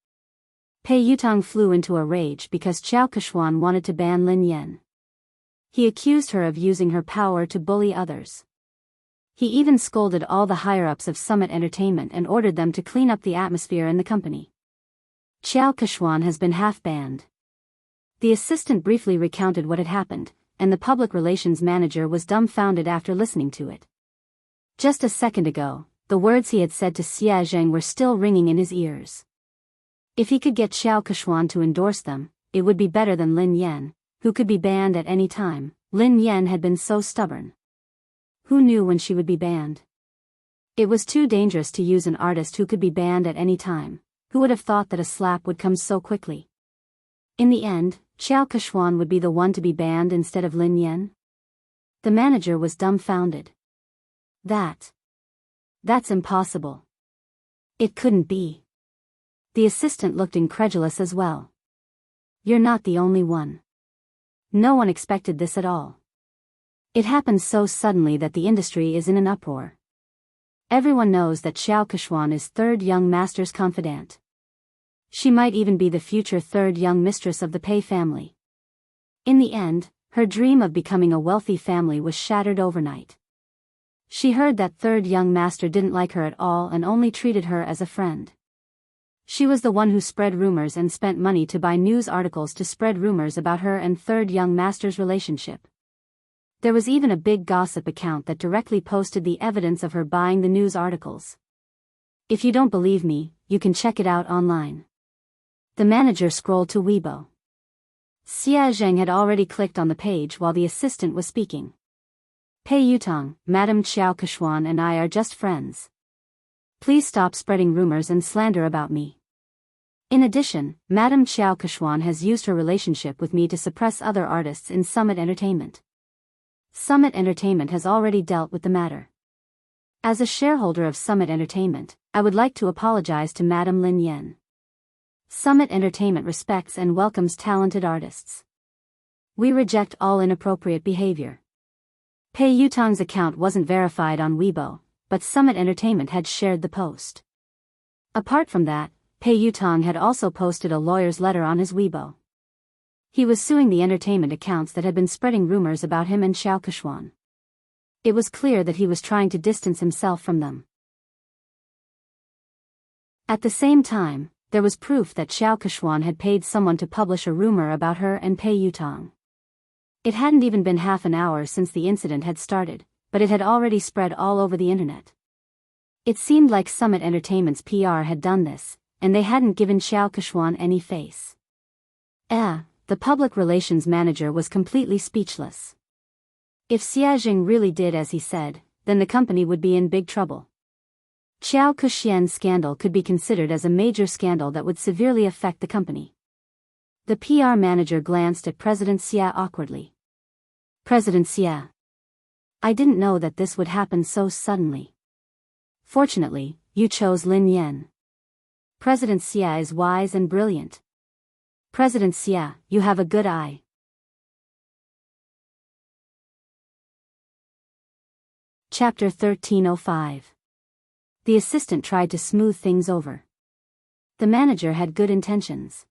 Pei Yutang flew into a rage because Qiao Keshuan wanted to ban Lin Yan. He accused her of using her power to bully others. He even scolded all the higher-ups of Summit Entertainment and ordered them to clean up the atmosphere in the company. Qiao Keshuan has been half-banned. The assistant briefly recounted what had happened, and the public relations manager was dumbfounded after listening to it. Just a second ago, the words he had said to Xia Zhang were still ringing in his ears. If he could get Qiao Keshuan to endorse them, it would be better than Lin Yan, who could be banned at any time. Lin Yan had been so stubborn. Who knew when she would be banned? It was too dangerous to use an artist who could be banned at any time. Who would have thought that a slap would come so quickly? In the end, Qiao Keshuan would be the one to be banned instead of Lin Yan? The manager was dumbfounded. That's impossible. It couldn't be. The assistant looked incredulous as well. You're not the only one. No one expected this at all. It happened so suddenly that the industry is in an uproar. Everyone knows that Qiao Keshuan is third young master's confidant. She might even be the future third young mistress of the Pei family. In the end, her dream of becoming a wealthy family was shattered overnight. She heard that third young master didn't like her at all and only treated her as a friend. She was the one who spread rumors and spent money to buy news articles to spread rumors about her and third young master's relationship. There was even a big gossip account that directly posted the evidence of her buying the news articles. If you don't believe me, you can check it out online. The manager scrolled to Weibo. Xia Zheng had already clicked on the page while the assistant was speaking. Pei Yutong, Madame Xiao Keshuan and I are just friends. Please stop spreading rumors and slander about me. In addition, Madame Xiao Keshuan has used her relationship with me to suppress other artists in Summit Entertainment. Summit Entertainment has already dealt with the matter. As a shareholder of Summit Entertainment, I would like to apologize to Madame Lin Yan. Summit Entertainment respects and welcomes talented artists. We reject all inappropriate behavior. Pei Yutong's account wasn't verified on Weibo, but Summit Entertainment had shared the post. Apart from that, Pei Yutong had also posted a lawyer's letter on his Weibo. He was suing the entertainment accounts that had been spreading rumors about him and Xiao Keshuan. It was clear that he was trying to distance himself from them. At the same time, there was proof that Xiao Keshuan had paid someone to publish a rumor about her and Pei Yutong. It hadn't even been half an hour since the incident had started, but it had already spread all over the internet. It seemed like Summit Entertainment's PR had done this, and they hadn't given Xiao Keshuan any face. The public relations manager was completely speechless. If Xia Jing really did as he said, then the company would be in big trouble. Xiao Kexian's scandal could be considered as a major scandal that would severely affect the company. The PR manager glanced at President Xia awkwardly. President Xia. I didn't know that this would happen so suddenly. Fortunately, you chose Lin Yan. President Xia is wise and brilliant. President Xia, you have a good eye. Chapter 1305. The assistant tried to smooth things over. The manager had good intentions.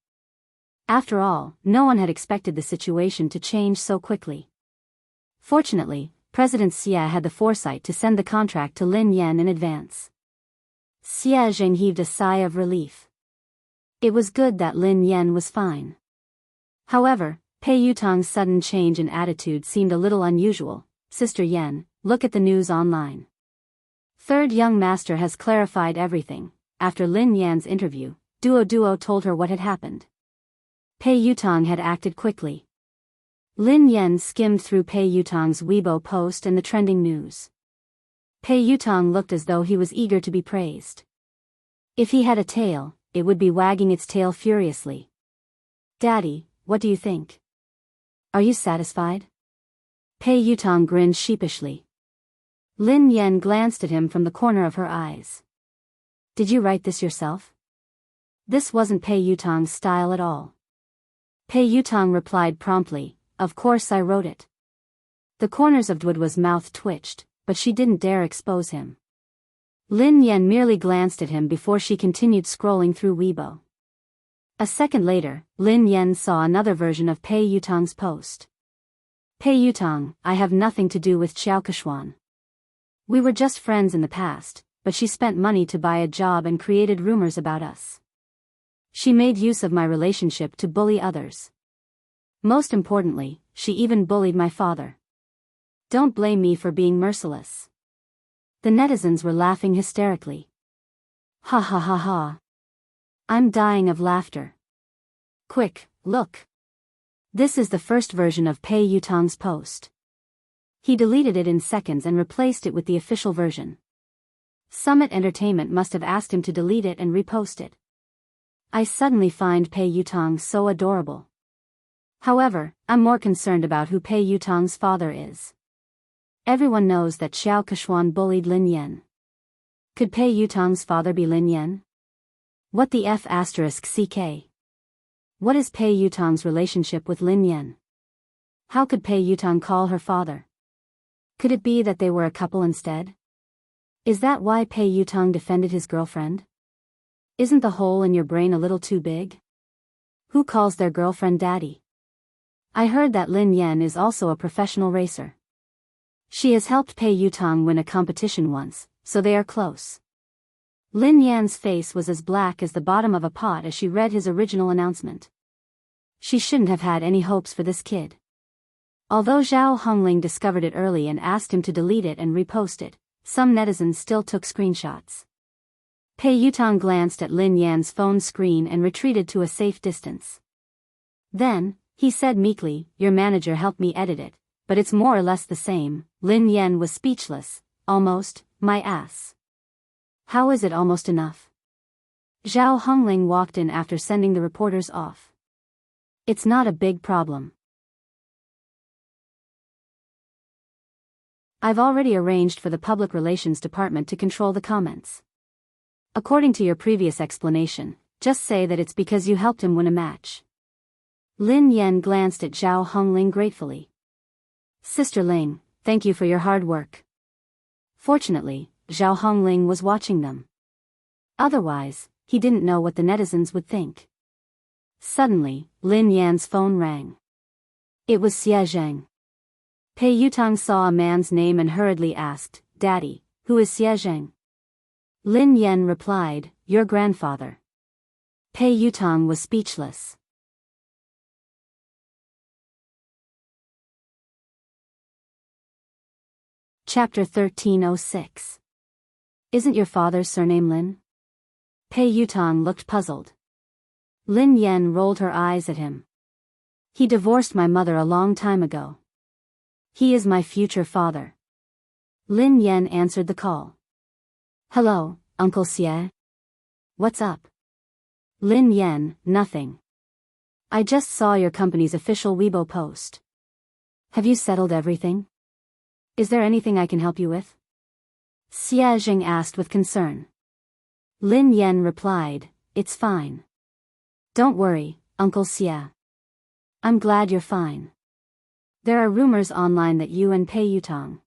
After all, no one had expected the situation to change so quickly. Fortunately, President Xia had the foresight to send the contract to Lin Yan in advance. Xia Zheng heaved a sigh of relief. It was good that Lin Yan was fine. However, Pei Yutong's sudden change in attitude seemed a little unusual. Sister Yan, look at the news online. Third young master has clarified everything. After Lin Yan's interview, Duo told her what had happened. Pei Yutong had acted quickly. Lin Yan skimmed through Pei Yutong's Weibo post and the trending news. Pei Yutong looked as though he was eager to be praised. If he had a tail, it would be wagging its tail furiously. Daddy, what do you think? Are you satisfied? Pei Yutong grinned sheepishly. Lin Yan glanced at him from the corner of her eyes. Did you write this yourself? This wasn't Pei Yutong's style at all. Pei Yutong replied promptly, of course I wrote it. The corners of Duo's mouth twitched, but she didn't dare expose him. Lin Yan merely glanced at him before she continued scrolling through Weibo. A second later, Lin Yan saw another version of Pei Yutong's post. Pei Yutong, I have nothing to do with Xiao Keshuan. We were just friends in the past, but she spent money to buy a job and created rumors about us. She made use of my relationship to bully others. Most importantly, she even bullied my father. Don't blame me for being merciless. The netizens were laughing hysterically. Ha ha ha ha. I'm dying of laughter. Quick, look. This is the first version of Pei Yutong's post. He deleted it in seconds and replaced it with the official version. Summit Entertainment must have asked him to delete it and repost it. I suddenly find Pei Yutong so adorable. However, I'm more concerned about who Pei Yutong's father is. Everyone knows that Xiao Keshuan bullied Lin Yan. Could Pei Yutong's father be Lin Yan? What the F***ck? What is Pei Yutong's relationship with Lin Yan? How could Pei Yutong call her father? Could it be that they were a couple instead? Is that why Pei Yutong defended his girlfriend? Isn't the hole in your brain a little too big? Who calls their girlfriend daddy? I heard that Lin Yan is also a professional racer. She has helped Pei Yutong win a competition once, so they are close. Lin Yan's face was as black as the bottom of a pot as she read his original announcement. She shouldn't have had any hopes for this kid. Although Zhao Hongling discovered it early and asked him to delete it and repost it, some netizens still took screenshots. Pei Yutong glanced at Lin Yan's phone screen and retreated to a safe distance. Then, he said meekly, "Your manager helped me edit it, but it's more or less the same." Lin Yan was speechless. "Almost, my ass. How is it almost enough?" Zhao Hongling walked in after sending the reporters off. "It's not a big problem. I've already arranged for the public relations department to control the comments. According to your previous explanation, just say that it's because you helped him win a match." Lin Yan glanced at Zhao Hongling gratefully. "Sister Ling, thank you for your hard work." Fortunately, Zhao Hongling was watching them. Otherwise, he didn't know what the netizens would think. Suddenly, Lin Yan's phone rang. It was Xie Zheng. Pei Yutong saw a man's name and hurriedly asked, "Daddy, who is Xie Zheng?" Lin Yan replied, "Your grandfather." Pei Yutong was speechless. Chapter 1306. Isn't your father's surname Lin? Pei Yutong looked puzzled. Lin Yan rolled her eyes at him. "He divorced my mother a long time ago. He is my future father." Lin Yan answered the call. "Hello, Uncle Xie. What's up?" Lin Yan, "Nothing. I just saw your company's official Weibo post. Have you settled everything? Is there anything I can help you with?" Xie Zheng asked with concern. Lin Yan replied, "It's fine. Don't worry, Uncle Xie. I'm glad you're fine. There are rumors online that you and Pei Yutong."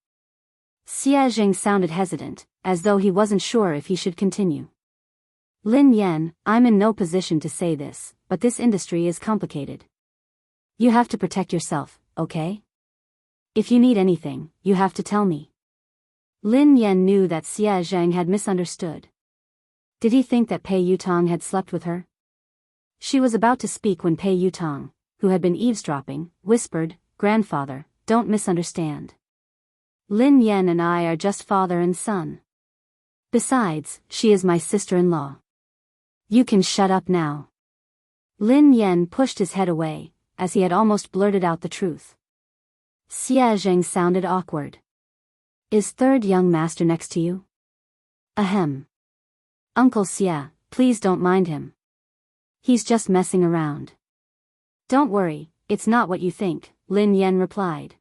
Xie Zheng sounded hesitant, as though he wasn't sure if he should continue. "Lin Yan, I'm in no position to say this, but this industry is complicated. You have to protect yourself, okay? If you need anything, you have to tell me." Lin Yan knew that Xie Zheng had misunderstood. Did he think that Pei Yutong had slept with her? She was about to speak when Pei Yutong, who had been eavesdropping, whispered, "Grandfather, don't misunderstand. Lin Yan and I are just father and son. Besides, she is my sister-in-law. You can shut up now." Lin Yan pushed his head away, as he had almost blurted out the truth. Xie Zheng sounded awkward. "Is third young master next to you?" "Ahem. Uncle Xie, please don't mind him. He's just messing around." "Don't worry, it's not what you think," Lin Yan replied.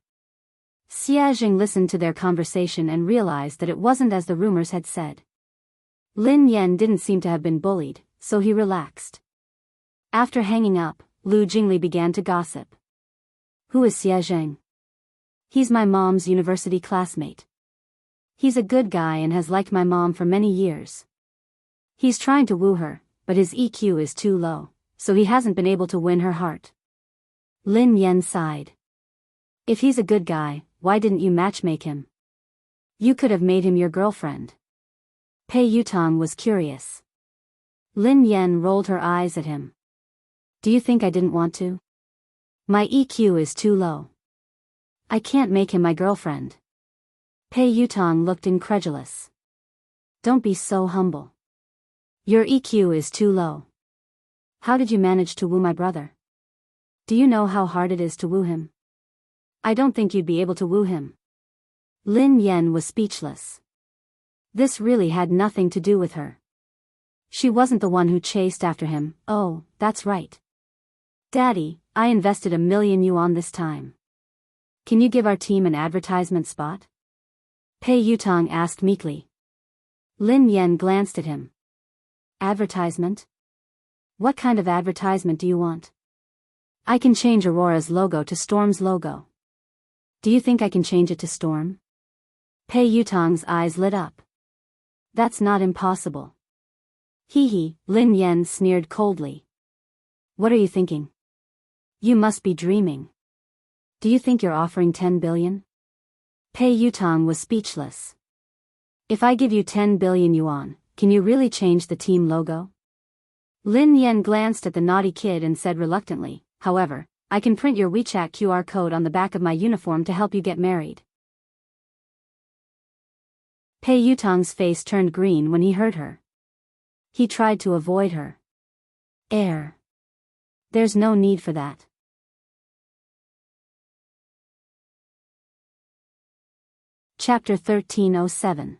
Xie Zheng listened to their conversation and realized that it wasn't as the rumors had said. Lin Yan didn't seem to have been bullied, so he relaxed. After hanging up, Lu Jingli began to gossip. "Who is Xie Zheng?" "He's my mom's university classmate. He's a good guy and has liked my mom for many years. He's trying to woo her, but his EQ is too low, so he hasn't been able to win her heart." Lin Yan sighed. "If he's a good guy, why didn't you matchmake him? You could have made him your girlfriend." Pei Yutong was curious. Lin Yan rolled her eyes at him. "Do you think I didn't want to? My EQ is too low. I can't make him my girlfriend." Pei Yutong looked incredulous. "Don't be so humble. Your EQ is too low. How did you manage to woo my brother? Do you know how hard it is to woo him? I don't think you'd be able to woo him." Lin Yan was speechless. This really had nothing to do with her. She wasn't the one who chased after him. "Oh, that's right. Daddy, I invested 1,000,000 yuan this time. Can you give our team an advertisement spot?" Pei Yutong asked meekly. Lin Yan glanced at him. "Advertisement? What kind of advertisement do you want?" "I can change Aurora's logo to Storm's logo." "Do you think I can change it to Storm?" Pei Yutong's eyes lit up. "That's not impossible." "Hee," Lin Yan sneered coldly. "What are you thinking? You must be dreaming. Do you think you're offering 10 billion? Pei Yutong was speechless. "If I give you 10 billion yuan, can you really change the team logo?" Lin Yan glanced at the naughty kid and said reluctantly, "However, I can print your WeChat QR code on the back of my uniform to help you get married." Pei Yutong's face turned green when he heard her. He tried to avoid her. There's no need for that. Chapter 1307.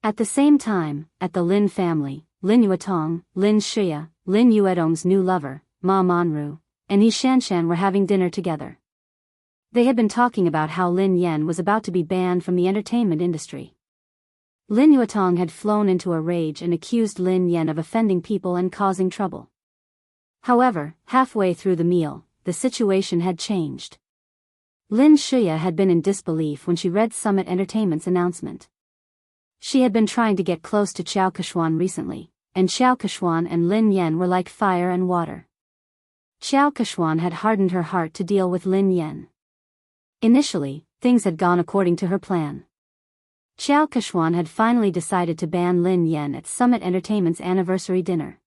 At the same time, at the Lin family, Lin Yuetong, Lin Shia, Lin Yuedong's new lover, Ma Manru, and Yi Shanshan were having dinner together. They had been talking about how Lin Yen was about to be banned from the entertainment industry. Lin Yuetong had flown into a rage and accused Lin Yen of offending people and causing trouble. However, halfway through the meal, the situation had changed. Lin Shia had been in disbelief when she read Summit Entertainment's announcement. She had been trying to get close to Xiao Keshuan recently, and Xiao Keshuan and Lin Yen were like fire and water. Xiao Keshuan had hardened her heart to deal with Lin Yen. Initially, things had gone according to her plan. Xiao Keshuan had finally decided to ban Lin Yen at Summit Entertainment's anniversary dinner.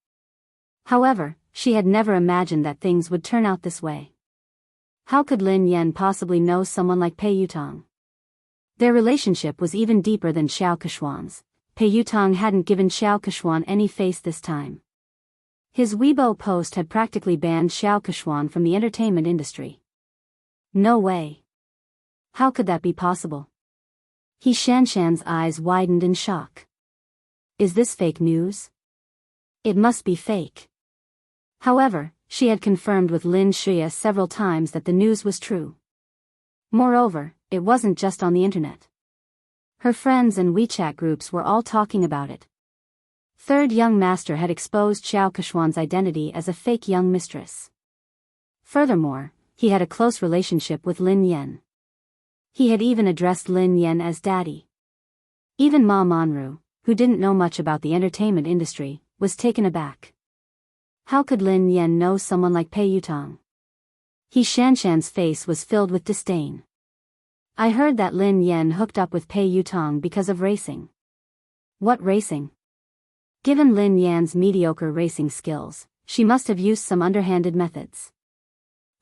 However, she had never imagined that things would turn out this way. How could Lin Yen possibly know someone like Pei Yutong? Their relationship was even deeper than Xiao Keshuan's. Pei Yutong hadn't given Xiao Keshuan any face this time. His Weibo post had practically banned Xiao Keshuan from the entertainment industry. No way. How could that be possible? Yi Shanshan's eyes widened in shock. Is this fake news? It must be fake. However, she had confirmed with Lin Shia several times that the news was true. Moreover, it wasn't just on the internet. Her friends and WeChat groups were all talking about it. Third young master had exposed Xiao Keshuan's identity as a fake young mistress. Furthermore, he had a close relationship with Lin Yen. He had even addressed Lin Yen as daddy. Even Ma Manru, who didn't know much about the entertainment industry, was taken aback. How could Lin Yen know someone like Pei Yutong? Yi Shanshan's face was filled with disdain. I heard that Lin Yen hooked up with Pei Yutong because of racing. What racing? Given Lin Yan's mediocre racing skills, she must have used some underhanded methods.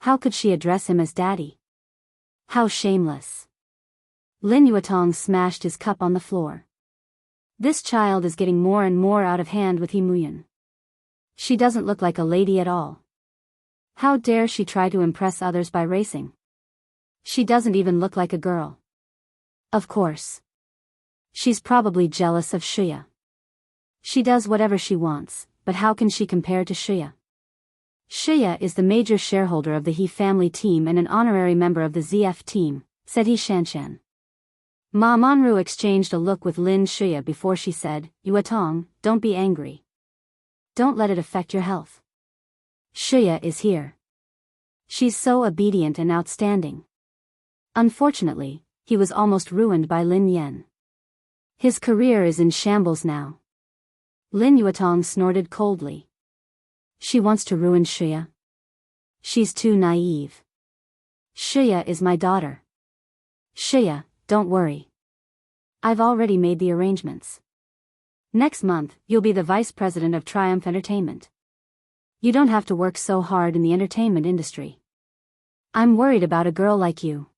How could she address him as daddy? How shameless. Lin Yuetong smashed his cup on the floor. This child is getting more and more out of hand with He Muyan. She doesn't look like a lady at all. How dare she try to impress others by racing? She doesn't even look like a girl. Of course. She's probably jealous of Shia. She does whatever she wants, but how can she compare to Shia? Shia is the major shareholder of the He family team and an honorary member of the ZF team, said Yi Shanshan. Ma Manru exchanged a look with Lin Shia before she said, Yuetong, don't be angry. Don't let it affect your health. Shia is here. She's so obedient and outstanding. Unfortunately, he was almost ruined by Lin Yen. His career is in shambles now. Lin Yuetong snorted coldly. She wants to ruin Shia. She's too naive. Shia is my daughter. Shia, don't worry. I've already made the arrangements. Next month, you'll be the vice president of Triumph Entertainment. You don't have to work so hard in the entertainment industry. I'm worried about a girl like you.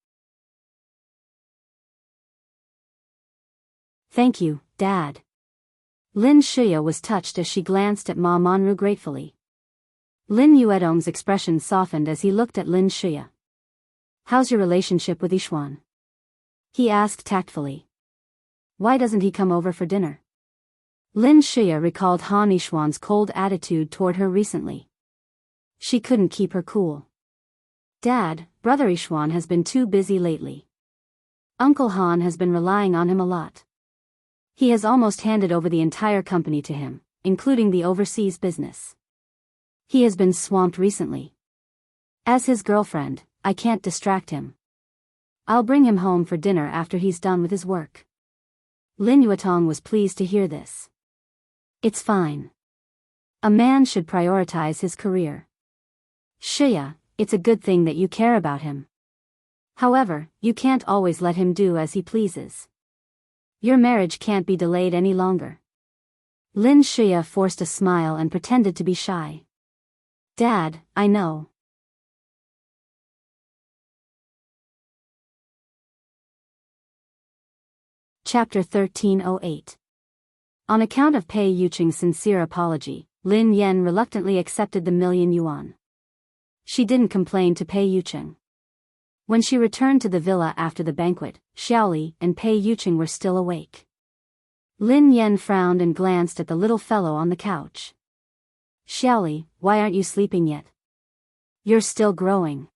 Thank you, Dad. Lin Shia was touched as she glanced at Ma Manru gratefully. Lin Yuedong's expression softened as he looked at Lin Shia. How's your relationship with Yishuan? He asked tactfully. Why doesn't he come over for dinner? Lin Shia recalled Han Yishuan's cold attitude toward her recently. She couldn't keep her cool. Dad, Brother Yishuan has been too busy lately. Uncle Han has been relying on him a lot. He has almost handed over the entire company to him, including the overseas business. He has been swamped recently. As his girlfriend, I can't distract him. I'll bring him home for dinner after he's done with his work. Lin Yuetong was pleased to hear this. It's fine. A man should prioritize his career. Shia, it's a good thing that you care about him. However, you can't always let him do as he pleases. Your marriage can't be delayed any longer. Lin Shia forced a smile and pretended to be shy. Dad, I know. Chapter 1308. On account of Pei Yuqing's sincere apology, Lin Yan reluctantly accepted the $1,000,000. She didn't complain to Pei Yuqing. When she returned to the villa after the banquet, Xiaoli and Pei Yuqing were still awake. Lin Yan frowned and glanced at the little fellow on the couch. Xiaoli, why aren't you sleeping yet? You're still growing.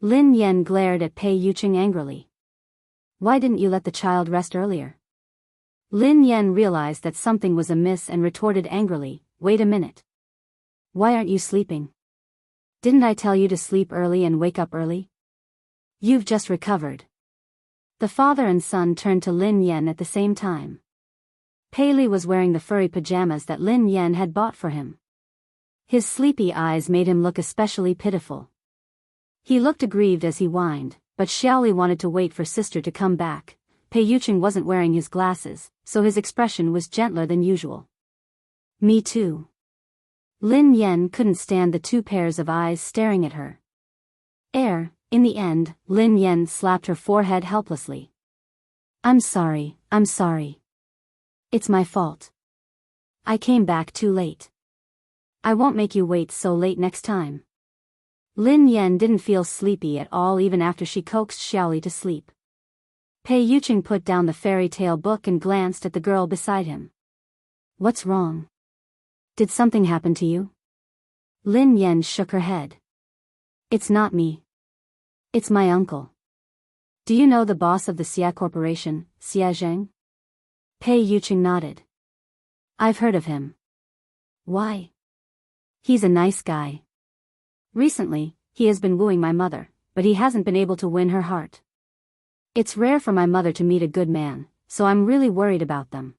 Lin Yan glared at Pei Yuqing angrily. Why didn't you let the child rest earlier? Lin Yan realized that something was amiss and retorted angrily, wait a minute. Why aren't you sleeping? Didn't I tell you to sleep early and wake up early? You've just recovered. The father and son turned to Lin Yan at the same time. Pei Li was wearing the furry pajamas that Lin Yan had bought for him. His sleepy eyes made him look especially pitiful. He looked aggrieved as he whined, but Xiaoli wanted to wait for sister to come back. Pei Yuqing wasn't wearing his glasses, so his expression was gentler than usual. Me too. Lin Yan couldn't stand the two pairs of eyes staring at her. In the end, Lin Yan slapped her forehead helplessly. I'm sorry. It's my fault. I came back too late. I won't make you wait so late next time. Lin Yan didn't feel sleepy at all even after she coaxed Xiaoli to sleep. Pei Yuqing put down the fairy tale book and glanced at the girl beside him. What's wrong? Did something happen to you? Lin Yan shook her head. It's not me. It's my uncle. Do you know the boss of the Xia Corporation, Xia Zheng? Pei Yuqing nodded. I've heard of him. Why? He's a nice guy. Recently, he has been wooing my mother, but he hasn't been able to win her heart. It's rare for my mother to meet a good man, so I'm really worried about them.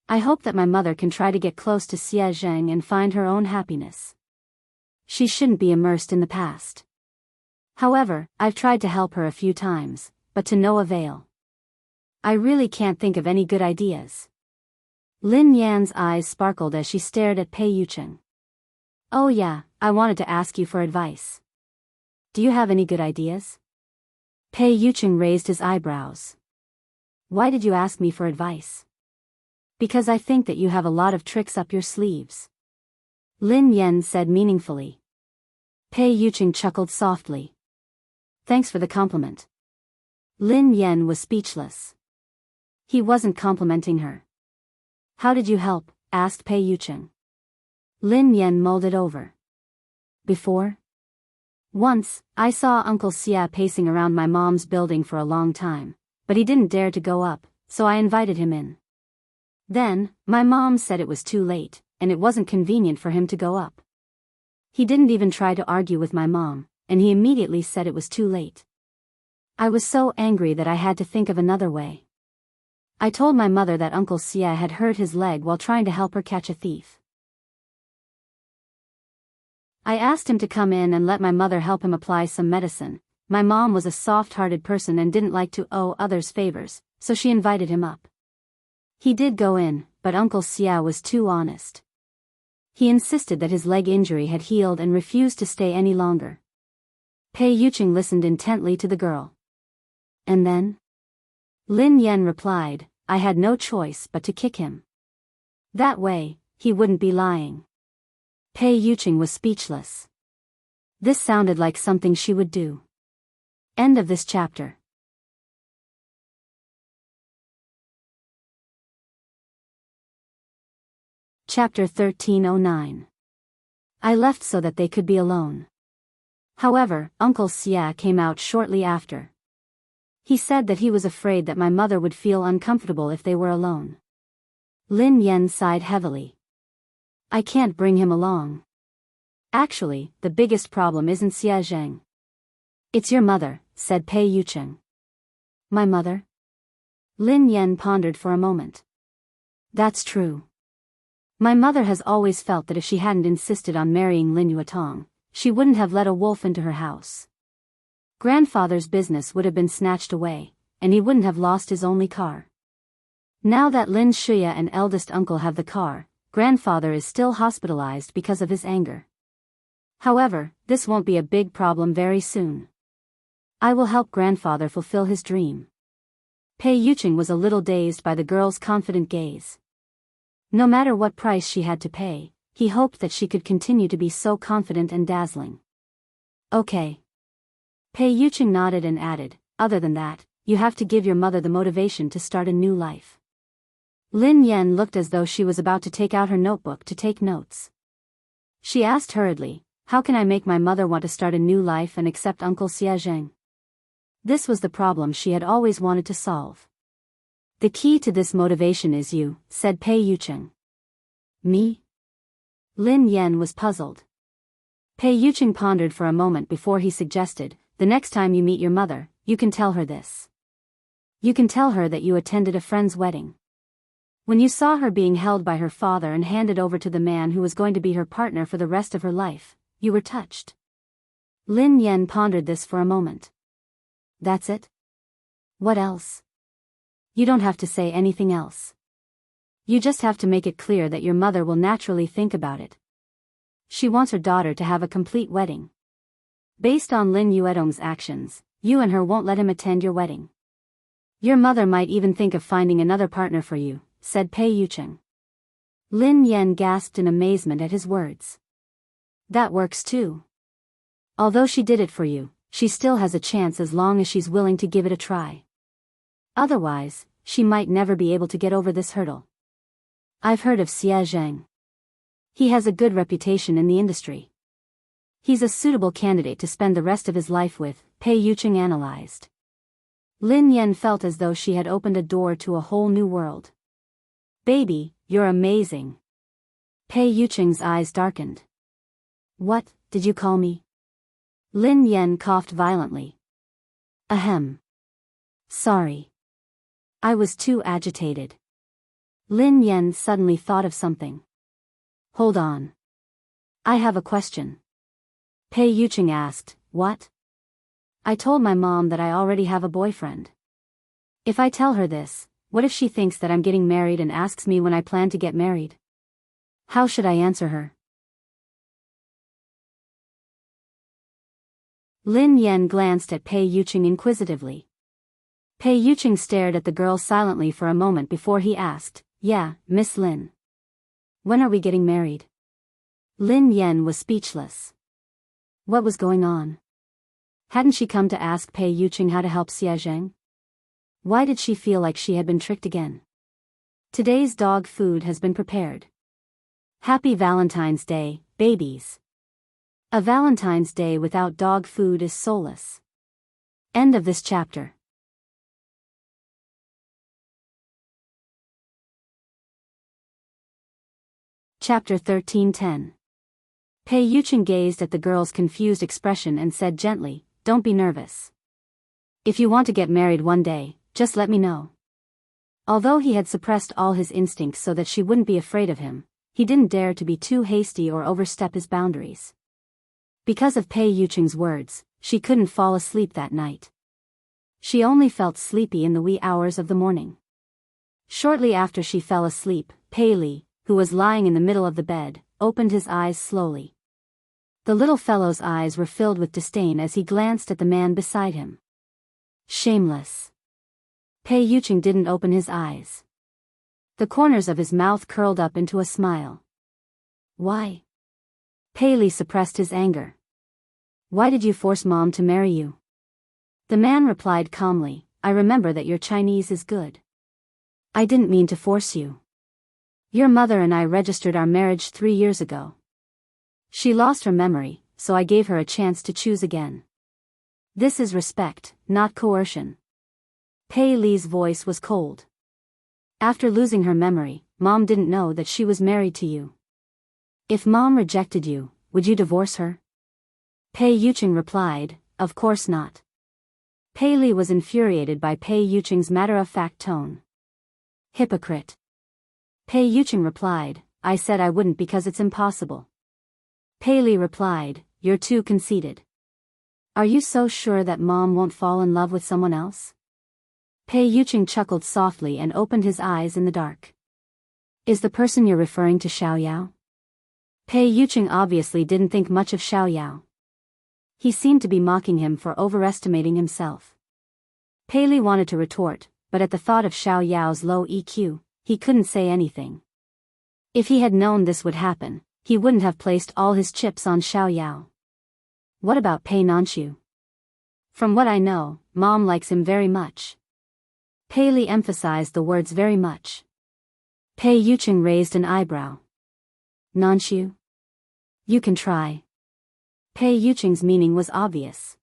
I hope that my mother can try to get close to Xia Zheng and find her own happiness. She shouldn't be immersed in the past. However, I've tried to help her a few times, but to no avail. I really can't think of any good ideas. Lin Yan's eyes sparkled as she stared at Pei Yuqing. Oh yeah, I wanted to ask you for advice. Do you have any good ideas? Pei Yuqing raised his eyebrows. Why did you ask me for advice? Because I think that you have a lot of tricks up your sleeves. Lin Yan said meaningfully. Pei Yuqing chuckled softly. Thanks for the compliment. Lin Yan was speechless. He wasn't complimenting her. How did you help? Asked Pei Yuqing. Lin Yan mulled it over. Before? Once, I saw Uncle Xia pacing around my mom's building for a long time, but he didn't dare to go up, so I invited him in. Then, my mom said it was too late, and it wasn't convenient for him to go up. He didn't even try to argue with my mom, and he immediately said it was too late. I was so angry that I had to think of another way. I told my mother that Uncle Xia had hurt his leg while trying to help her catch a thief. I asked him to come in and let my mother help him apply some medicine. My mom was a soft-hearted person and didn't like to owe others favors, so she invited him up. He did go in, but Uncle Xia was too honest. He insisted that his leg injury had healed and refused to stay any longer. Pei Yuqing listened intently to the girl. And then? Lin Yan replied, I had no choice but to kick him. That way, he wouldn't be lying. Pei Yuqing was speechless. This sounded like something she would do. End of this chapter. Chapter 1309. I left so that they could be alone. However, Uncle Xia came out shortly after. He said that he was afraid that my mother would feel uncomfortable if they were alone. Lin Yan sighed heavily. I can't bring him along. Actually, the biggest problem isn't Xia Zheng. It's your mother, said Pei Yuqing. My mother? Lin Yan pondered for a moment. That's true. My mother has always felt that if she hadn't insisted on marrying Lin Yuetong, she wouldn't have let a wolf into her house. Grandfather's business would have been snatched away, and he wouldn't have lost his only car. Now that Lin Shuya and eldest uncle have the car, grandfather is still hospitalized because of his anger. However, this won't be a big problem very soon. I will help grandfather fulfill his dream. Pei Yuqing was a little dazed by the girl's confident gaze. No matter what price she had to pay, he hoped that she could continue to be so confident and dazzling. Okay. Pei Yucheng nodded and added, other than that, you have to give your mother the motivation to start a new life. Lin Yan looked as though she was about to take out her notebook to take notes. She asked hurriedly, how can I make my mother want to start a new life and accept Uncle Xie Zheng? This was the problem she had always wanted to solve. The key to this motivation is you, said Pei Yucheng. Me? Lin Yan was puzzled. Pei Yucheng pondered for a moment before he suggested, the next time you meet your mother, you can tell her this. You can tell her that you attended a friend's wedding. When you saw her being held by her father and handed over to the man who was going to be her partner for the rest of her life, you were touched. Lin Yan pondered this for a moment. That's it? What else? You don't have to say anything else. You just have to make it clear that your mother will naturally think about it. She wants her daughter to have a complete wedding. Based on Lin Yuedong's actions, you and her won't let him attend your wedding. Your mother might even think of finding another partner for you, said Pei Yucheng. Lin Yan gasped in amazement at his words. That works too. Although she did it for you, she still has a chance as long as she's willing to give it a try. Otherwise, she might never be able to get over this hurdle. I've heard of Xie Zheng. He has a good reputation in the industry. He's a suitable candidate to spend the rest of his life with, Pei Yucheng analyzed. Lin Yan felt as though she had opened a door to a whole new world. Baby, you're amazing. Pei Yucheng's eyes darkened. What, did you call me? Lin Yan coughed violently. Ahem. Sorry. I was too agitated. Lin Yan suddenly thought of something. Hold on. I have a question. Pei Yucheng asked, what? I told my mom that I already have a boyfriend. If I tell her this, what if she thinks that I'm getting married and asks me when I plan to get married? How should I answer her? Lin Yan glanced at Pei Yucheng inquisitively. Pei Yucheng stared at the girl silently for a moment before he asked, yeah, Miss Lin. When are we getting married? Lin Yan was speechless. What was going on? Hadn't she come to ask Pei Yucheng how to help Xie Zheng? Why did she feel like she had been tricked again? Today's dog food has been prepared. Happy Valentine's Day, babies. A Valentine's Day without dog food is soulless. End of this chapter. Chapter 13:10. Pei Yucheng gazed at the girl's confused expression and said gently, don't be nervous. If you want to get married one day, just let me know. Although he had suppressed all his instincts so that she wouldn't be afraid of him, he didn't dare to be too hasty or overstep his boundaries. Because of Pei Yucheng's words, she couldn't fall asleep that night. She only felt sleepy in the wee hours of the morning. Shortly after she fell asleep, Pei Li, who was lying in the middle of the bed, opened his eyes slowly. The little fellow's eyes were filled with disdain as he glanced at the man beside him. Shameless. Pei Yucheng didn't open his eyes. The corners of his mouth curled up into a smile. Why? Pei Li suppressed his anger. Why did you force Mom to marry you? The man replied calmly, I remember that your Chinese is good. I didn't mean to force you. Your mother and I registered our marriage 3 years ago. She lost her memory, so I gave her a chance to choose again. This is respect, not coercion. Pei Li's voice was cold. After losing her memory, Mom didn't know that she was married to you. If Mom rejected you, would you divorce her? Pei Yucheng replied, of course not. Pei Li was infuriated by Pei Yucheng's matter-of-fact tone. Hypocrite. Pei Yucheng replied, I said I wouldn't because it's impossible. Pei Li replied, you're too conceited. Are you so sure that Mom won't fall in love with someone else? Pei Yucheng chuckled softly and opened his eyes in the dark. Is the person you're referring to Xiao Yao? Pei Yucheng obviously didn't think much of Xiao Yao. He seemed to be mocking him for overestimating himself. Pei Li wanted to retort, but at the thought of Xiao Yao's low EQ, he couldn't say anything. If he had known this would happen, he wouldn't have placed all his chips on Xiao Yao. What about Pei Nanxiu? From what I know, Mom likes him very much. Pei Li emphasized the words very much. Pei Yucheng raised an eyebrow. Nanxiu? You can try. Pei Yucheng's meaning was obvious.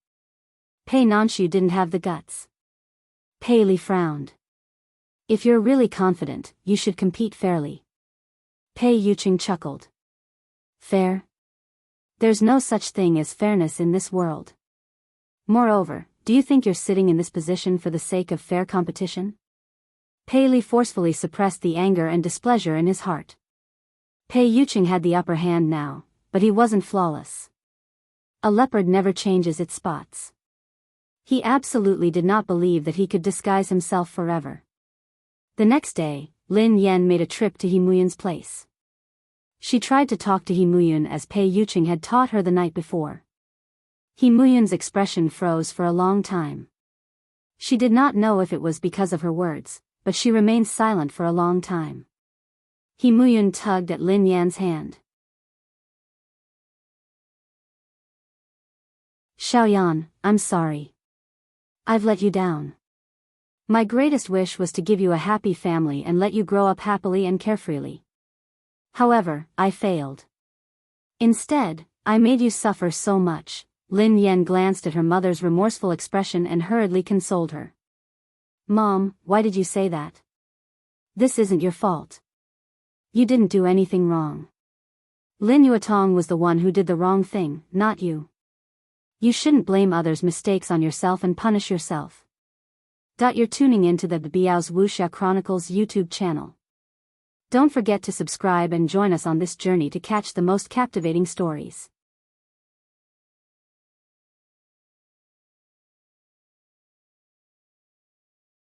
Pei Nanxiu didn't have the guts. Pei Li frowned. If you're really confident, you should compete fairly. Pei Yucheng chuckled. Fair? There's no such thing as fairness in this world. Moreover, do you think you're sitting in this position for the sake of fair competition? Pei Li forcefully suppressed the anger and displeasure in his heart. Pei Yucheng had the upper hand now, but he wasn't flawless. A leopard never changes its spots. He absolutely did not believe that he could disguise himself forever. The next day, Lin Yan made a trip to He Muyun's place. She tried to talk to He Muyun as Pei Yucheng had taught her the night before. He Muyun's expression froze for a long time. She did not know if it was because of her words, but she remained silent for a long time. He Muyun tugged at Lin Yan's hand. Xiaoyan, I'm sorry. I've let you down. My greatest wish was to give you a happy family and let you grow up happily and carefreely. However, I failed. Instead, I made you suffer so much. Lin Yan glanced at her mother's remorseful expression and hurriedly consoled her. Mom, why did you say that? This isn't your fault. You didn't do anything wrong. Lin Yuetong was the one who did the wrong thing, not you. You shouldn't blame others' mistakes on yourself and punish yourself. You're tuning in to the Biyao's Wuxia Chronicles YouTube channel. Don't forget to subscribe and join us on this journey to catch the most captivating stories.